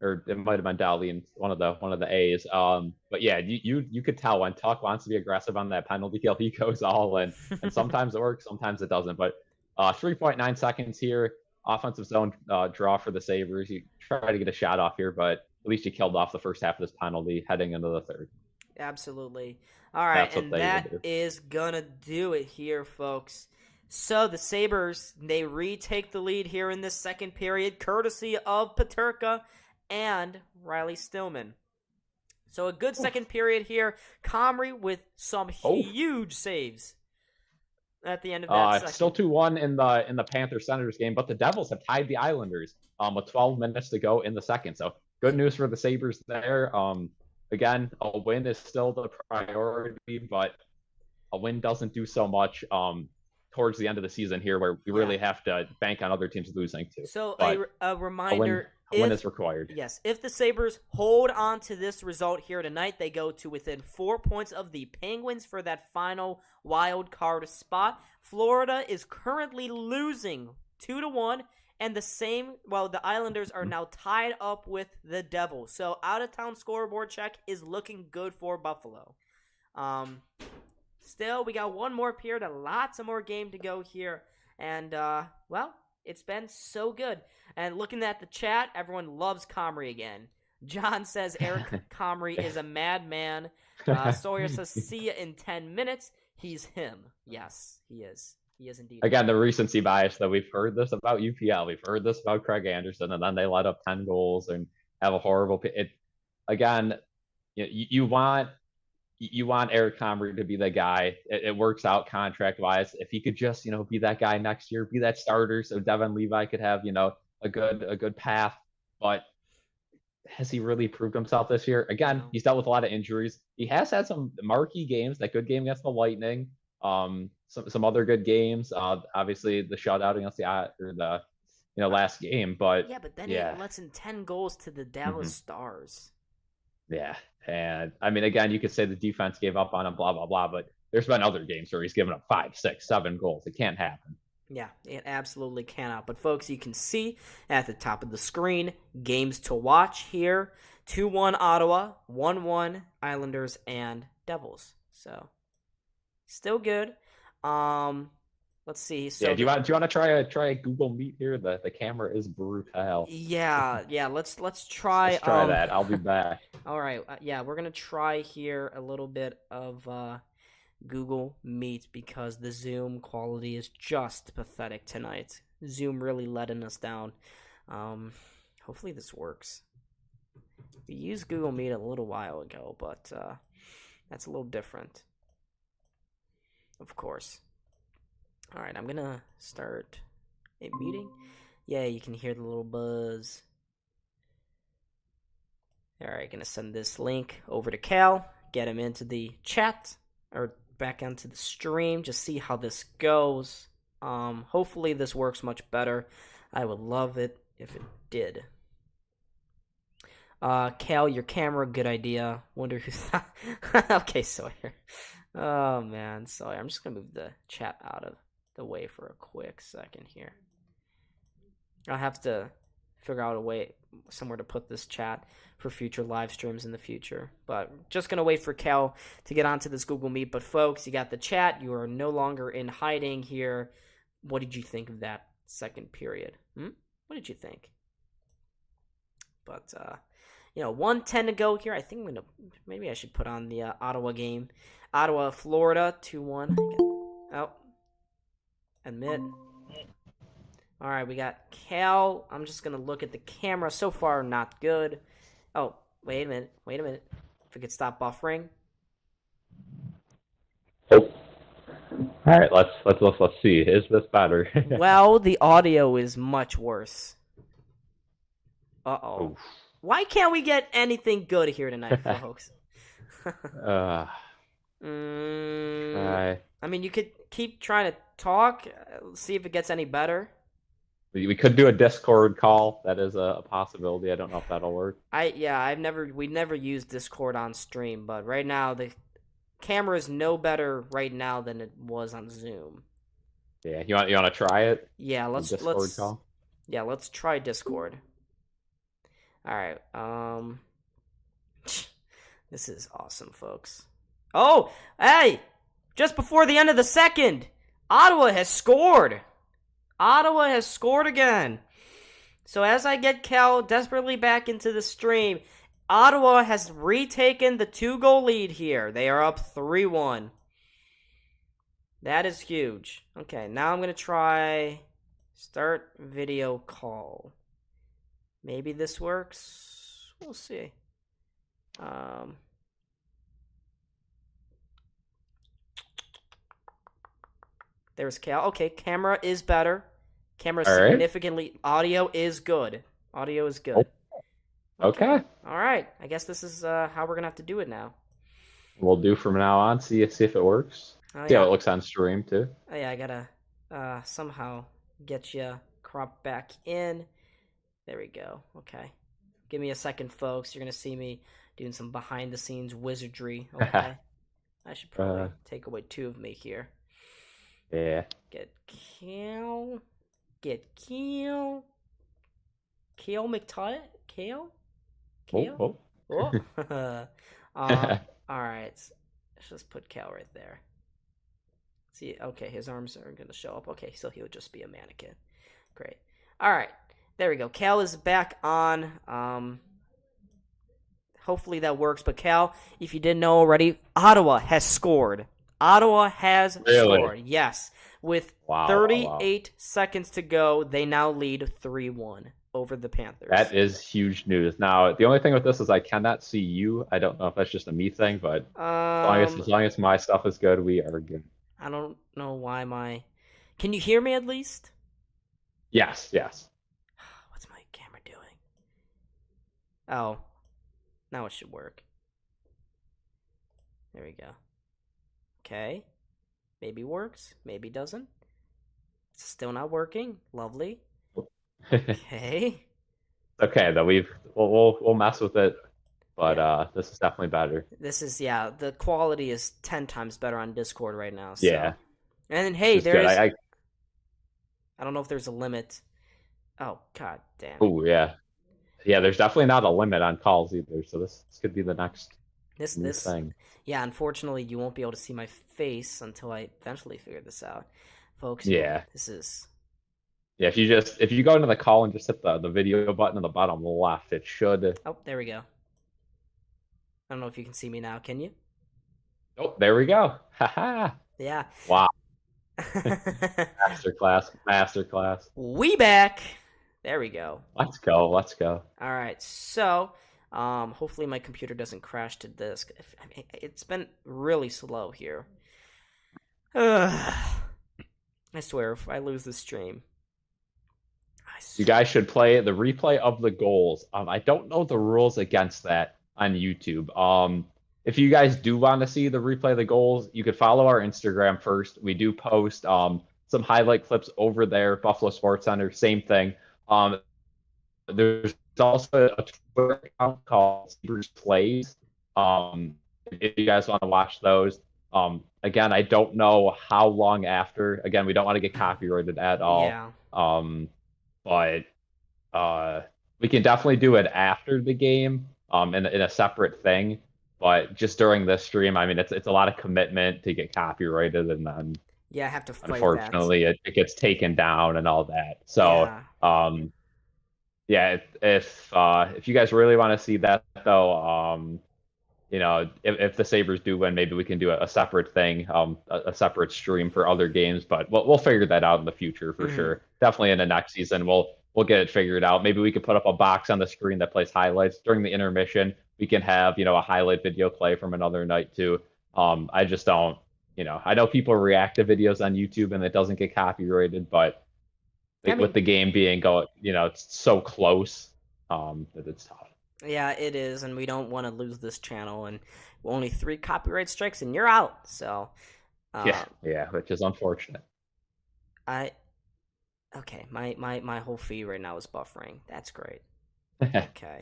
Or it might have been Dowling, one of the A's. But yeah, you could tell when Tuck wants to be aggressive on that penalty kill, he goes all in. And sometimes it works, sometimes it doesn't. But 3.9 seconds here, offensive zone draw for the Sabres. You try to get a shot off here, but at least you killed off the first half of this penalty heading into the third. Absolutely. All right, and that is gonna do it here, folks. So the Sabres, they retake the lead here in this second period, courtesy of Peterka and Riley Stillman. So a good second period here. Comrie with some huge saves at the end of that second. Still 2-1 in the Panthers-Senators game, but the Devils have tied the Islanders with 12 minutes to go in the second. So good news for the Sabres there. Again, a win is still the priority, but a win doesn't do so much towards the end of the season here where we really have to bank on other teams losing too. So a reminder, a win is required. Yes, if the Sabres hold on to this result here tonight, they go to within 4 points of the Penguins for that final wild card spot. Florida is currently losing 2-1. And the Islanders are now tied up with the Devils. So out-of-town scoreboard check is looking good for Buffalo. Still, we got one more period, lots of more game to go here. And, it's been so good. And looking at the chat, everyone loves Comrie again. John says Eric Comrie is a madman. Sawyer says, see ya in 10 minutes. He's him. Yes, he is. He is indeed. Again, the recency bias that we've heard this about UPL. We've heard this about Craig Anderson, and then they let up 10 goals and have a horrible. You want Eric Comrie to be the guy. It works out contract wise. If he could just be that guy next year, be that starter, so Devin Levi could have a good path. But has he really proved himself this year? Again, he's dealt with a lot of injuries. He has had some marquee games. That good game against the Lightning. Some other good games. Obviously the shutout against the last game, but then he lets in 10 goals to the Dallas Stars. Yeah, and I mean, again, you could say the defense gave up on him, blah blah blah, but there's been other games where he's given up 5, 6, 7 goals. It can't happen. Yeah, it absolutely cannot. But folks, you can see at the top of the screen games to watch here: 2-1 Ottawa, 1-1 Islanders and Devils. So still good. Let's see. So do you want to try a Google Meet here? The camera is brutal. Yeah. Let's try. Let's try that. I'll be back. All right. We're gonna try here a little bit of Google Meet because the Zoom quality is just pathetic tonight. Zoom really letting us down. Hopefully this works. We used Google Meet a little while ago, but that's a little different. Of course. All right, I'm going to start a meeting. Yeah, you can hear the little buzz. All right, going to send this link over to Cal, get him into the chat or back onto the stream, just see how this goes. Hopefully this works much better. I would love it if it did. Cal, your camera, good idea. Wonder who thought. Okay, Sawyer. Oh man, Sawyer. I'm just gonna move the chat out of the way for a quick second here. I'll have to figure out a way somewhere to put this chat for future live streams in the future. But just gonna wait for Cal to get onto this Google Meet. But folks, you got the chat. You are no longer in hiding here. What did you think of that second period? What did you think? But 1:10 to go here. I think maybe I should put on the Ottawa game. Ottawa, Florida, 2-1. Oh, admit. All right, we got Cal. I'm just gonna look at the camera. So far, not good. Oh, wait a minute. If we could stop buffering. Oh. All right, let's see. Is this better? Well, the audio is much worse. Uh-oh. Oof. Why can't we get anything good here tonight, folks? I mean, you could keep trying to talk, see if it gets any better. We could do a Discord call. That is a possibility. I don't know if that'll work. We never used Discord on stream, but right now the camera is no better right now than it was on Zoom. Yeah, you want to try it? Yeah, let's call? Yeah, let's try Discord. All right. This is awesome, folks. Oh, hey! Just before the end of the second, Ottawa has scored. Ottawa has scored again. So as I get Cal desperately back into the stream, Ottawa has retaken the 2-goal lead here. They are up 3-1. That is huge. Okay, now I'm going to try start video call. Maybe this works. We'll see. There's Cal. Okay, camera is better. Camera significantly. Right. Audio is good. Audio is good. Okay. All right. I guess this is how we're going to have to do it now. We'll do from now on. See if it works. See how it looks on stream, too. Oh, yeah, I got to somehow get you cropped back in. There we go. Okay. Give me a second, folks. You're going to see me doing some behind-the-scenes wizardry. Okay. I should probably take away 2 of me here. Yeah. Get Kale. Kale McTutt. Kale. Oh. All right. Let's just put Cal right there. See, okay, his arms are going to show up. Okay, so he'll just be a mannequin. Great. All right. There we go. Cal is back on. Hopefully that works. But Cal, if you didn't know already, Ottawa has scored. Scored. Yes. With 38 seconds to go, they now lead 3-1 over the Panthers. That is huge news. Now, the only thing with this is I cannot see you. I don't know if that's just a me thing, but as long as my stuff is good, we are good. I don't know why my... Can you hear me at least? Yes. What's my camera doing? Oh. Now it should work. There we go. Okay. Maybe works. Maybe doesn't. It's still not working. Lovely. Okay. Okay, though we'll mess with it, but this is definitely better. This is the quality is 10 times better on Discord right now. So. Yeah. And then hey, there is. I don't know if there's a limit. Oh god damn. Oh yeah. Yeah, there's definitely not a limit on calls either. So this could be the next this thing. Yeah, unfortunately, you won't be able to see my face until I eventually figure this out, folks. Yeah. This is. Yeah, if you go into the call and just hit the video button on the bottom left, it should. Oh, there we go. I don't know if you can see me now. Can you? Oh, there we go. Haha. Yeah. Wow. Masterclass. We back. There we go. Let's go. All right. So, hopefully my computer doesn't crash to this. It's been really slow here. I swear, if I lose the stream. You guys should play the replay of the goals. I don't know the rules against that on YouTube. If you guys do want to see the replay of the goals, you could follow our Instagram first. We do post some highlight clips over there. Buffalo SportsCenter, same thing. There's also a Twitter account called Sabres Plays. If you guys want to watch those. Again, I don't know how long after. Again, we don't want to get copyrighted at all. Yeah. But we can definitely do it after the game, in a separate thing. But just during this stream, I mean, it's a lot of commitment to get copyrighted, and then Yeah, I have to fight that. unfortunately it gets taken down and all that. So, Yeah. yeah, if you guys really want to see that though, if the Sabres do win, maybe we can do a separate thing, a separate stream for other games. But we'll figure that out in the future for sure. Definitely in the next season, we'll get it figured out. Maybe we could put up a box on the screen that plays highlights during the intermission. We can have a highlight video play from another night too. I just don't, I know people react to videos on YouTube and it doesn't get copyrighted, but I mean, with the game being it's so close, that it's tough. yeah, it is, and we don't want to lose this channel. And only 3 copyright strikes, and you're out. So, Yeah, which is unfortunate. Okay, my whole feed right now is buffering. That's great. Okay,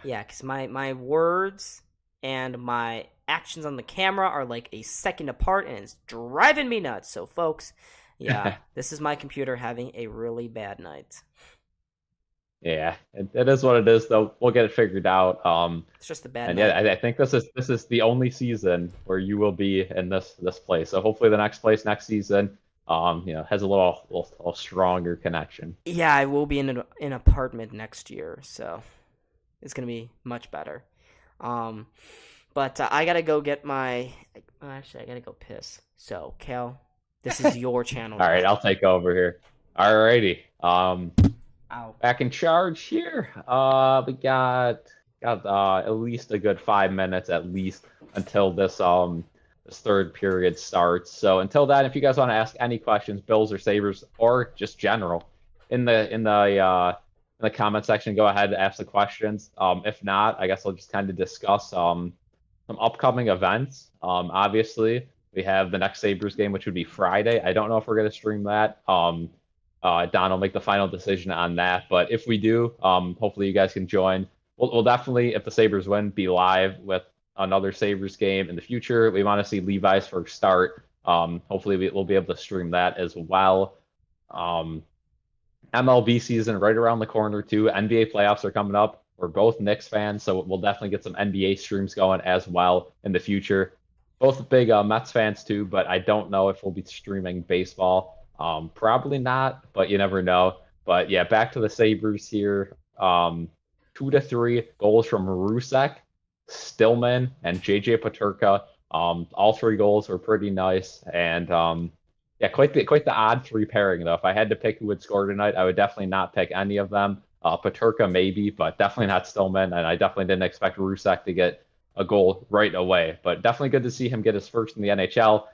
yeah, because my words and my actions on the camera are like a second apart, and it's driving me nuts. So, folks, yeah, this is my computer having a really bad night. Yeah, it is what it is, though. We'll get it figured out. It's just a bad And night. yeah, I think this is the only season where you will be in this place. So hopefully the next place next season, has a little stronger connection. Yeah, I will be in an apartment next year, so it's gonna be much better. But I gotta go get my. Actually, I gotta go piss. So, Cal, this is your channel. All right, I'll take over here. Alrighty. Ow. Back in charge here. We got at least a good 5 minutes at least until this third period starts. So until then, if you guys want to ask any questions, Bills or Sabres, or just general, in the comment section, go ahead and ask the questions. If not, I guess I'll just kind of discuss some upcoming events. Obviously, we have the next Sabres game, which would be Friday. I don't know if we're going to stream that. Don will make the final decision on that. But if we do, hopefully you guys can join. We'll definitely, if the Sabres win, be live with another Sabres game in the future. We want to see Levi's first start. Hopefully we'll be able to stream that as well. MLB season right around the corner too. NBA playoffs are coming up. We're both Knicks fans, so we'll definitely get some NBA streams going as well in the future. Both big Mets fans too, but I don't know if we'll be streaming baseball. Probably not, but you never know. But yeah, back to the Sabres here. 2-3 goals from Rusek, Stillman, and JJ Peterka. All 3 goals were pretty nice, and yeah, quite the odd 3 pairing though. If I had to pick who would score tonight, I would definitely not pick any of them. Peterka maybe, but definitely not Stillman, and I definitely didn't expect Rusek to get a goal right away. But definitely good to see him get his first in the NHL.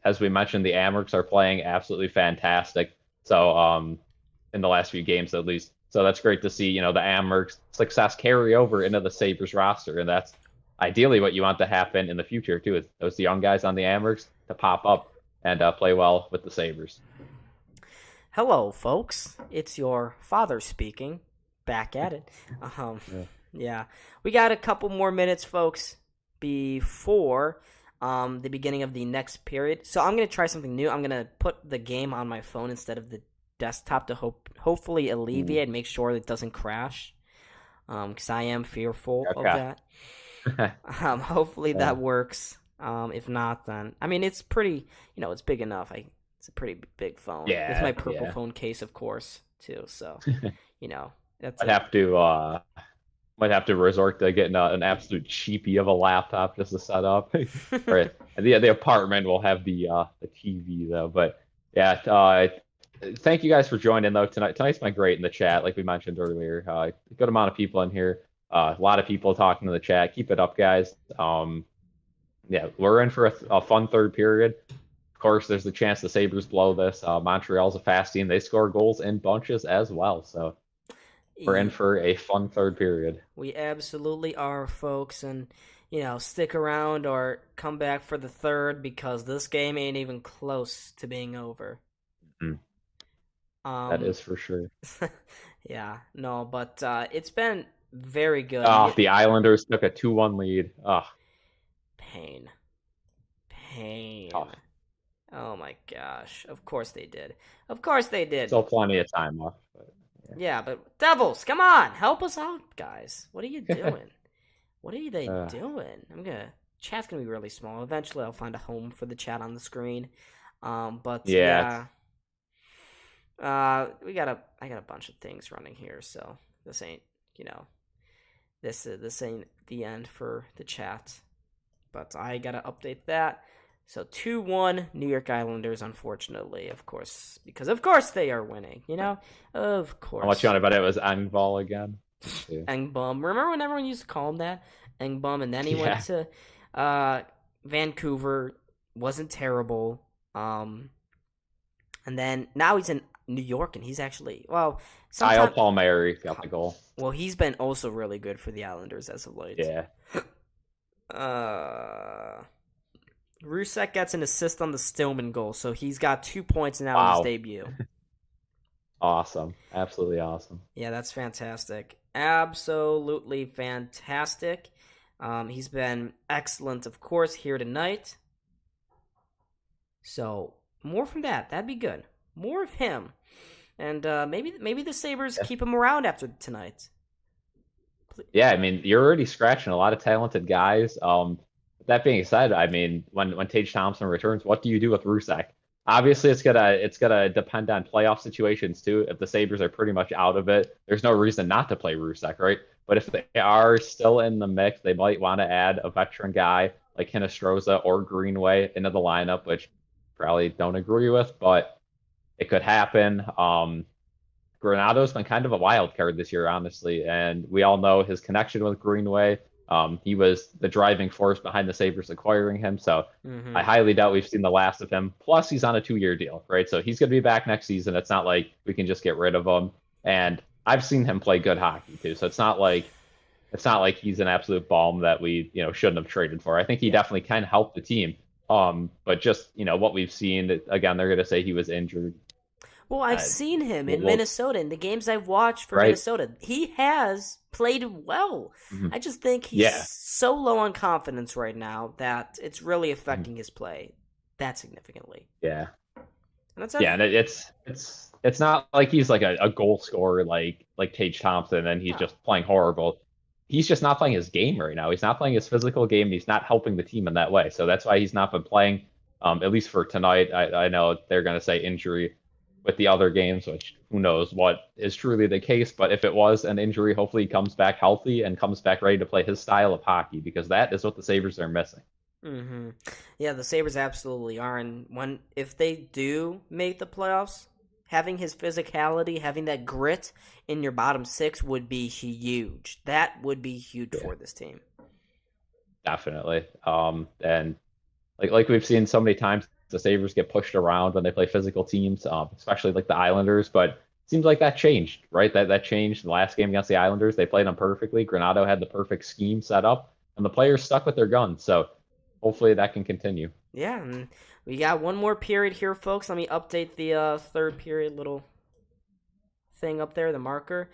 As we mentioned, the Amherst are playing absolutely fantastic. So in the last few games at least. So that's great to see, the Amherst success carry over into the Sabres roster. And that's ideally what you want to happen in the future, too, is those young guys on the Amherst to pop up and play well with the Sabres. Hello, folks. It's your father speaking. Back at it. Yeah. We got a couple more minutes, folks, before the beginning of the next period. So I'm going to try something new. I'm going to put the game on my phone instead of the desktop to hopefully alleviate and make sure it doesn't crash, because I am fearful of that. Hopefully that works. If not, then I mean it's pretty, it's big enough. It's a pretty big phone with my purple phone case, of course, too. So that's might have to resort to getting an absolute cheapie of a laptop just to set up. Right. The apartment will have the TV though. But yeah, thank you guys for joining though tonight. Tonight's been great in the chat, like we mentioned earlier. Good amount of people in here. A lot of people talking in the chat. Keep it up, guys. Yeah, we're in for a fun third period. Of course, there's the chance the Sabres blow this. Montreal's a fast team. They score goals in bunches as well. So we're in for a fun third period. We absolutely are, folks. And, stick around or come back for the third because this game ain't even close to being over. That is for sure. Yeah, no, but it's been very good. Oh, the Islanders took a 2-1 lead. Oh, Pain. Pain. tough. Oh my gosh. Of course they did. Of course they did. Still plenty of time left. But, Yeah, but Devils, come on, help us out, guys. What are you doing? What are they doing? Chat's gonna be really small. Eventually, I'll find a home for the chat on the screen. But yeah. I got a bunch of things running here, so this ain't this ain't the end for the chat. But I gotta update that. So 2-1 New York Islanders, unfortunately, of course, because of course they are winning, Of course. How much you want to bet it was Engvall again? Engbum. Remember when everyone used to call him that? Engbum, and then he went to Vancouver, wasn't terrible. And then now he's in New York, and he's actually, Kyle Palmieri got the goal. Well, he's been also really good for the Islanders as of late. Yeah. Rusek gets an assist on the Stillman goal, so he's got 2 points now in his debut. Awesome. Absolutely awesome. Yeah, that's fantastic. Absolutely fantastic. He's been excellent, of course, here tonight. So, more from that. That'd be good. More of him. And maybe the Sabres keep him around after tonight. Yeah, I mean, you're already scratching a lot of talented guys. That being said, I mean, when Tage Thompson returns, what do you do with Rusek? Obviously, it's gonna depend on playoff situations too. If the Sabres are pretty much out of it, there's no reason not to play Rusek, right? But if they are still in the mix, they might want to add a veteran guy like Hinostroza or Greenway into the lineup, which probably don't agree with, but it could happen. Granado's been kind of a wild card this year, honestly, and we all know his connection with Greenway. He was the driving force behind the Sabres acquiring him, so I highly doubt we've seen the last of him. Plus, he's on a 2-year deal, right? So he's going to be back next season. It's not like we can just get rid of him. And I've seen him play good hockey too, so it's not like he's an absolute bomb that we shouldn't have traded for. I think he definitely can help the team. But just what we've seen, again, they're going to say he was injured. Well, I've seen him in Minnesota. In the games I've watched for Minnesota, he has played well. I just think he's so low on confidence right now that it's really affecting his play that significantly. Yeah. And and it's not like he's like a goal scorer like Tage Thompson and he's just playing horrible. He's just not playing his game right now. He's not playing his physical game. He's not helping the team in that way. So that's why he's not been playing, at least for tonight. I know they're going to say injury with the other games, which who knows what is truly the case. But if it was an injury, hopefully he comes back healthy and comes back ready to play his style of hockey, because that is what the Sabres are missing. Yeah, the Sabres absolutely are. And if they do make the playoffs, having his physicality, having that grit in your bottom six would be huge. That would be huge for this team. Definitely. And like we've seen so many times, the Sabres get pushed around when they play physical teams, especially like the Islanders. But it seems like that changed, right? That changed in the last game against the Islanders. They played them perfectly. Granado had the perfect scheme set up, and the players stuck with their guns. So hopefully that can continue. Yeah, and we got one more period here, folks. Let me update the third period little thing up there, the marker.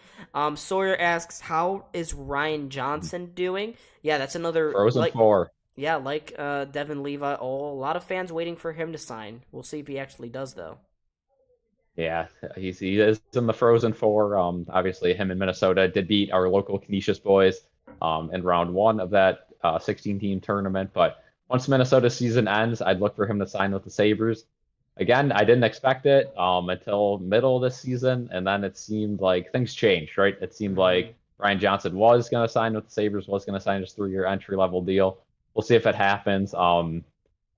Sawyer asks, how is Ryan Johnson doing? Yeah, that's another Frozen 4. Yeah, like Devin Levi. A lot of fans waiting for him to sign. We'll see if he actually does, though. Yeah, he is in the Frozen 4. Obviously, him and Minnesota did beat our local Canisius boys in round 1 of that 16-team tournament. But once Minnesota's season ends, I'd look for him to sign with the Sabres. Again, I didn't expect it until middle of this season, and then it seemed like things changed, right? It seemed like Ryan Johnson was going to sign with the Sabres, was going to sign his 3-year entry-level deal. We'll see if it happens.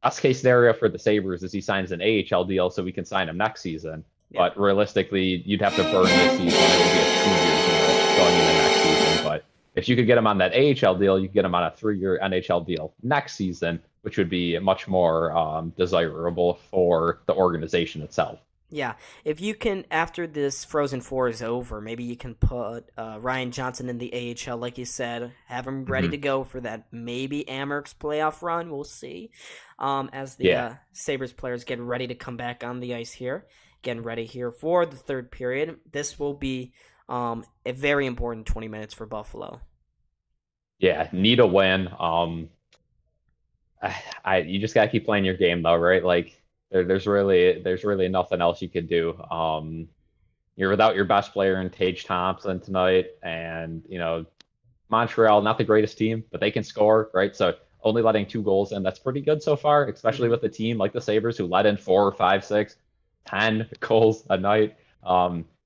Best case scenario for the Sabres is he signs an AHL deal so we can sign him next season. Yeah. But realistically, you'd have to burn this season. It would be a 2 years going into next season. But if you could get him on that AHL deal, you could get him on a 3-year NHL deal next season, which would be much more desirable for the organization itself. Yeah, if you can, after this Frozen Four is over, maybe you can put Ryan Johnson in the AHL, like you said, have him ready to go for that maybe Amerks playoff run. We'll see. As the Sabres players get ready to come back on the ice here, getting ready here for the third period. This will be a very important 20 minutes for Buffalo. Yeah, need a win. You just gotta keep playing your game though, right? Like there's really nothing else you could do. You're without your best player in Tage Thompson tonight, and Montreal, not the greatest team, but they can score, right? So only letting 2 goals in, that's pretty good so far, especially with a team like the Sabres who let in 4, 5, 6, 10 goals a night.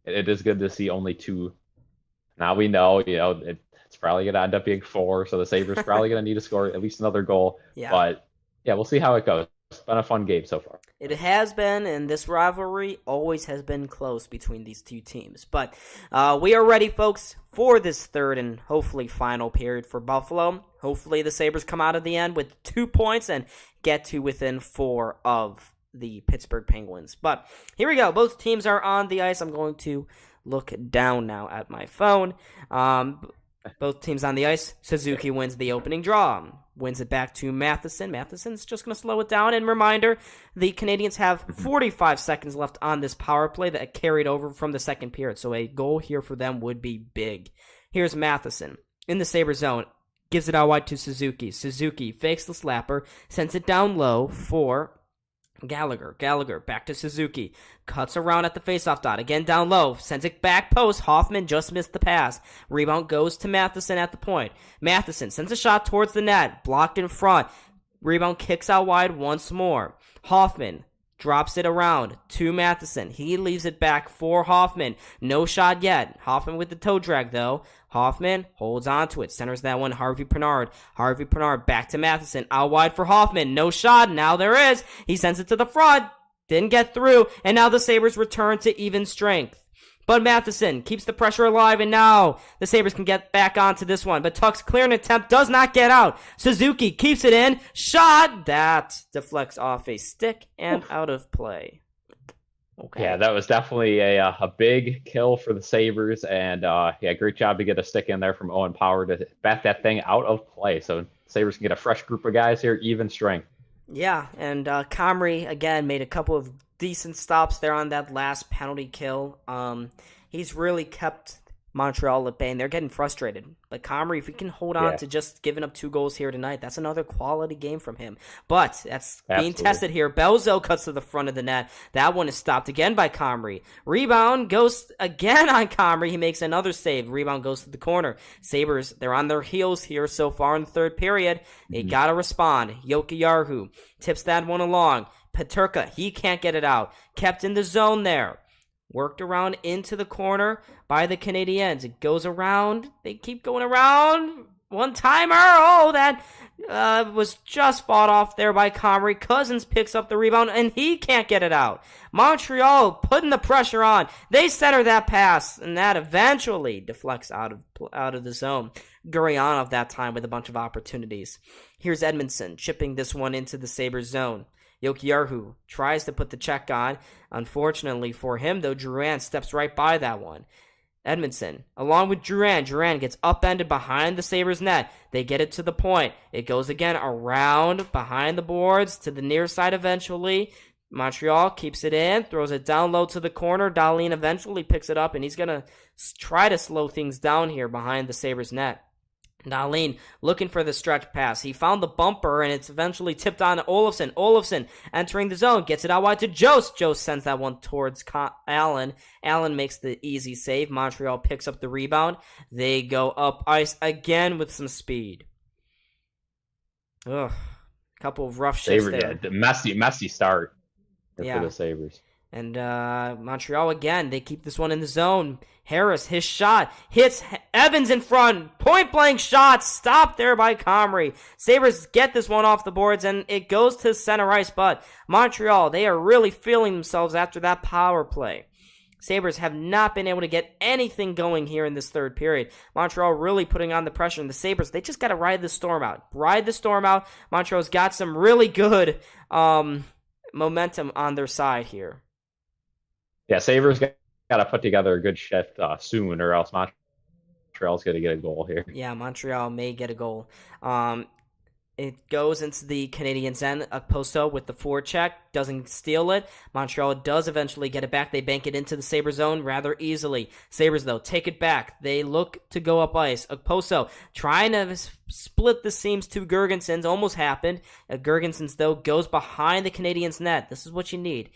It is good to see only 2. Now we know, it's probably going to end up being 4, so the Sabres probably going to need to score at least another goal. Yeah. But yeah, we'll see how it goes. It's been a fun game so far. It has been, and this rivalry always has been close between these two teams. But we are ready, folks, for this third and hopefully final period for Buffalo. Hopefully the Sabres come out of the end with 2 points and get to within 4 of the Pittsburgh Penguins. But here we go. Both teams are on the ice. I'm going to look down now at my phone. Both teams on the ice. Suzuki wins the opening draw. Wins it back to Matheson. Matheson's just going to slow it down. And reminder, the Canadiens have 45 seconds left on this power play that carried over from the second period. So a goal here for them would be big. Here's Matheson in the Sabre zone. Gives it out wide to Suzuki. Suzuki fakes the slapper. Sends it down low for Gallagher. Gallagher back to Suzuki. Cuts around at the faceoff dot. Again down low. Sends it back post. Hoffman just missed the pass. Rebound goes to Matheson at the point. Matheson sends a shot towards the net. Blocked in front. Rebound kicks out wide once more. Hoffman drops it around to Matheson. He leaves it back for Hoffman. No shot yet. Hoffman with the toe drag though. Hoffman holds on to it. Centers that one. Harvey Pinard. Harvey Pinard back to Matheson. Out wide for Hoffman. No shot. Now there is. He sends it to the front. Didn't get through. And now the Sabres return to even strength. But Matheson keeps the pressure alive, and now the Sabres can get back onto this one. But Tuck's clearing attempt does not get out. Suzuki keeps it in. Shot! That deflects off a stick and out of play. Okay. Yeah, that was definitely a big kill for the Sabres, and great job to get a stick in there from Owen Power to bat that thing out of play. So Sabres can get a fresh group of guys here, even strength. Yeah, and Comrie, again, made a couple of decent stops there on that last penalty kill. He's really kept Montreal at bay, and they're getting frustrated. But Comrie, if he can hold on to just giving up 2 goals here tonight, that's another quality game from him. But that's being tested here. Belzo cuts to the front of the net. That one is stopped again by Comrie. Rebound goes again on Comrie. He makes another save. Rebound goes to the corner. Sabres, they're on their heels here so far in the third period. They got to respond. Jokiharju tips that one along. Peterka, he can't get it out. Kept in the zone there. Worked around into the corner by the Canadiens. It goes around. They keep going around. One-timer. Oh, that was just fought off there by Comrie. Cousins picks up the rebound, and he can't get it out. Montreal putting the pressure on. They center that pass, and that eventually deflects out of the zone. Gurianov that time with a bunch of opportunities. Here's Edmondson chipping this one into the Sabres zone. Jokiharju tries to put the check on. Unfortunately for him, though, Drouin steps right by that one. Edmondson, along with Drouin. Drouin gets upended behind the Sabres net. They get it to the point. It goes again around behind the boards to the near side eventually. Montreal keeps it in, throws it down low to the corner. Dahlin eventually picks it up, and he's going to try to slow things down here behind the Sabres net. Dahlin looking for the stretch pass. He found the bumper, and it's eventually tipped on to Olofsson. Olofsson entering the zone. Gets it out wide to Jost. Jost sends that one towards Allen. Allen makes the easy save. Montreal picks up the rebound. They go up ice again with some speed. Ugh. Couple of rough shifts there. Yeah, messy start for the Sabres. And Montreal again, they keep this one in the zone. Harris, his shot, hits Evans in front. Point-blank shot, stopped there by Comrie. Sabres get this one off the boards, and it goes to center ice. But Montreal, they are really feeling themselves after that power play. Sabres have not been able to get anything going here in this third period. Montreal really putting on the pressure, and the Sabres, they just got to ride the storm out. Ride the storm out. Montreal's got some really good momentum on their side here. Yeah, Sabres got to put together a good shift soon, or else Montreal's going to get a goal here. Yeah, Montreal may get a goal. It goes into the Canadiens' end. Okposo with the forecheck doesn't steal it. Montreal does eventually get it back. They bank it into the Sabres zone rather easily. Sabres, though, take it back. They look to go up ice. Okposo trying to split the seams to Girgensons. Almost happened. Girgensons, though, goes behind the Canadiens' net. This is what you need.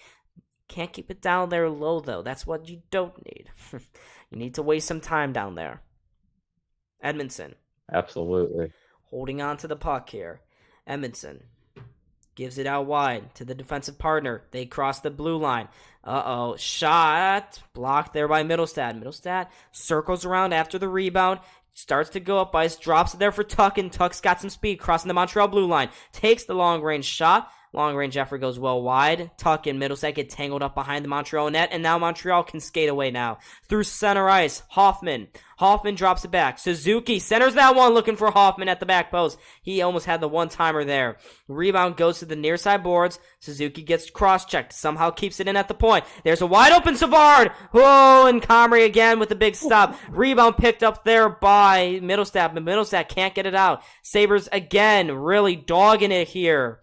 Can't keep it down there low, though. That's what you don't need. You need to waste some time down there. Edmondson. Absolutely. Holding on to the puck here. Edmondson gives it out wide to the defensive partner. They cross the blue line. Shot blocked there by Middlestad. Middlestad circles around after the rebound. Starts to go up ice. Drops it there for Tuck, and Tuck's got some speed. Crossing the Montreal blue line. Takes the long-range shot. Long-range effort goes well wide. Tuck and Middlestad get tangled up behind the Montreal net, and now Montreal can skate away now. Through center ice, Hoffman. Hoffman drops it back. Suzuki centers that one, looking for Hoffman at the back post. He almost had the one-timer there. Rebound goes to the near side boards. Suzuki gets cross-checked. Somehow keeps it in at the point. There's a wide-open Savard. Whoa, and Comrie again with the big stop. Rebound picked up there by Middlestad, but Middlestad can't get it out. Sabres again really dogging it here.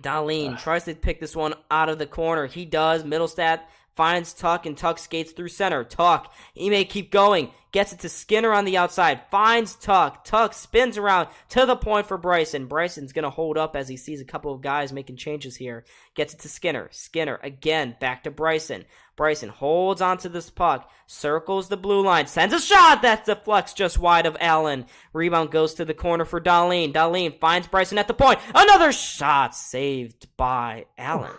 Dahlin tries to pick this one out of the corner. He does. Middlestad finds Tuck, and Tuck skates through center. Tuck, he may keep going. Gets it to Skinner on the outside. Finds Tuck. Tuck spins around to the point for Bryson. Bryson's going to hold up as he sees a couple of guys making changes here. Gets it to Skinner. Skinner again back to Bryson. Bryson holds onto this puck. Circles the blue line. Sends a shot. That deflects just wide of Allen. Rebound goes to the corner for Dahlin. Dahlin finds Bryson at the point. Another shot saved by Allen.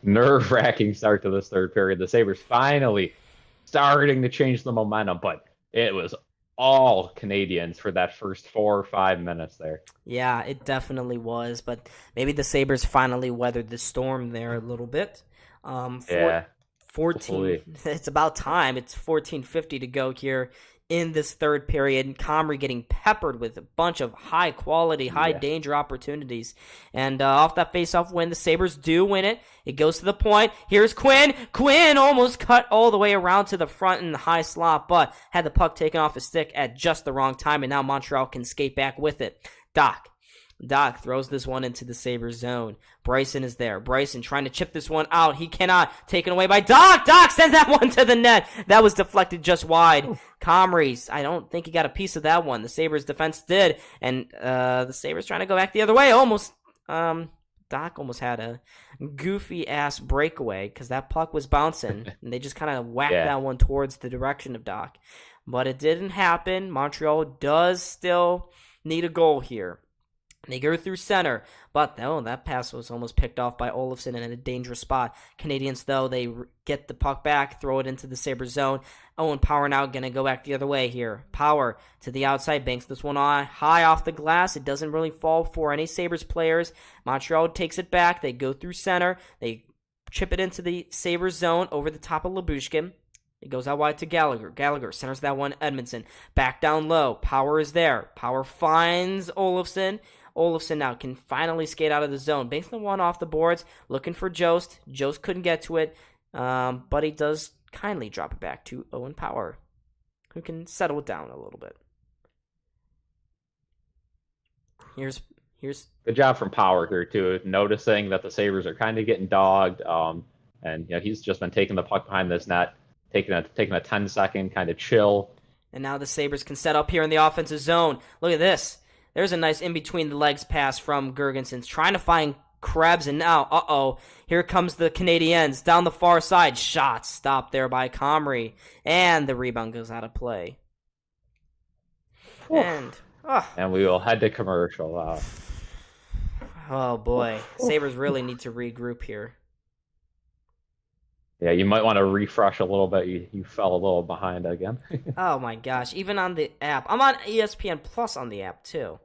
Nerve-wracking start to this third period. The Sabres finally starting to change the momentum, but it was all Canadiens for that first 4 or 5 minutes there. Yeah, it definitely was, but maybe the Sabres finally weathered the storm there a little bit. 14. Hopefully. It's about time. It's 14:50 to go here in this third period. Comrie getting peppered with a bunch of high-quality, high-danger opportunities. And off that face-off win, the Sabres do win it. It goes to the point. Here's Quinn. Quinn almost cut all the way around to the front in the high slot, but had the puck taken off his stick at just the wrong time, and now Montreal can skate back with it. Doc throws this one into the Sabres zone. Bryson is there. Bryson trying to chip this one out. He cannot. Taken away by Doc. Doc sends that one to the net. That was deflected just wide. Comrie, I don't think he got a piece of that one. The Sabres defense did. And the Sabres trying to go back the other way. Almost. Doc almost had a goofy-ass breakaway because that puck was bouncing. And they just kind of whacked that one towards the direction of Doc. But it didn't happen. Montreal does still need a goal here. They go through center, but that pass was almost picked off by Olofsson in a dangerous spot. Canadiens, though, they get the puck back, throw it into the Sabres zone. Owen Power now going to go back the other way here. Power to the outside, banks this one on high off the glass. It doesn't really fall for any Sabres players. Montreal takes it back. They go through center. They chip it into the Sabres zone over the top of Lyubushkin. It goes out wide to Gallagher. Gallagher centers that one. Edmondson back down low. Power is there. Power finds Olofsson. Olofsson now can finally skate out of the zone. Banks the one off the boards, looking for Jost. Jost couldn't get to it, but he does kindly drop it back to Owen Power, who can settle it down a little bit. Here's good job from Power here too, noticing that the Sabres are kind of getting dogged, and he's just been taking the puck behind this net, taking a 10-second kind of chill. And now the Sabres can set up here in the offensive zone. Look at this. There's a nice in-between-the-legs pass from Girgensons, trying to find Krebs, and now, here comes the Canadiens down the far side. Shot stopped there by Comrie, and the rebound goes out of play. And we will head to commercial. Oh, boy. Sabres really need to regroup here. Yeah, you might want to refresh a little bit. You fell a little behind again. Oh, my gosh. Even on the app. I'm on ESPN Plus on the app, too.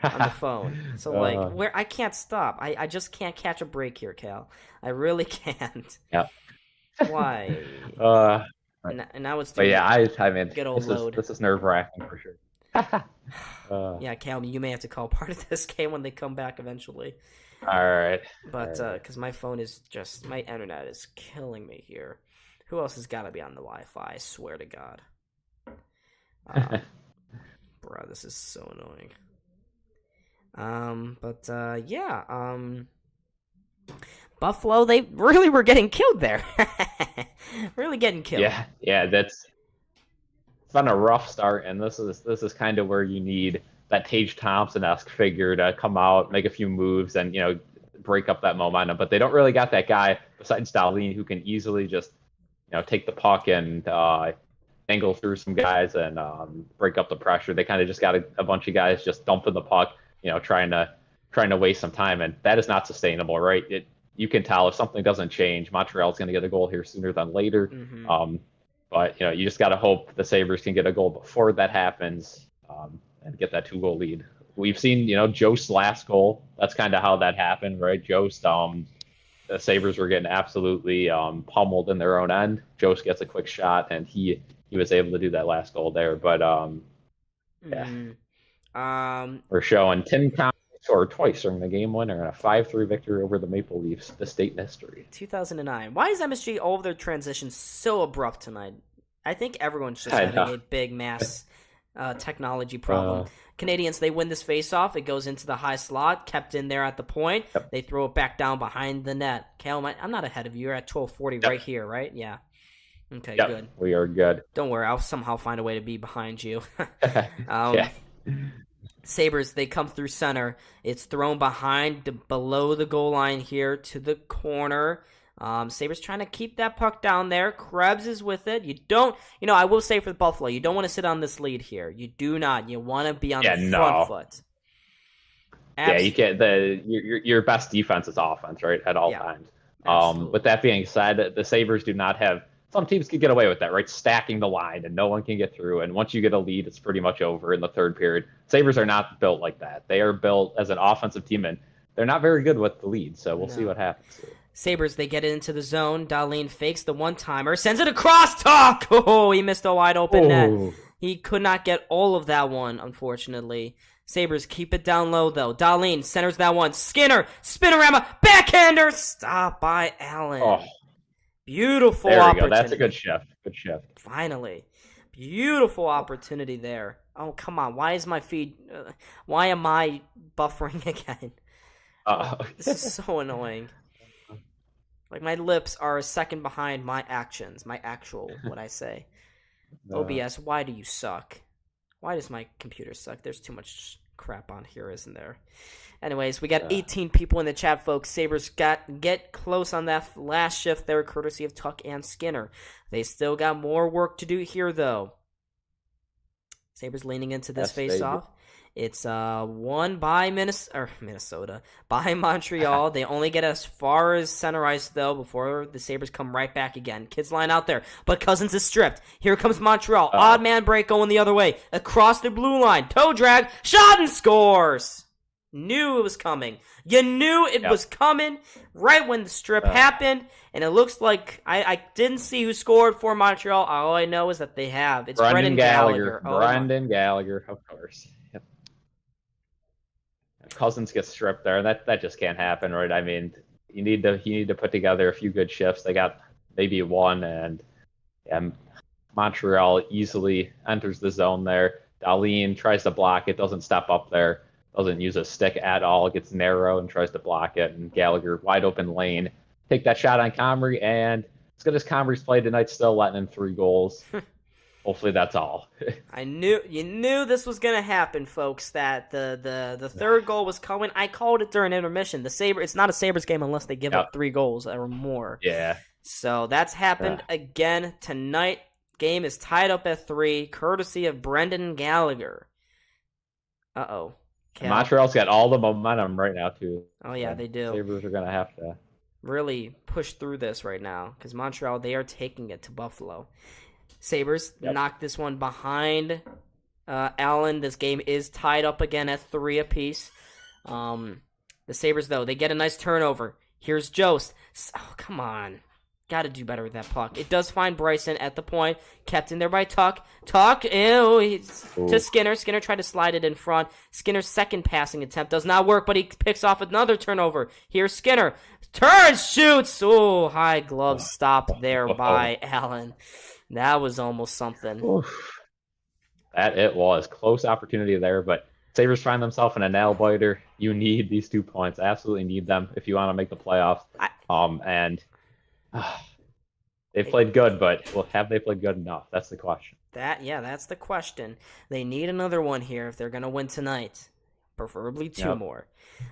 On the phone. So, where I can't stop. I just can't catch a break here, Cal. I really can't. Yeah. Why? And now it's but yeah, I mean, good old load. This is nerve-wracking for sure. Yeah, Cal, you may have to call part of this game when they come back eventually. All right. But because my phone is just, my internet is killing me here. Who else has got to be on the Wi-Fi? I swear to God. Bro, this is so annoying. Buffalo, they really were getting killed there. Really getting killed. Yeah, it's been a rough start, and this is kind of where you need that Tage Thompson-esque figure to come out, make a few moves, and break up that momentum. But they don't really got that guy besides Dahlin who can easily just take the puck and angle through some guys and break up the pressure. They kind of just got a bunch of guys just dumping the puck, trying to waste some time, and that is not sustainable, right? You can tell if something doesn't change, Montreal's going to get a goal here sooner than later. Mm-hmm. But you just got to hope the Sabres can get a goal before that happens and get that 2-goal lead. We've seen, Jost's last goal. That's kind of how that happened, right? Jost, the Sabres were getting absolutely pummeled in their own end. Jost gets a quick shot, and he was able to do that last goal there. But we're showing Tim Conley scored twice during the game winner and a 5-3 victory over the Maple Leafs, the state in history. 2009. Why is MSG all of their transitions so abrupt tonight? I think everyone's just having a big mass technology problem. Canadiens, they win this faceoff. It goes into the high slot, kept in there at the point. Yep. They throw it back down behind the net. Kale, I'm not ahead of you. You're at 12:40 right here, right? Yeah. Okay, good. We are good. Don't worry. I'll somehow find a way to be behind you. Sabres, they come through center. It's thrown below the goal line here to the corner. Sabres trying to keep that puck down there. Krebs is with it. I will say for the Buffalo, you don't want to sit on this lead here. You do not. You want to be on the front foot. You get your best defense is offense, right, at all times. With that being said, the Sabres do not have. Some teams can get away with that, right? Stacking the line and no one can get through. And once you get a lead, it's pretty much over in the third period. Sabres are not built like that. They are built as an offensive team, and they're not very good with the lead. So we'll see what happens. Sabres, they get it into the zone. Dahlin fakes the one-timer, sends it across. Talk! Oh, he missed a wide-open net. He could not get all of that one, unfortunately. Sabres keep it down low, though. Dahlin centers that one. Skinner, spinorama, backhander. Stop by Allen. Oh. Beautiful there we opportunity. Go. That's a good shift. Good shift. Finally. Beautiful opportunity there. Oh, come on. Why is my feed... why am I buffering again? This is so annoying. Like, my lips are a second behind my actions. My actual, what I say. OBS, why do you suck? Why does my computer suck? There's too much crap on here, isn't there? Anyways, we got 18 people in the chat, folks. Sabres get close on that last shift there, courtesy of Tuck and Skinner. They still got more work to do here, though. Sabres leaning into this face-off. It's won by Minnesota, by Montreal. They only get as far as center ice, though, before the Sabres come right back again. Kids line out there, but Cousins is stripped. Here comes Montreal. Odd man break going the other way. Across the blue line. Toe drag. Shot and scores. Knew it was coming. You knew it was coming right when the strip happened, and it looks like I didn't see who scored for Montreal. All I know is that they have. It's Brendan Gallagher. Brendan Gallagher, of course. Yep. Cousins gets stripped there. That just can't happen, right? I mean, you need to put together a few good shifts. They got maybe one, and Montreal easily enters the zone there. Dahlin tries to block it, doesn't step up there. Doesn't use a stick at all. Gets narrow and tries to block it. And Gallagher, wide open lane. Take that shot on Comrie. And as good as Comrie's played tonight, still letting in 3 goals. Hopefully that's all. You knew this was going to happen, folks, that the third goal was coming. I called it during intermission. It's not a Sabres game unless they give up 3 goals or more. Yeah. So that's happened again tonight. Game is tied up at 3, courtesy of Brendan Gallagher. Uh-oh. Montreal's got all the momentum right now, too. Oh, yeah, they do. Sabres are going to have to really push through this right now because Montreal, they are taking it to Buffalo. Sabres knocked this one behind Allen. This game is tied up again at 3 apiece. The Sabres, though, they get a nice turnover. Here's Jost. Oh, come on. Got to do better with that puck. It does find Bryson at the point. Kept in there by Tuck. Tuck, ew, to Skinner. Skinner tried to slide it in front. Skinner's second passing attempt does not work, but he picks off another turnover. Here's Skinner. Turns, shoots. Oh, high glove stop there by Allen. That was almost something. That it was. Close opportunity there, but Sabres find themselves in a nail biter. You need these 2 points. Absolutely need them if you want to make the playoffs. They played good, but have they played good enough? That's the question. That's the question. They need another one here if they're going to win tonight. Preferably 2 more.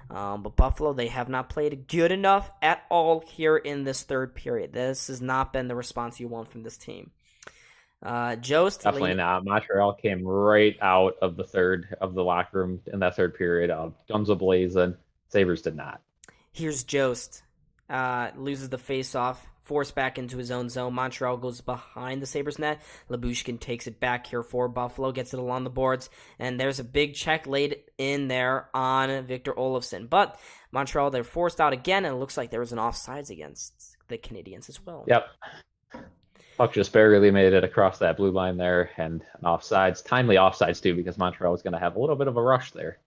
But Buffalo, they have not played good enough at all here in this third period. This has not been the response you want from this team. Jost, definitely not. Montreal came right out of the locker room in that third period. Guns a-blazing. Sabres did not. Here's Jost. Loses the face-off. Forced back into his own zone. Montreal goes behind the Sabres net. Lyubushkin takes it back here for Buffalo, gets it along the boards, and there's a big check laid in there on Victor Olofsson. But Montreal, they're forced out again, and it looks like there was an offsides against the Canadiens as well. Yep. Puck just barely made it across that blue line there, and an offsides. Timely offsides, too, because Montreal was going to have a little bit of a rush there.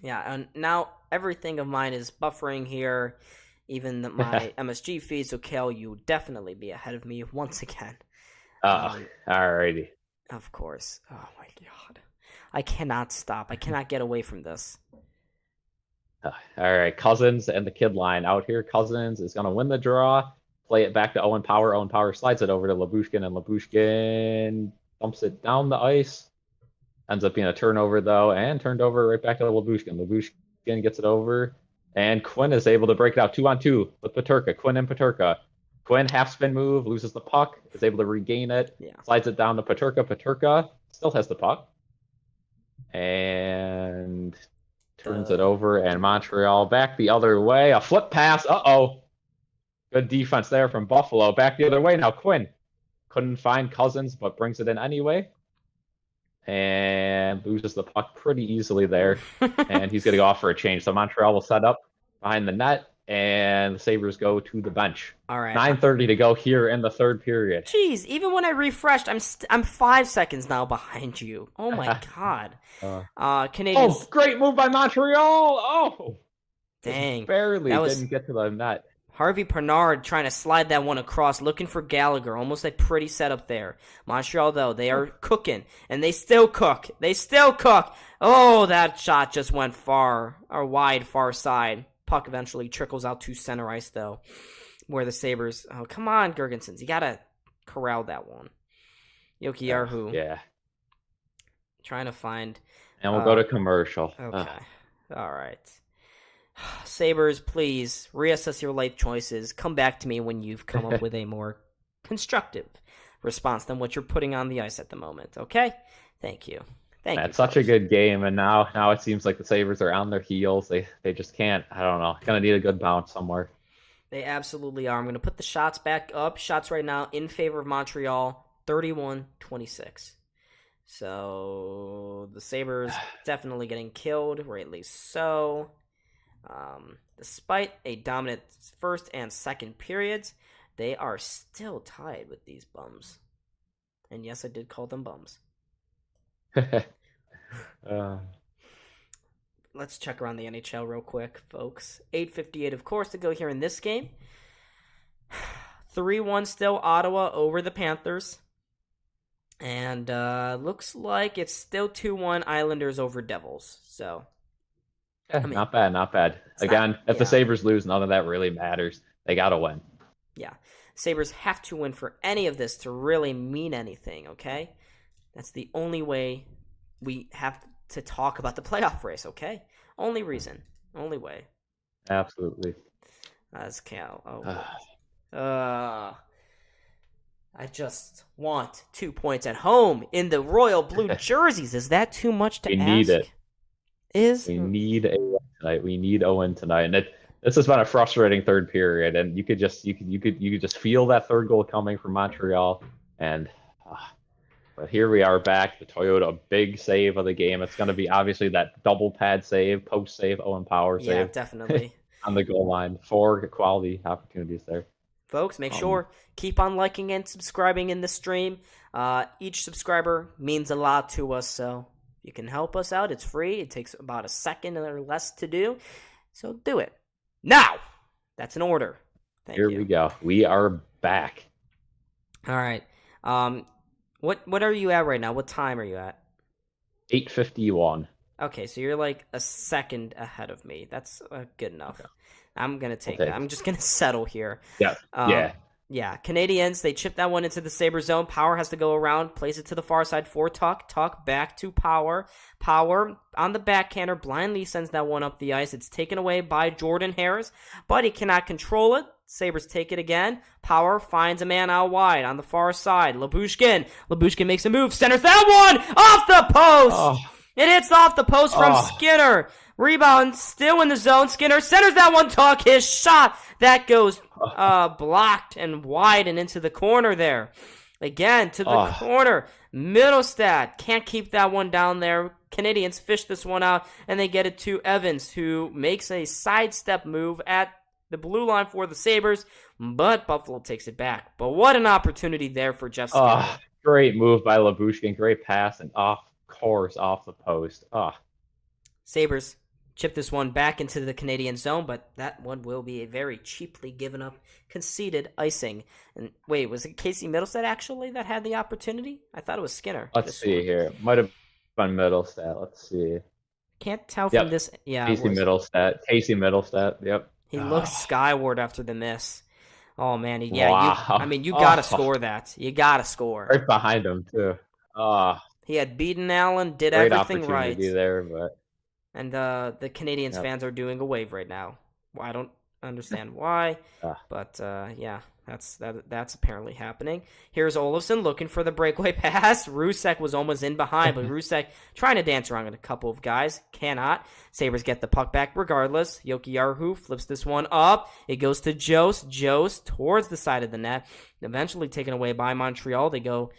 Yeah, and now everything of mine is buffering here. Even my MSG feed, so Kale, you would definitely be ahead of me once again. Alrighty. Of course. Oh my god. I cannot stop. I cannot get away from this. Alright, Cousins and the kid line out here. Cousins is going to win the draw. Play it back to Owen Power. Owen Power slides it over to Lyubushkin, and Lyubushkin dumps it down the ice. Ends up being a turnover, though, and turned over right back to Lyubushkin. Lyubushkin gets it over. And Quinn is able to break it out 2-on-2 with Peterka. Quinn and Peterka. Quinn, half spin move, loses the puck, is able to regain it, slides it down to Peterka. Peterka still has the puck. And turns it over, and Montreal back the other way. A flip pass. Uh-oh. Good defense there from Buffalo. Back the other way now. Quinn couldn't find Cousins, but brings it in anyway. And loses the puck pretty easily there. And he's going to go off for a change. So Montreal will set up behind the net, and the Sabres go to the bench. All right. 9:30 to go here in the third period. Jeez, even when I refreshed, I'm 5 seconds now behind you. Oh, my God. Canadiens. Oh, great move by Montreal. Oh. Dang. Barely didn't get to the net. Harvey Pernard trying to slide that one across, looking for Gallagher. Almost a pretty setup there. Montreal, though, they are cooking, and they still cook. They still cook. Oh, that shot just went far side. Puck eventually trickles out to center ice, though, where the Sabres... Oh, come on, Girgensons. You got to corral that one. Jokiharju. Yeah. Trying to find... And we'll go to commercial. Okay. All right. Sabres, please reassess your life choices. Come back to me when you've come up with a more constructive response than what you're putting on the ice at the moment. Okay? Thank you. It's such a good game, and now it seems like the Sabres are on their heels. They just can't. I don't know. Gonna need a good bounce somewhere. They absolutely are. I'm gonna put the shots back up. Shots right now in favor of Montreal, 31-26. So the Sabres definitely getting killed, rightly so. Despite a dominant first and second periods, they are still tied with these bums. And yes, I did call them bums. Let's check around the NHL real quick, folks. 8:58, of course, to go here in this game. 3-1 still Ottawa over the Panthers. And looks like it's still 2-1 Islanders over Devils. So... not bad. Again, if the Sabres lose, none of that really matters. They got to win. Yeah. Sabres have to win for any of this to really mean anything, okay? That's the only way we have to talk about the playoff race, okay? Only reason. Only way. Absolutely. That's Cal. I just want 2 points at home in the royal blue jerseys. Is that too much to ask? We need it. We need a win tonight. We need a win tonight, and this has been a frustrating third period. And you could just feel that third goal coming from Montreal. And but here we are back. The Toyota big save of the game. It's going to be obviously that double pad save, post save, Owen Power save. Yeah, definitely on the goal line. 4 quality opportunities there. folks, make sure keep on liking and subscribing in the stream. Each subscriber means a lot to us, so you can help us out. It's free. It takes about a second or less to do, so do it now. That's an order. Thank you. Here we go. We are back. All right. What are you at right now? What time are you at? 8:51. Okay, so you're like a second ahead of me. That's good enough. Okay. I'm going to take that. I'm just going to settle here. Yeah. Yeah. Canadiens, they chip that one into the Sabres zone. Power has to go around, plays it to the far side for Tuck. Tuck back to Power. Power on the backhander blindly sends that one up the ice. It's taken away by Jordan Harris, but he cannot control it. Sabres take it again. Power finds a man out wide on the far side. Lyubushkin makes a move, centers that one off the post. Oh. It hits off the post from Skinner. Rebound still in the zone. Skinner centers that one. Tuck his shot. That goes blocked and wide and into the corner there. Again, to the corner. Middlestad can't keep that one down there. Canadiens fish this one out, and they get it to Evans, who makes a sidestep move at the blue line for the Sabres, but Buffalo takes it back. But what an opportunity there for Jeff Skinner. Great move by Lyubushkin. Great pass, and off the post. Sabres chip this one back into the Canadian zone, but that one will be a very cheaply given up, conceded icing. And wait, was it Casey Middlestad actually that had the opportunity? I thought it was Skinner. Let's see here. Might have been Middlestad. Let's see. Can't tell from this. Yeah, Casey Middlestad. Yep. He looks skyward after the miss. Oh man, wow. You gotta score that. You gotta score. Right behind him too. He had beaten Allen, did everything right. There, but... And the Canadiens fans are doing a wave right now. Well, I don't understand why, but that's apparently happening. Here's Olofsson looking for the breakaway pass. Rusek was almost in behind, but Rusek trying to dance around with a couple of guys. Cannot. Sabres get the puck back regardless. Jokiharju flips this one up. It goes to Jost. Jost towards the side of the net. Eventually taken away by Montreal. They go...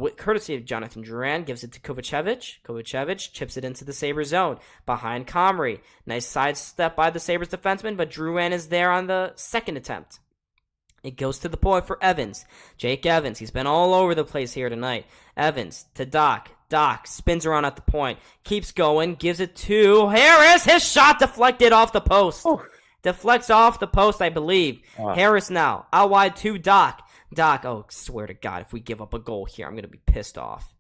with courtesy of Jonathan Drouin, gives it to Kovacevic. Kovacevic chips it into the Sabres zone behind Comrie. Nice sidestep by the Sabres defenseman, but Drouin is there on the second attempt. It goes to the point for Evans. Jake Evans, he's been all over the place here tonight. Evans to Doc. Doc spins around at the point, keeps going, gives it to Harris. His shot deflected off the post. Deflects off the post, I believe. Harris now, out wide to Doc. Doc, swear to God, if we give up a goal here, I'm going to be pissed off.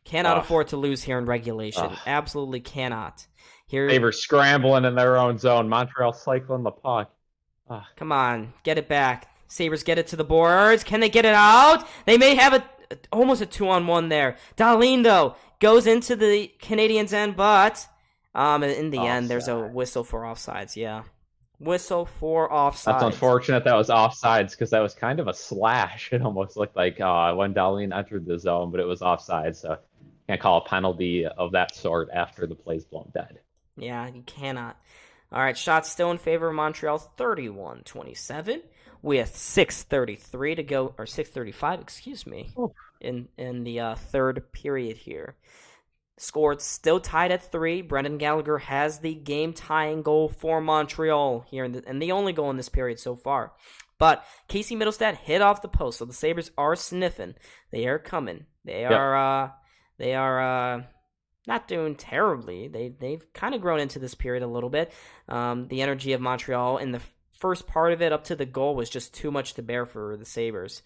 Cannot afford to lose here in regulation. Absolutely cannot. They were scrambling in their own zone. Montreal cycling the puck. Come on, get it back. Sabres get it to the boards. Can they get it out? They may have almost a 2-on-1 there. Dahlin, though, goes into the Canadiens' end, but in the end, there's a whistle for offsides, yeah. Whistle for offsides. That's unfortunate that was offsides because that was kind of a slash. It almost looked like when Dahlin entered the zone, but it was offside, so can't call a penalty of that sort after the play's blown dead. Yeah, you cannot. All right, shots still in favor of Montreal, 31-27, with 6:33 to go, or 6:35, excuse me, in the third period here. Scored still tied at 3. Brendan Gallagher has the game-tying goal for Montreal here, and the only goal in this period so far. But Casey Middlestad hit off the post, so the Sabres are sniffing. They are coming. They are not doing terribly. They've kind of grown into this period a little bit. The energy of Montreal in the first part of it up to the goal was just too much to bear for the Sabres.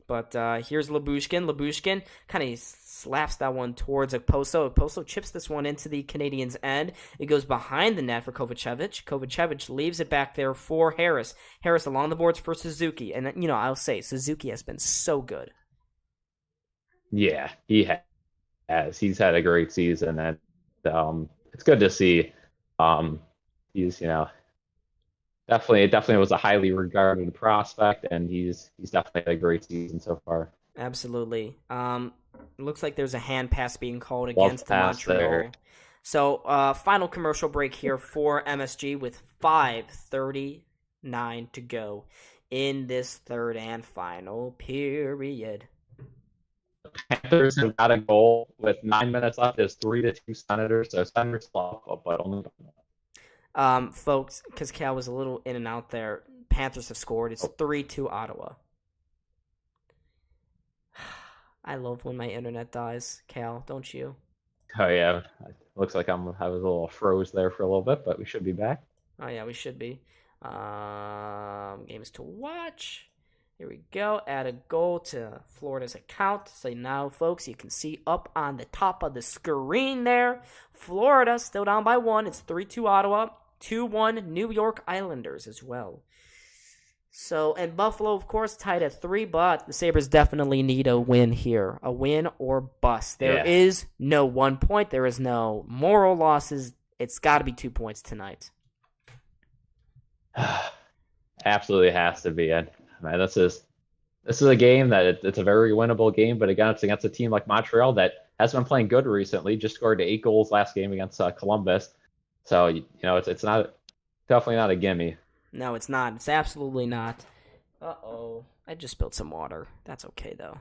But here's Lyubushkin. Lyubushkin kind of slaps that one towards Okposo. Okposo chips this one into the Canadiens' end. It goes behind the net for Kovacevic. Kovacevic leaves it back there for Harris. Harris along the boards for Suzuki. And, I'll say, Suzuki has been so good. Yeah, he has. He's had a great season. And it's good to see. He's, Definitely was a highly regarded prospect, and he's definitely had a great season so far. Absolutely. Looks like there's a hand pass being called against Montreal. There. So, final commercial break here for MSG with 5:39 to go in this third and final period. The Panthers have got a goal with 9 minutes left. It's 3-2 Senators, so Senators fall, but only. Folks, because Cal was a little in and out there, Panthers have scored. It's 3-2 Ottawa. I love when my internet dies, Cal, don't you? Oh yeah, looks like I was a little froze there for a little bit, but we should be back. Oh yeah, we should be. Games to watch. Here we go. Add a goal to Florida's account. So now, folks, you can see up on the top of the screen there. Florida still down by 1. It's 3-2 Ottawa. 2-1 New York Islanders as well. So, and Buffalo, of course, tied at 3, but the Sabres definitely need a win here. A win or bust. There is no 1 point. There is no moral losses. It's got to be 2 points tonight. Absolutely has to be. And man, this is a game that it's a very winnable game, but again, it's against a team like Montreal that has been playing good recently. Just scored 8 goals last game against Columbus. So it's not definitely not a gimme. No, it's not. It's absolutely not. Uh-oh. I just spilled some water. That's okay, though.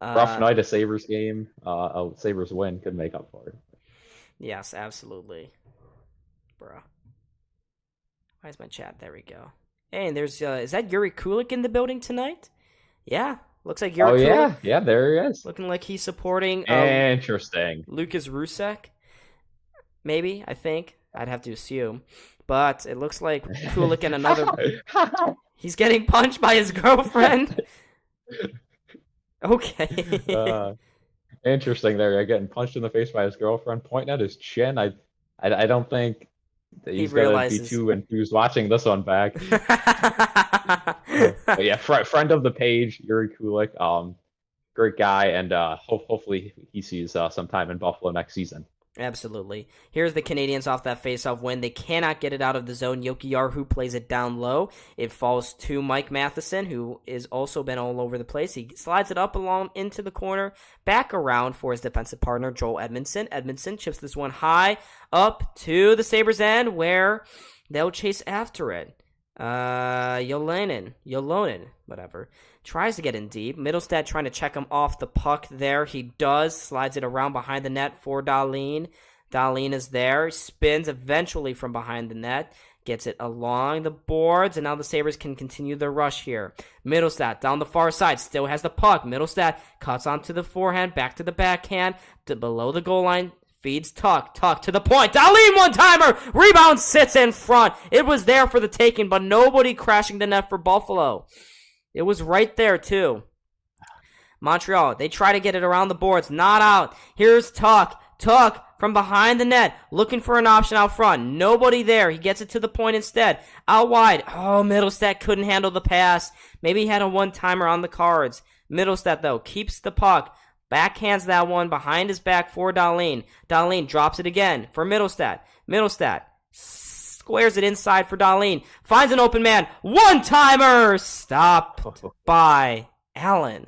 Rough night, a Sabres game. A Sabres win could make up for it. Yes, absolutely. Bruh. Why is my chat? There we go. Hey, and there's, is that Yuri Kulik in the building tonight? Yeah. Looks like Yuri Kulik. Yeah, there he is. Looking like he's supporting interesting. Lucas Rusek. Maybe, I think. I'd have to assume. But it looks like Kulik and another... He's getting punched by his girlfriend. Okay. Interesting there. Getting punched in the face by his girlfriend, pointing at his chin. I don't think that he's going to be too enthused watching this one back. But yeah, friend of the page, Yuri Kulik. Great guy, and hopefully he sees some time in Buffalo next season. Absolutely. Here's the Canadiens off that faceoff win. They cannot get it out of the zone. Jokiharju plays it down low. It falls to Mike Matheson, who is also been all over the place. He slides it up along into the corner, back around for his defensive partner, Joel Edmondson. Edmondson chips this one high up to the Sabres end, where they'll chase after it. Yolonen, whatever. Tries to get in deep. Middlestad trying to check him off the puck there. He does. Slides it around behind the net for Dahlin. Dahlin is there. Spins eventually from behind the net. Gets it along the boards. And now the Sabres can continue their rush here. Middlestad down the far side. Still has the puck. Middlestad cuts onto the forehand. Back to the backhand. To below the goal line. Feeds Tuck to the point. Dahlin one-timer. Rebound sits in front. It was there for the taking, but nobody crashing the net for Buffalo. It was right there, too. Montreal, they try to get it around the boards. Not out. Here's Tuck. Tuck from behind the net, looking for an option out front. Nobody there. He gets it to the point instead. Out wide. Oh, Middlestat couldn't handle the pass. Maybe he had a one-timer on the cards. Middlestat, though, keeps the puck. Backhands that one behind his back for Dahlin. Dahlin drops it again for Middlestat. Middlestat squares it inside for Dahlin. Finds an open man. One-timer! Stopped by Allen.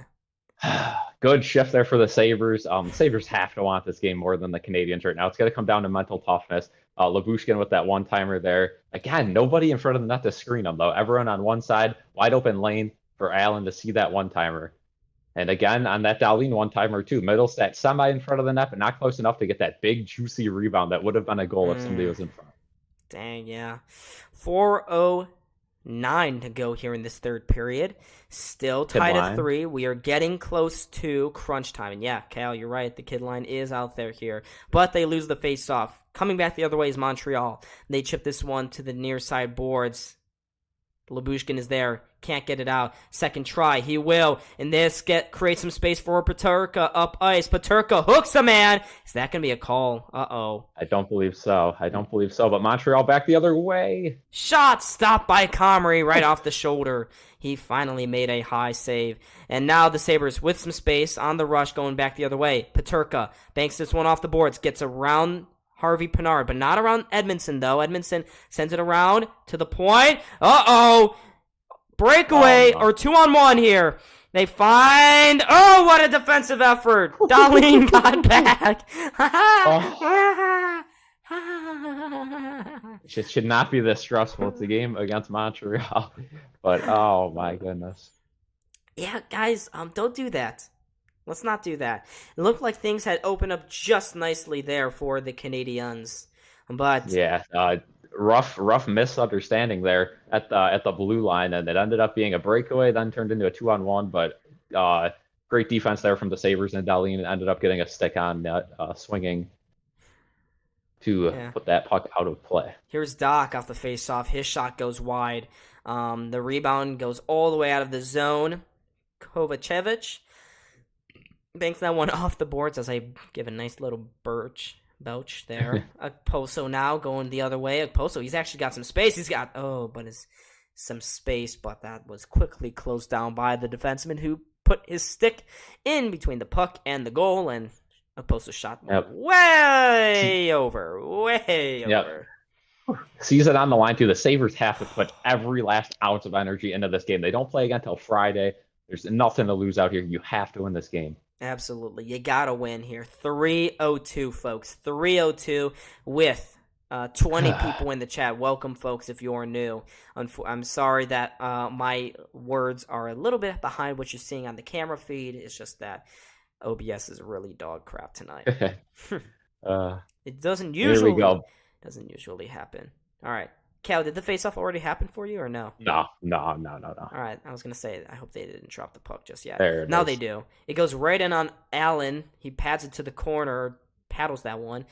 Good shift there for the Sabres. Sabres have to want this game more than the Canadiens right now. It's going to come down to mental toughness. Lyubushkin with that one-timer there. Again, nobody in front of the net to screen him, though. Everyone on one side, wide open lane for Allen to see that one-timer. And again, on that Dahlin one-timer, too. Middlestat semi in front of the net, but not close enough to get that big, juicy rebound that would have been a goal if somebody was in front. Dang, yeah. 4:09 to go here in this third period. Still tied at 3. We are getting close to crunch time. And yeah, Cal, you're right. The kid line is out there here. But they lose the face-off. Coming back the other way is Montreal. They chip this one to the near side boards. Lyubushkin is there. Can't get it out. Second try. He will. And this creates some space for Peterka up ice. Peterka hooks a man. Is that going to be a call? Uh-oh. I don't believe so. But Montreal back the other way. Shot stopped by Comrie right off the shoulder. He finally made a high save. And now the Sabres with some space on the rush going back the other way. Peterka banks this one off the boards. Gets around Harvey Pinard, but not around Edmondson, though. Edmondson sends it around to the point. Uh-oh. Breakaway or 2-on-1 here. They find... Oh, what a defensive effort. Dahlin got back. It should not be this stressful. It's a game against Montreal. But, oh, my goodness. Yeah, guys, don't do that. Let's not do that. It looked like things had opened up just nicely there for the Canadiens. But yeah, rough misunderstanding there at the blue line, and it ended up being a breakaway, then turned into a 2-on-1. But great defense there from the Sabres, and Dahlin ended up getting a stick on net, swinging to put that puck out of play. Here's Doc off the faceoff. His shot goes wide. The rebound goes all the way out of the zone. Kovacevic banks that one off the boards as I give a nice little belch there. Okposo now going the other way. Okposo, he's actually got some space. He's got, some space, but that was quickly closed down by the defenseman who put his stick in between the puck and the goal, and Okposo shot way over. Season on the line, too. The Sabres have to put every last ounce of energy into this game. They don't play again until Friday. There's nothing to lose out here. You have to win this game. Absolutely. You got to win here. 3-0-2, folks. 3-0-2 with 20 people in the chat. Welcome, folks, if you're new. I'm sorry that my words are a little bit behind what you're seeing on the camera feed. It's just that OBS is really dog crap tonight. It doesn't usually happen. All right. Cal, did the face-off already happen for you or no? No. All right, I was going to say, I hope they didn't drop the puck just yet. Now they do. It goes right in on Allen. He pads it to the corner, paddles that one.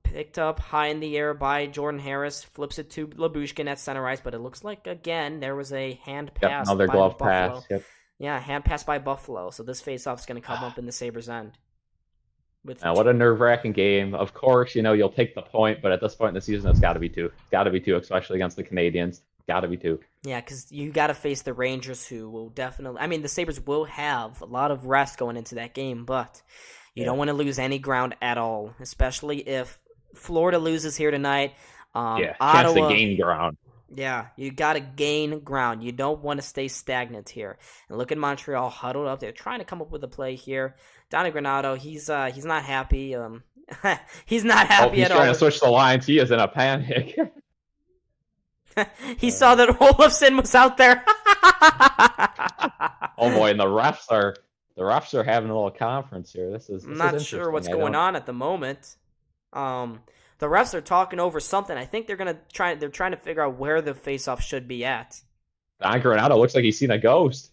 Picked up high in the air by Jordan Harris, flips it to Labushkin at center ice, but it looks like, again, there was a hand pass another by glove Buffalo. pass. Yep. Yeah, hand pass by Buffalo. So this face-off is going to come up in the Sabres' end. Now, what a nerve-wracking game. Of course, you'll take the point, but at this point in the season, it's got to be two. It's got to be two, especially against the Canadiens. Got to be two. Yeah, because you got to face the Rangers, who will definitely... I mean, the Sabres will have a lot of rest going into that game, but you don't want to lose any ground at all, especially if Florida loses here tonight. Chance Ottawa, to gain ground. Yeah, you got to gain ground. You don't want to stay stagnant here. And look at Montreal huddled up. They're trying to come up with a play here. Donnie Granato, he's not happy. He's not happy at all. He's trying to switch the lines. He is in a panic. He saw that Olofsson was out there. Oh boy, and the refs are having a little conference here. I'm not sure what's going on at the moment. The refs are talking over something. I think they're trying to figure out where the faceoff should be at. Don Granato looks like he's seen a ghost.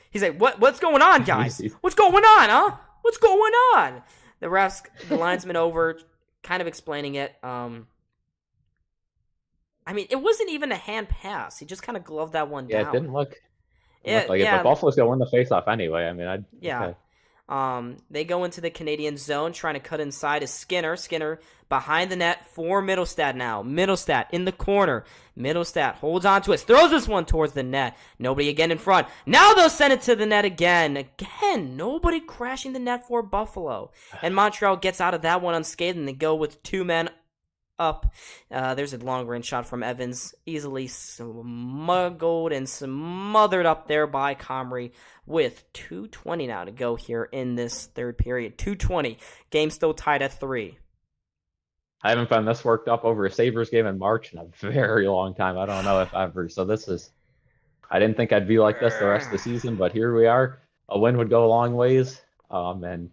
He's like, what's going on, guys? What's going on, huh? What's going on? The linesman over, kind of explaining it. I mean, it wasn't even a hand pass. He just kind of gloved that one down. Yeah, it didn't look like it, but Buffalo's going to win the faceoff anyway. I mean, okay. They go into the Canadian zone, trying to cut inside is Skinner. Skinner behind the net for Middlestat now. Middlestat in the corner. Middlestat holds on to it, throws this one towards the net. Nobody again in front. Now they'll send it to the net again. Again, nobody crashing the net for Buffalo. And Montreal gets out of that one unscathed, and they go with two men up. There's a long-range shot from Evans, easily smuggled and smothered up there by Comrie with 2:20 now to go here in this third period. 2:20. Game still tied at 3. I haven't been this worked up over a Sabres game in March in a very long time. I don't know if ever. So I didn't think I'd be like this the rest of the season, but here we are. A win would go a long ways. And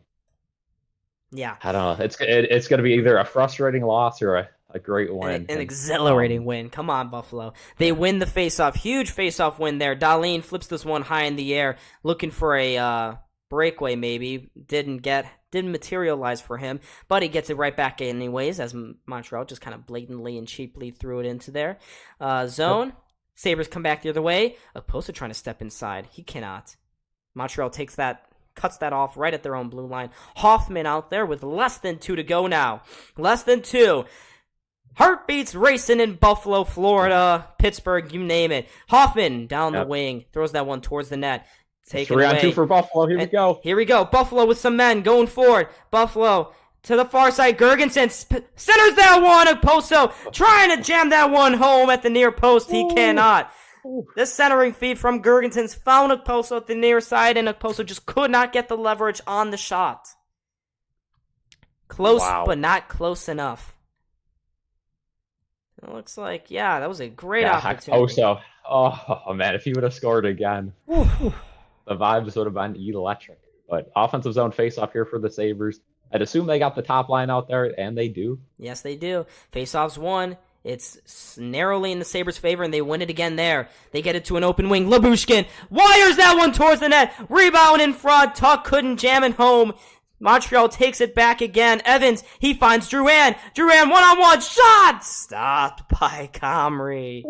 yeah, I don't know. It's going to be either a frustrating loss or a great win. An exhilarating win. Come on, Buffalo. They win the faceoff. Huge faceoff win there. Dahlin flips this one high in the air, looking for a breakaway maybe. Didn't materialize for him, but he gets it right back anyways, as Montreal just kind of blatantly and cheaply threw it into there. Zone. Sabres come back the other way. Okposo trying to step inside. He cannot. Montreal cuts that off right at their own blue line. Hoffman out there with less than 2 to go now. Less than 2. Heartbeats racing in Buffalo, Florida, Pittsburgh, you name it. Hoffman down the wing, throws that one towards the net. Take it away. 3-on-2 for Buffalo. Here we go. Here we go. Buffalo with some men going forward. Buffalo to the far side. Gergensen centers that one. Okposo trying to jam that one home at the near post. He cannot. This centering feed from Gergensen's found Okposo at the near side, and Okposo just could not get the leverage on the shot. Close, but not close enough. It looks like, that was a great opportunity. Okposo. Oh, man, if he would have scored again, the vibes would have been electric. But offensive zone face-off here for the Sabres. I'd assume they got the top line out there, and they do. Yes, they do. Face-off's won. It's narrowly in the Sabres' favor, and they win it again there. They get it to an open wing. Lyubushkin wires that one towards the net. Rebound in front. Tuch couldn't jam it home. Montreal takes it back again. Evans, he finds Drouin. Drouin, one-on-one shot! Stopped by Comrie.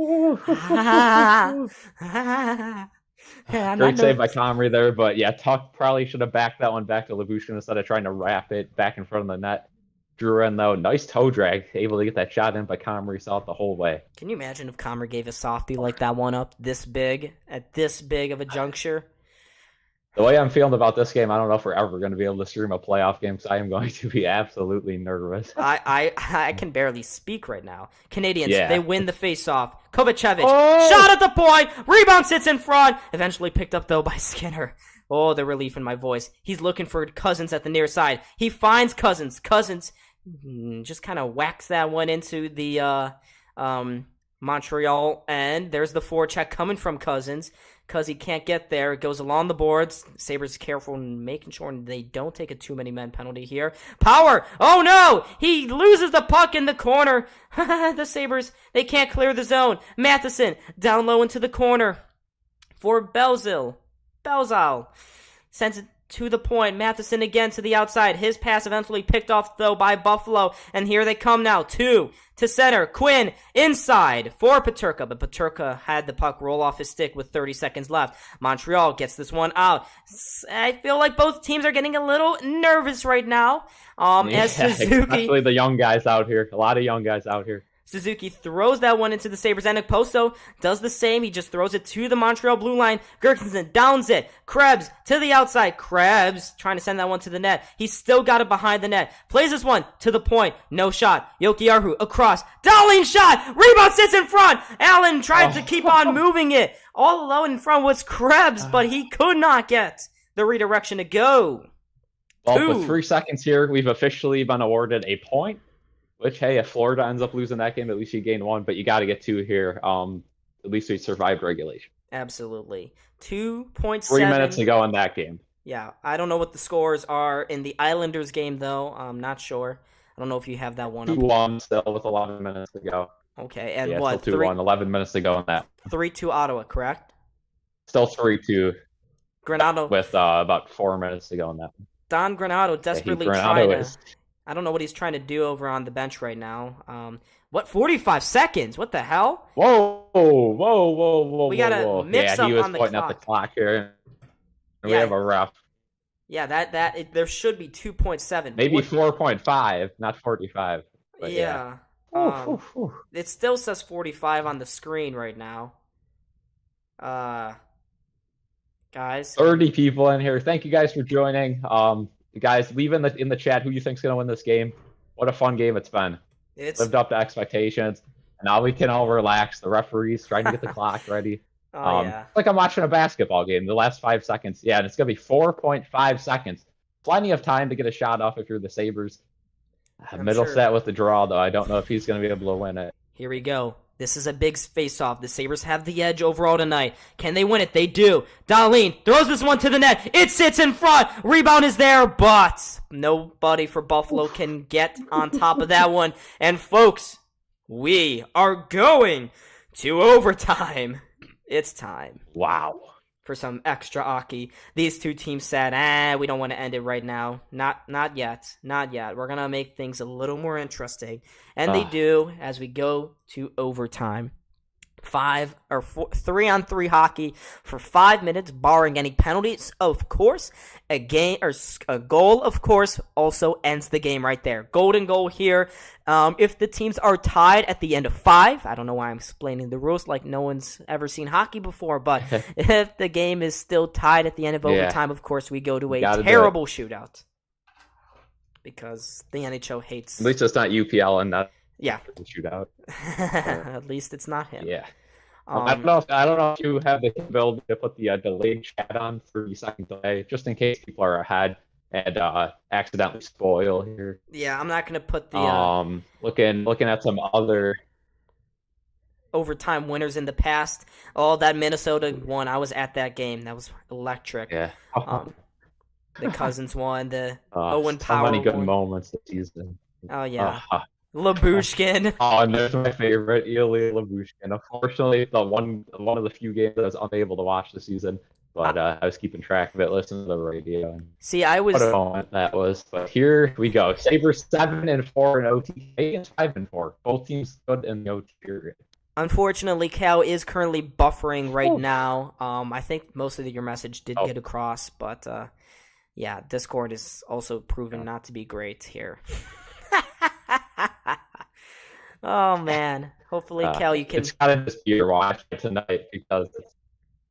Great save by Comrie there, but yeah, Tuch probably should have backed that one back to Lyubushkin instead of trying to wrap it back in front of the net. Drouin, though, nice toe drag, able to get that shot in, but Comrie saw it the whole way. Can you imagine if Comrie gave a softie like that one up this big, at this big of a juncture? The way I'm feeling about this game, I don't know if we're ever going to be able to stream a playoff game, because I am going to be absolutely nervous. I can barely speak right now. Canadiens, Yeah. They win the face-off. Kovacevic, shot at the point. Rebound sits in front. Eventually picked up, though, by Skinner. Oh, the relief in my voice. He's looking for Cousins at the near side. He finds Cousins. Cousins just kind of whacks that one into the Montreal, and there's the forecheck coming from Cousins. Because he can't get there. It goes along the boards. Sabres careful in making sure they don't take a too-many-men penalty here. Power! Oh, no! He loses the puck in the corner. The Sabres, they can't clear the zone. Matheson, down low into the corner for Belzil. Sends it to the point. Matheson again to the outside. His pass eventually picked off, though, by Buffalo. And here they come now. 2 to center. Quinn inside for Peterka. But Peterka had the puck roll off his stick with 30 seconds left. Montreal gets this one out. I feel like both teams are getting a little nervous right now. As Suzuki... Especially the young guys out here. A lot of young guys out here. Suzuki throws that one into the Sabres, and Okposo does the same. He just throws it to the Montreal blue line. Gerkensen downs it. Krebs to the outside. Krebs trying to send that one to the net. He's still got it behind the net. Plays this one to the point. No shot. Jokiharju across. Darlene shot. Rebound sits in front. Allen tried to keep on moving it. All alone in front was Krebs, but he could not get the redirection to go. Well, with 3 seconds here, we've officially been awarded a point. Which, hey, if Florida ends up losing that game, at least you gain 1, but you got to get 2 here. At least we survived regulation. Absolutely. 2.7. 3 minutes to go in that game. Yeah, I don't know what the scores are in the Islanders game, though. I'm not sure. I don't know if you have that one up. 2-1 still with 11 minutes to go. Okay, and yeah, what? Still 2-1, 11 minutes to go in that. 3-2 Ottawa, correct? Still 3-2. Granado. With about 4 minutes to go in that. Don Granado desperately trying to... I don't know what he's trying to do over on the bench right now. 45 seconds? What the hell? Whoa. We got to mix up on the clock. Yeah, he was pointing at the clock here. And we have a ref. Yeah, there should be 2.7. Maybe 4.5, not 45. Yeah. It still says 45 on the screen right now. Guys. 30 people in here. Thank you guys for joining. Guys, leave in the chat who you think's gonna win this game. What a fun game it's been. It's lived up to expectations. And now we can all relax. The referee's trying to get the clock ready. Yeah. It's like I'm watching a basketball game. The last 5 seconds. Yeah, and it's gonna be 4.5 seconds. Plenty of time to get a shot off if you're the Sabres. Middlestat with the draw, though. I don't know if he's gonna be able to win it. Here we go. This is a big face-off. The Sabres have the edge overall tonight. Can they win it? They do. Darlene throws this one to the net. It sits in front. Rebound is there, but nobody for Buffalo can get on top of that one. And, folks, we are going to overtime. It's time. Wow. For some extra hockey. These two teams said, we don't want to end it right now. Not yet. Not yet. We're going to make things a little more interesting. And they do as we go to overtime. 3-on-3 hockey for 5 minutes, barring any penalties. Of course, a goal, of course, also ends the game right there. Golden goal here. If the teams are tied at the end of 5, I don't know why I'm explaining the rules like no one's ever seen hockey before, but if the game is still tied at the end of overtime, of course, we go to a terrible shootout. Because the NHL hates... At least it's not UPL and not shootout. At least it's not him. Yeah. I don't know if you have the ability to put the delayed chat on 30-second delay, just in case people are ahead and accidentally spoil here. Yeah, I'm not gonna put the looking at some other overtime winners in the past. Oh, that Minnesota one, I was at that game. That was electric. Yeah. The Cousins won. The Owen Power. So many good moments this season. Oh yeah. Labushkin. Oh, and there's my favorite, Ilya Labushkin. Unfortunately, the one of the few games I was unable to watch this season, but I was keeping track of it, listening to the radio. And See, I was. what a moment that was. But here we go. Sabres 7-4 in OT. Canadiens 5-4. Both teams good in the OT period. Unfortunately, Cal is currently buffering right now. I think most of your message did get across, but yeah, Discord is also proven not to be great here. Oh man! Hopefully, Cal, you can. It's gotta just be your watch tonight because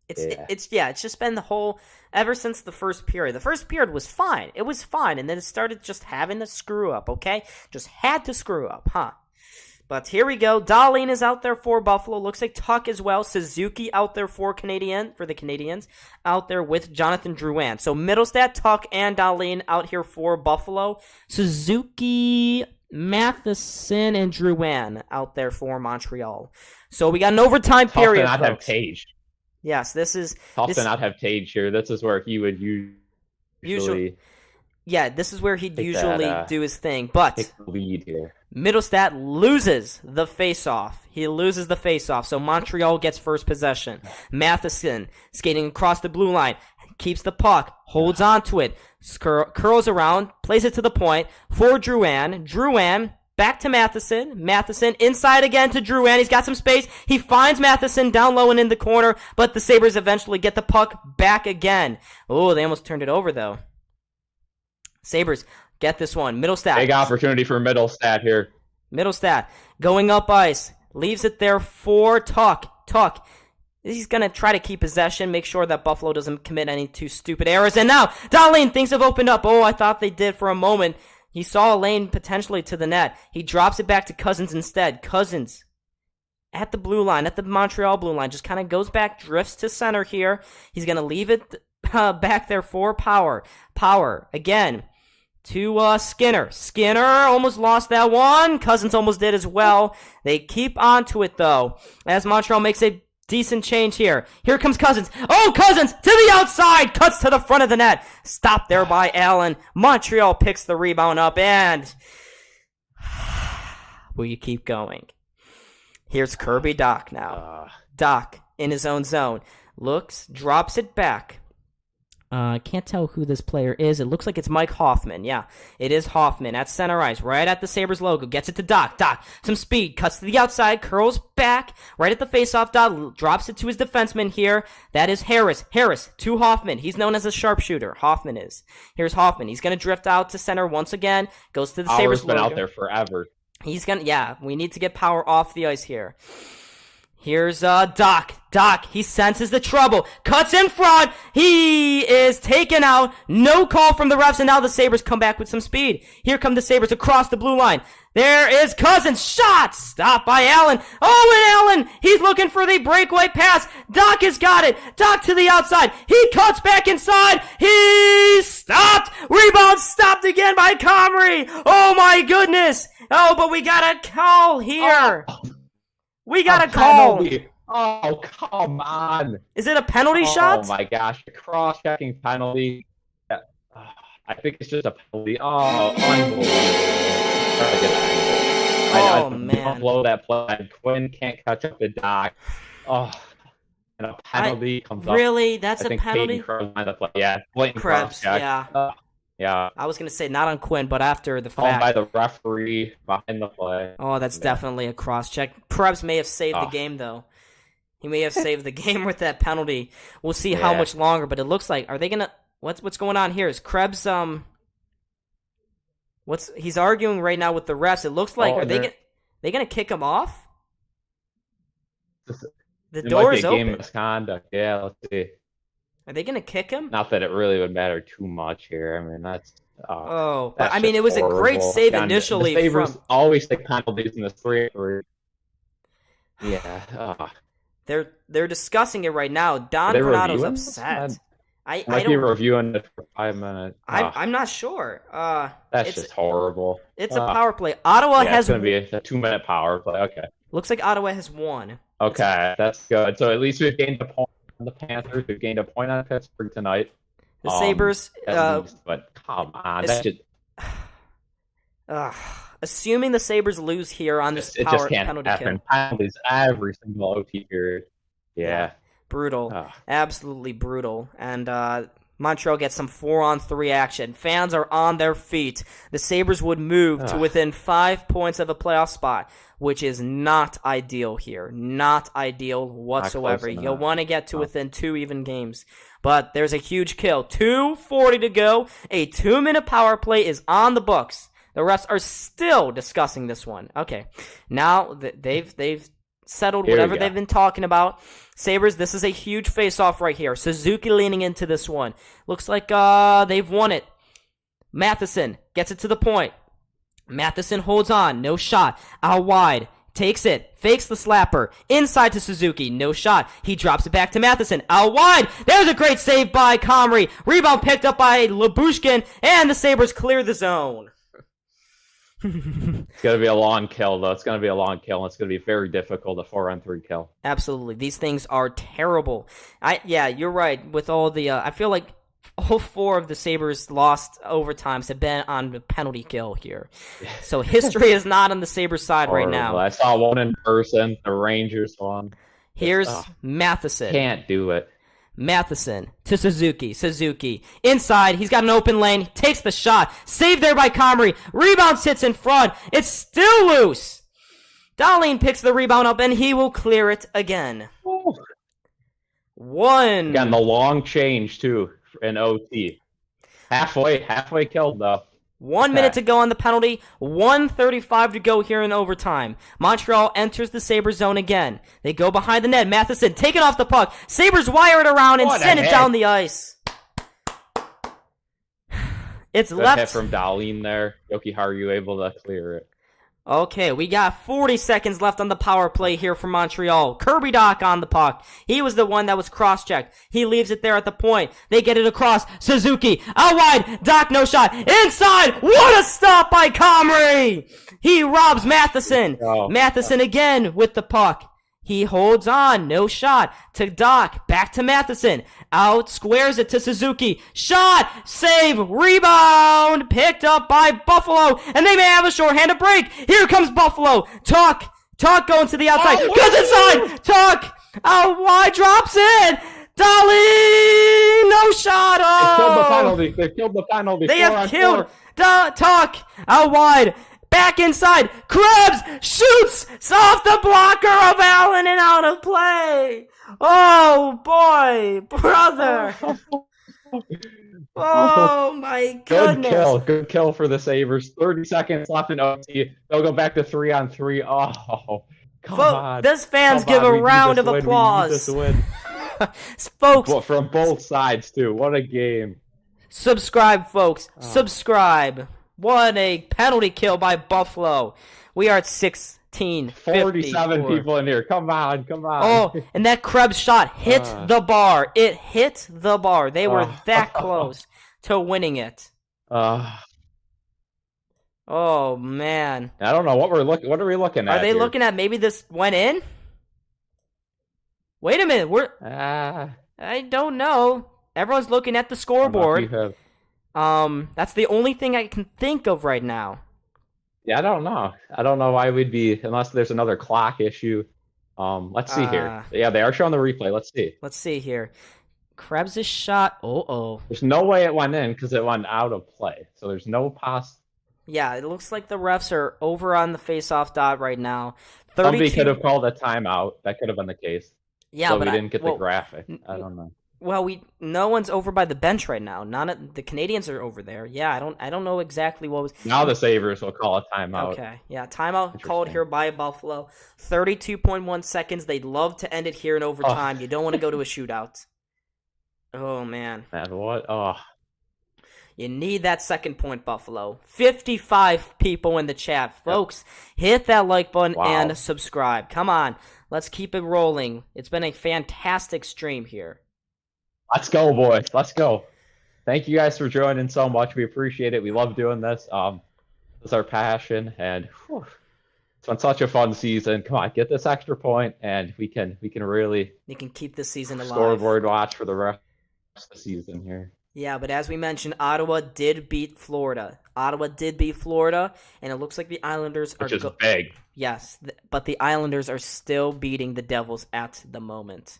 it's just been the whole ever since the first period. The first period was fine. It was fine, and then it started just having to screw up. Okay, just had to screw up, huh? But here we go. Dahlin is out there for Buffalo. Looks like Tuck as well. Suzuki out there for the Canadiens. Out there with Jonathan Drouin. So Middlestat, Tuck, and Dahlin out here for Buffalo. Suzuki, Matheson, and Drouin out there for Montreal. So we got an overtime period. Tough to not have Tage. Yes, this is tough to not have Tage here. This is where he would usually. Yeah, this is where he'd usually do his thing. But take the lead here. Middlestat loses the faceoff. He loses the faceoff, so Montreal gets first possession. Matheson skating across the blue line, keeps the puck, holds on to it, curls around, plays it to the point for Drouin. Drouin back to Matheson. Matheson inside again to Drouin. He's got some space. He finds Matheson down low and in the corner, but the Sabres eventually get the puck back again. Oh, they almost turned it over though. Sabres get this one. Middlestat. Big opportunity for Middlestat here. Middlestat going up ice. Leaves it there for Tuck. Tuck. He's going to try to keep possession. Make sure that Buffalo doesn't commit any too stupid errors. And now, Dahlin, things have opened up. Oh, I thought they did for a moment. He saw a lane potentially to the net. He drops it back to Cousins instead. Cousins at the blue line, at the Montreal blue line. Just kind of goes back, drifts to center here. He's going to leave it back there for Power. Power, again, to Skinner. Skinner almost lost that one. Cousins almost did as well. They keep on to it, though, as Montreal makes a decent change here. Here comes Cousins. Oh, Cousins to the outside. Cuts to the front of the net. Stopped there by Allen. Montreal picks the rebound up, and will you keep going? Here's Kirby Dach now. Dach in his own zone. Looks, drops it back. I can't tell who this player is. It looks like it's Mike Hoffman. Yeah, it is Hoffman at center ice, right at the Sabres logo. Gets it to Dach. Dach, some speed, cuts to the outside, curls back, right at the faceoff dot, drops it to his defenseman here. That is Harris. Harris to Hoffman. He's known as a sharpshooter. Hoffman is. Here's Hoffman. He's going to drift out to center once again. Goes to the Sabres logo. Been out there forever. We need to get Power off the ice here. Here's Dach. Dach, he senses the trouble. Cuts in front. He is taken out. No call from the refs, and now the Sabres come back with some speed. Here come the Sabres across the blue line. There is Cousins. Shot! Stopped by Allen. Oh, and Allen, he's looking for the breakaway pass. Dach has got it. Dach to the outside. He cuts back inside. He stopped. Rebound stopped again by Comrie. Oh, my goodness. Oh, but we got a call here. Oh. We got a call. Penalty. Oh, come on. Is it a penalty shot? Oh, my gosh. A cross-checking penalty. I think it's just a penalty. Oh, unbelievable. Man. Don't blow that play. Quinn can't catch up to Dach. Oh, and a penalty comes up. Really? That's a penalty? Yeah, blatant cross-check. Yeah. Yeah. I was going to say not on Quinn, but after the Called fact. by the referee behind the play. Oh, that's definitely a cross-check. Krebs may have saved the game, though. He may have saved the game with that penalty. We'll see how much longer, but it looks like, are they going to, what's going on here? Is Krebs, he's arguing right now with the refs. It looks like, are they going to kick him off? The door is open. Game misconduct. Yeah, let's see. Are they going to kick him? Not that it really would matter too much here. I mean, that's it was horrible. A great save initially. The Sabres always take penalties in the 3-3. Yeah. They're discussing it right now. Don Granato's upset. I might be reviewing it for 5 minutes. I'm not sure. That's just horrible. It's a power play. Ottawa has. It's going to be a 2-minute power play. Okay. Looks like Ottawa has won. Okay, that's good. So at least we've gained a point on the Panthers. We've gained a point on Pittsburgh tonight. The Sabres. But come on, that's just. Ugh. Assuming the Sabres lose here on this It just can't penalty happen. kill. Penalties every single OT period. Yeah. Brutal. Oh. Absolutely brutal. And Montreal gets some 4-on-3 action. Fans are on their feet. The Sabres would move to within 5 points of a playoff spot, which is not ideal here. Not ideal whatsoever. You'll want to get to within 2 even games. But there's a huge kill. 2:40 to go. A 2-minute power play is on the books. The refs are still discussing this one. Okay. Now they've settled whatever they've been talking about. Sabres, this is a huge face-off right here. Suzuki leaning into this one. Looks like they've won it. Matheson gets it to the point. Matheson holds on. No shot. Out wide. Takes it. Fakes the slapper. Inside to Suzuki. No shot. He drops it back to Matheson. Out wide. There's a great save by Comrie. Rebound picked up by Lyubushkin. And the Sabres clear the zone. It's going to be a long kill, though. It's going to be a long kill, and it's going to be very difficult, a 4-on-3 kill. Absolutely. These things are terrible. Yeah, you're right. With all the, I feel like all 4 of the Sabres' lost overtimes have been on the penalty kill here. So history is not on the Sabres' side right now. I saw one in person, the Rangers one. Here's Matheson. Can't do it. Matheson to Suzuki. Suzuki inside. He's got an open lane. He takes the shot. Saved there by Comrie. Rebound sits in front. It's still loose. Dahlin picks the rebound up, and he will clear it again. Ooh. 1. Again, the long change, too, in OT. Halfway killed, though. 1 minute to go on the penalty. 1:35 to go here in overtime. Montreal enters the Sabres zone again. They go behind the net. Matheson taking off the puck. Sabres wire it around and send it down the ice. It's Good left. hit from Dahlin there. Jokiharju able to clear it. Okay, we got 40 seconds left on the power play here for Montreal. Kirby Dach on the puck. He was the one that was cross-checked. He leaves it there at the point. They get it across. Suzuki, out wide. Dach, no shot. Inside! What a stop by Comrie! He robs Matheson. Matheson again with the puck. He holds on. No shot. To Dach. Back to Matheson. Out. Squares it to Suzuki. Shot. Save. Rebound. Picked up by Buffalo. And they may have a shorthanded break. Here comes Buffalo. Tuck going to the outside. Goes inside. Tuck. Out wide. Drops in. Dahlin. No shot. Oh. They've killed the penalty. They have killed Tuck. Out wide. Back inside. Krebs shoots off the blocker of Allen and out of play. Oh, boy. Brother. Oh, my goodness. Good kill for the Sabres. 30 seconds left in OT. They'll go back to 3-on-3. Oh, come on. This fans give a round of applause. Folks. From both sides, too. What a game. Subscribe, folks. Subscribe. What a penalty kill by Buffalo. We are at 16. 47 people in here. Come on. Oh, and that Krebs shot hit the bar. It hit the bar. They were that close to winning it. Oh, man. I don't know what are we looking at. Are they looking at maybe this went in? Wait a minute. I don't know. Everyone's looking at the scoreboard. That's the only thing I can think of right now. Yeah, I don't know. I don't know why we'd be, unless there's another clock issue. Let's see here. Yeah, they are showing the replay. Let's see. Let's see here. Krebs' shot. There's no way it went in because it went out of play. So there's no Yeah, it looks like the refs are over on the face-off dot right now. Somebody could have called a timeout. That could have been the case. Yeah, but we didn't get the graphic. I don't know. Well, no one's over by the bench right now. The Canadiens are over there. Yeah, I don't know exactly what was. Now the Sabres will call a timeout. Okay, yeah, timeout called here by Buffalo. 32.1 seconds. They'd love to end it here in overtime. You don't want to go to a shootout. Oh man. Man, what? You need that second point, Buffalo. 55 people in the chat, folks. Hit that like button and subscribe. Come on, let's keep it rolling. It's been a fantastic stream here. Let's go, boys. Let's go. Thank you guys for joining so much. We appreciate it. We love doing this. It's our passion, and it's been such a fun season. Come on, get this extra point, and we can really. You can keep this season alive. Scoreboard watch for the rest of the season here. Yeah, but as we mentioned, Ottawa did beat Florida. And it looks like the Islanders are... Which is big. Yes, but the Islanders are still beating the Devils at the moment.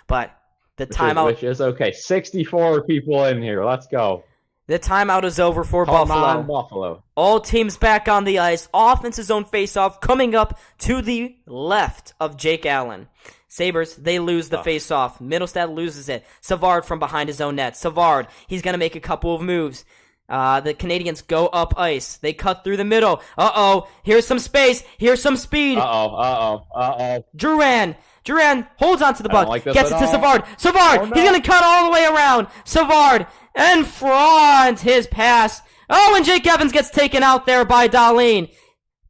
But the timeout... Which is okay. 64 people in here. Let's go. The timeout is over for Buffalo. Come on, Buffalo. All teams back on the ice. Offense's zone faceoff coming up to the left of Jake Allen. Sabres, they lose the faceoff. Middlestad loses it. Savard from behind his own net. Savard, he's going to make a couple of moves. The Canadiens go up ice. They cut through the middle. Uh-oh. Here's some space. Here's some speed. Uh-oh. Duran holds on to the puck. Gets it to Savard. Oh, no. He's going to cut all the way around. Savard in front. His pass. Oh, and Jake Evans gets taken out there by Dahlin.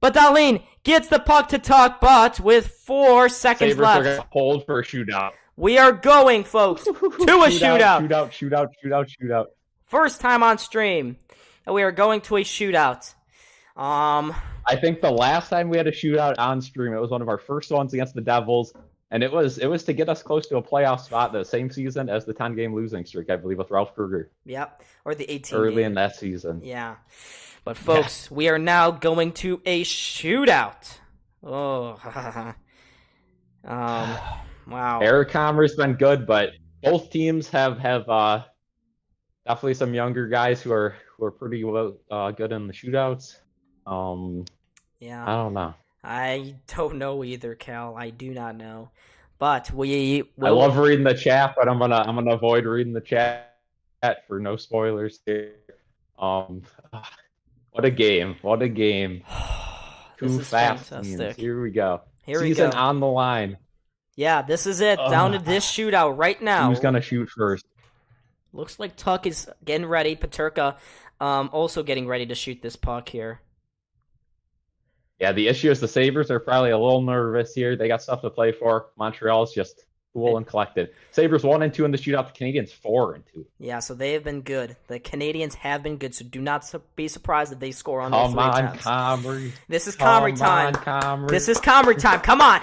But Dahlin gets the puck to Tuck, but with 4 seconds Sabres left. Are gonna hold for a shootout. We are going, folks, to a shootout. Shootout. First time on stream. We are going to a shootout. I think the last time we had a shootout on stream, it was one of our first ones against the Devils, and it was to get us close to a playoff spot the same season as the 10-game losing streak, I believe, with Ralph Kruger. Yep, or the 18 early in that season. Yeah. But, folks, we are now going to a shootout. Oh, wow. Eric Commer's been good, but both teams have definitely some younger guys who are pretty well good in the shootouts. Yeah. I don't know. I don't know either, Cal. I do not know. But we will... I love reading the chat, but I'm gonna avoid reading the chat for no spoilers here. What a game. Too fast. Fantastic. Here we go. Season on the line. Yeah, this is it. Down to this shootout right now. Who's going to shoot first? Looks like Tuck is getting ready. Paterka also getting ready to shoot this puck here. Yeah, the issue is the Sabres are probably a little nervous here. They got stuff to play for. Montreal's just cool and collected. Sabres 1-2 in the shootout. The Canadiens 4-2. Yeah, so they have been good. The Canadiens have been good, so do not be surprised if they score on those 3 attempts. Comrie. This is Comrie time. This is Comrie time. Come on.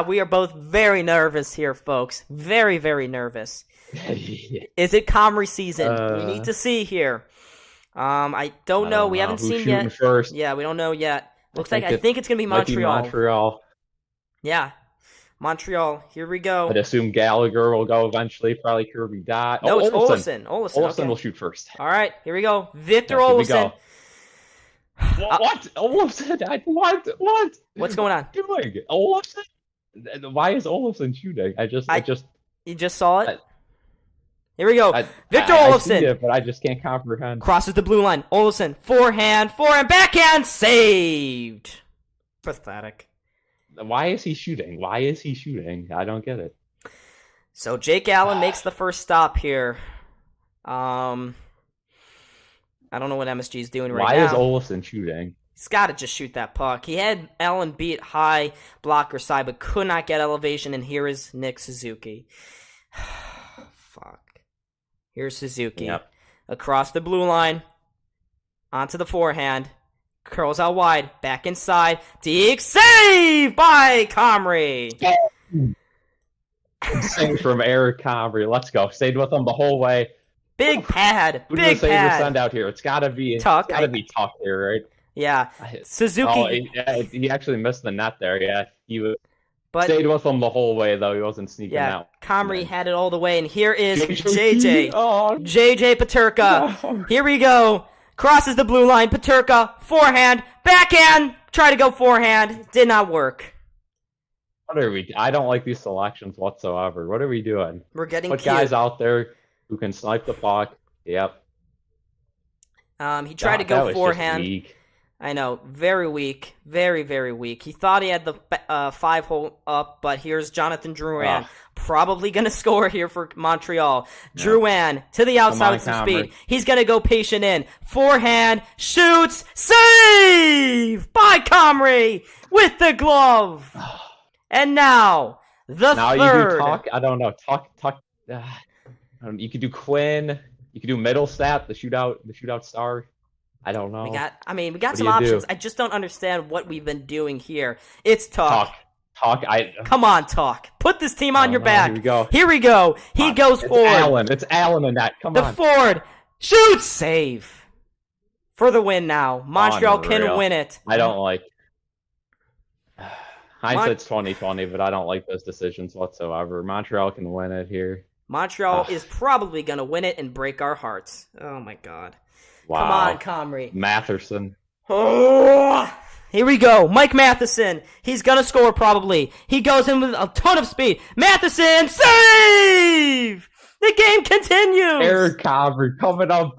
We are both very nervous here, folks. Very, very nervous. Is it Comrie season? We need to see here. I don't know. We haven't seen yet. First? Yeah, we don't know yet. I think it's going to be Montreal. Yeah. Montreal. Here we go. I'd assume Gallagher will go eventually. Probably Kirby Dot. No, it's Olsen. Olsen will shoot first. All right. Here we go. Victor Olsen. What? Olsen? What? What's going on? Doing Olsen? Why is Olsen shooting? You just saw it? Here we go. Victor Olsen. I see it, but I just can't comprehend. Crosses the blue line. Olsen. Forehand, backhand. Saved. Pathetic. Why is he shooting? I don't get it. So Jake Allen makes the first stop here. I don't know what MSG is doing right now. Why is Olsen shooting? He's got to just shoot that puck. He had Allen beat high blocker side, but could not get elevation, and here is Nick Suzuki. Fuck. Here's Suzuki. Yep. Across the blue line. Onto the forehand. Curls out wide, back inside. Deke save by Comrie. Save from Eric Comrie. Let's go. Stayed with him the whole way. Big pad. Who did the Sabres send out here? It's gotta be Tuck. It's gotta be Tuck here, right? Yeah. Suzuki. He actually missed the net there. Yeah, stayed with him the whole way though. He wasn't sneaking out. Comrie had it all the way, and here is JJ. JJ Paterka. No. Here we go. Crosses the blue line. Paterka, forehand, backhand. Try to go forehand. Did not work. What are we? I don't like these selections whatsoever. What are we doing? We're getting Put guys out there who can snipe the puck. Yep. He tried to go forehand. I know, very weak, very, very weak. He thought he had the 5-hole up, but here's Jonathan Drouin. Probably going to score here for Montreal. Yeah. Drouin to the outside with some speed. He's going to go patient in. Forehand, shoots, save by Comrie with the glove. And now, the third. You do Tuck. I don't know. Tuck. You could do Quinn. You could do Middlestat, the shootout star. I don't know. We got some options. I just don't understand what we've been doing here. It's Tuck. Talk. Come on, Talk. Put this team on your back. Here we go. Here we go. He goes forward. It's Allen in that. Come on. The forward. Shoot. Save. For the win now. Montreal can win it. I don't like... Hindsight's 2020, but I don't like those decisions whatsoever. Montreal can win it here. Montreal is probably going to win it and break our hearts. Oh, my God. Wow. Come on, Comrie. Matherson. Oh, here we go. Mike Matheson. He's going to score probably. He goes in with a ton of speed. Matheson, save! The game continues. Eric Comrie coming up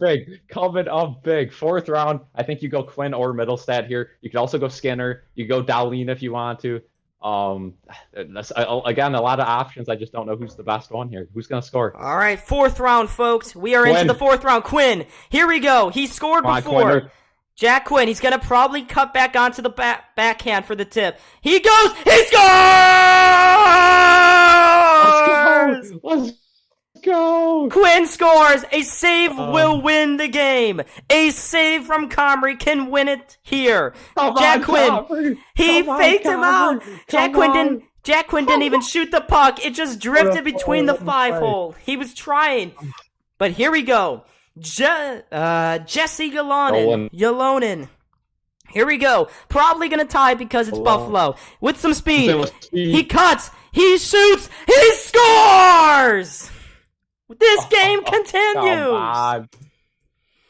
big. Fourth round. I think you go Quinn or Middlestat here. You could also go Skinner. You go Dahlin if you want to. Again, a lot of options. I just don't know who's the best one here. Who's going to score? All right, fourth round, folks. We are into the fourth round. Quinn, here we go. He scored before. Jack Quinn, he's going to probably cut back onto the backhand for the tip. He goes, he scores! Let's go! Quinn scores. A save will win the game. A save from Comrie can win it here. Jack Quinn, he faked him out. Jack Quinn didn't even shoot the puck. It just drifted between the 5-hole. He was trying. But here we go. Jesse Ylonen. Here we go. Probably going to tie because it's Buffalo. With some speed. He cuts. He shoots. He scores! This game continues. Come on.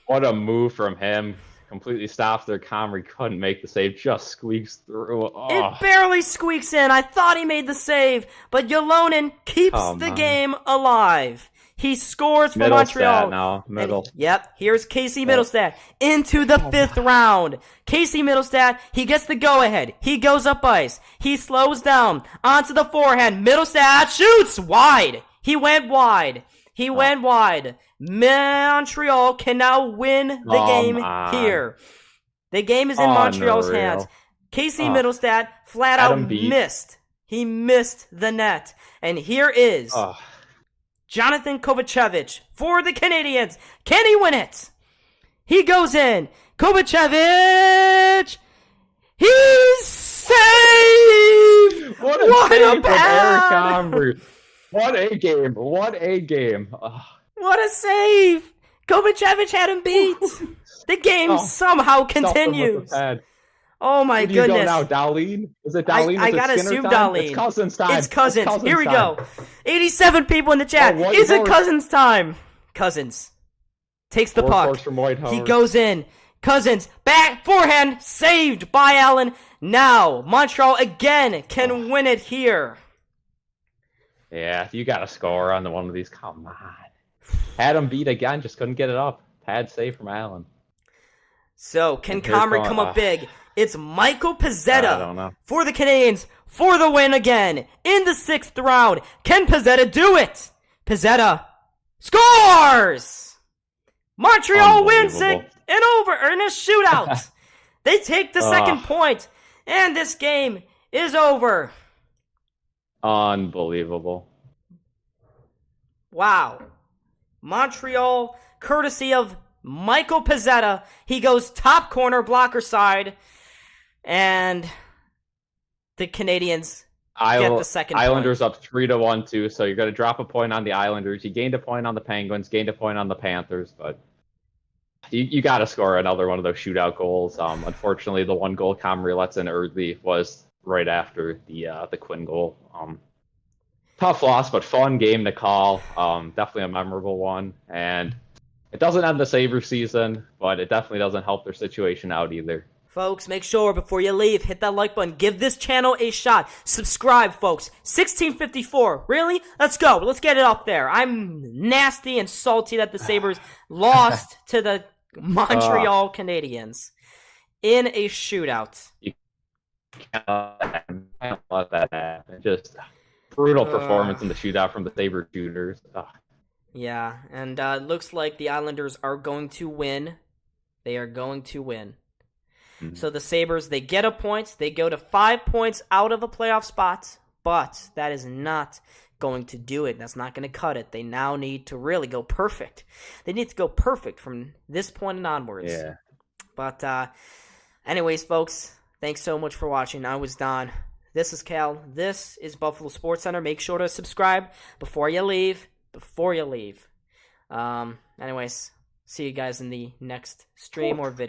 What a move from him. Completely stops there. Comrie couldn't make the save. Just squeaks through. It barely squeaks in. I thought he made the save, but Ylonen keeps the game alive. He scores for Montreal. Now. Here's Casey Middlestat into the fifth round. Casey Middlestat, he gets the go-ahead. He goes up ice. He slows down onto the forehand. Middlestat shoots wide. He went wide. Montreal can now win the game here. The game is in Montreal's hands. Casey Middlestat flat out missed. He missed the net. And here is Jonathan Kovacevic for the Canadiens. Can he win it? He goes in. Kovacevic! He's saved! What a pass! What a game. What a save. Kovacevic had him beat. The game somehow continues. Oh, my goodness. Go now, Dahlin? Is it Dahlin? I got to assume Dahlin. It's Cousins time. It's Cousins. Here we go. 87 people in the chat. Is it Cousins time? Cousins takes the puck. He goes in. Cousins, back, forehand, saved by Allen. Now, Montreal again can win it here. Yeah, you got to score on one of these. Come on. Had him beat again, just couldn't get it up. Pad save from Allen. So, can Comrie come up big? It's Michael Pezzetta for the Canadiens for the win again in the sixth round. Can Pezzetta do it? Pezzetta scores! Montreal wins it in a shootout. They take the second point, and this game is over. Unbelievable. Wow. Montreal, courtesy of Michael Pezzetta. He goes top corner, blocker side, and the Canadiens get the second Islanders point. Up 3-1 too, so you're going to drop a point on the Islanders. You gained a point on the Penguins, gained a point on the Panthers, but you got to score another one of those shootout goals. Unfortunately, the one goal Comrie lets in early was right after the Quinn goal. Tough loss, but fun game to call. Definitely a memorable one, and it doesn't end the Sabres season, but it definitely doesn't help their situation out either. Folks, make sure before you leave, hit that like button. Give this channel a shot. Subscribe, folks. 1654. Really? Let's go. Let's get it up there. I'm nasty and salty that the Sabres lost to the Montreal Canadiens in a shootout. You can't let that happen. Just brutal performance in the shootout from the Sabres shooters. Yeah, and it looks like the Islanders are going to win. They are going to win. So the Sabres, they get a point. They go to 5 points out of a playoff spot, but that is not going to do it. That's not going to cut it. They now need to really go perfect. They need to go perfect from this point and onwards. Yeah. But anyways, folks, thanks so much for watching. I was Don. This is Cal. This is Buffalo SportsCenter. Make sure to subscribe before you leave. Anyways, see you guys in the next stream or video.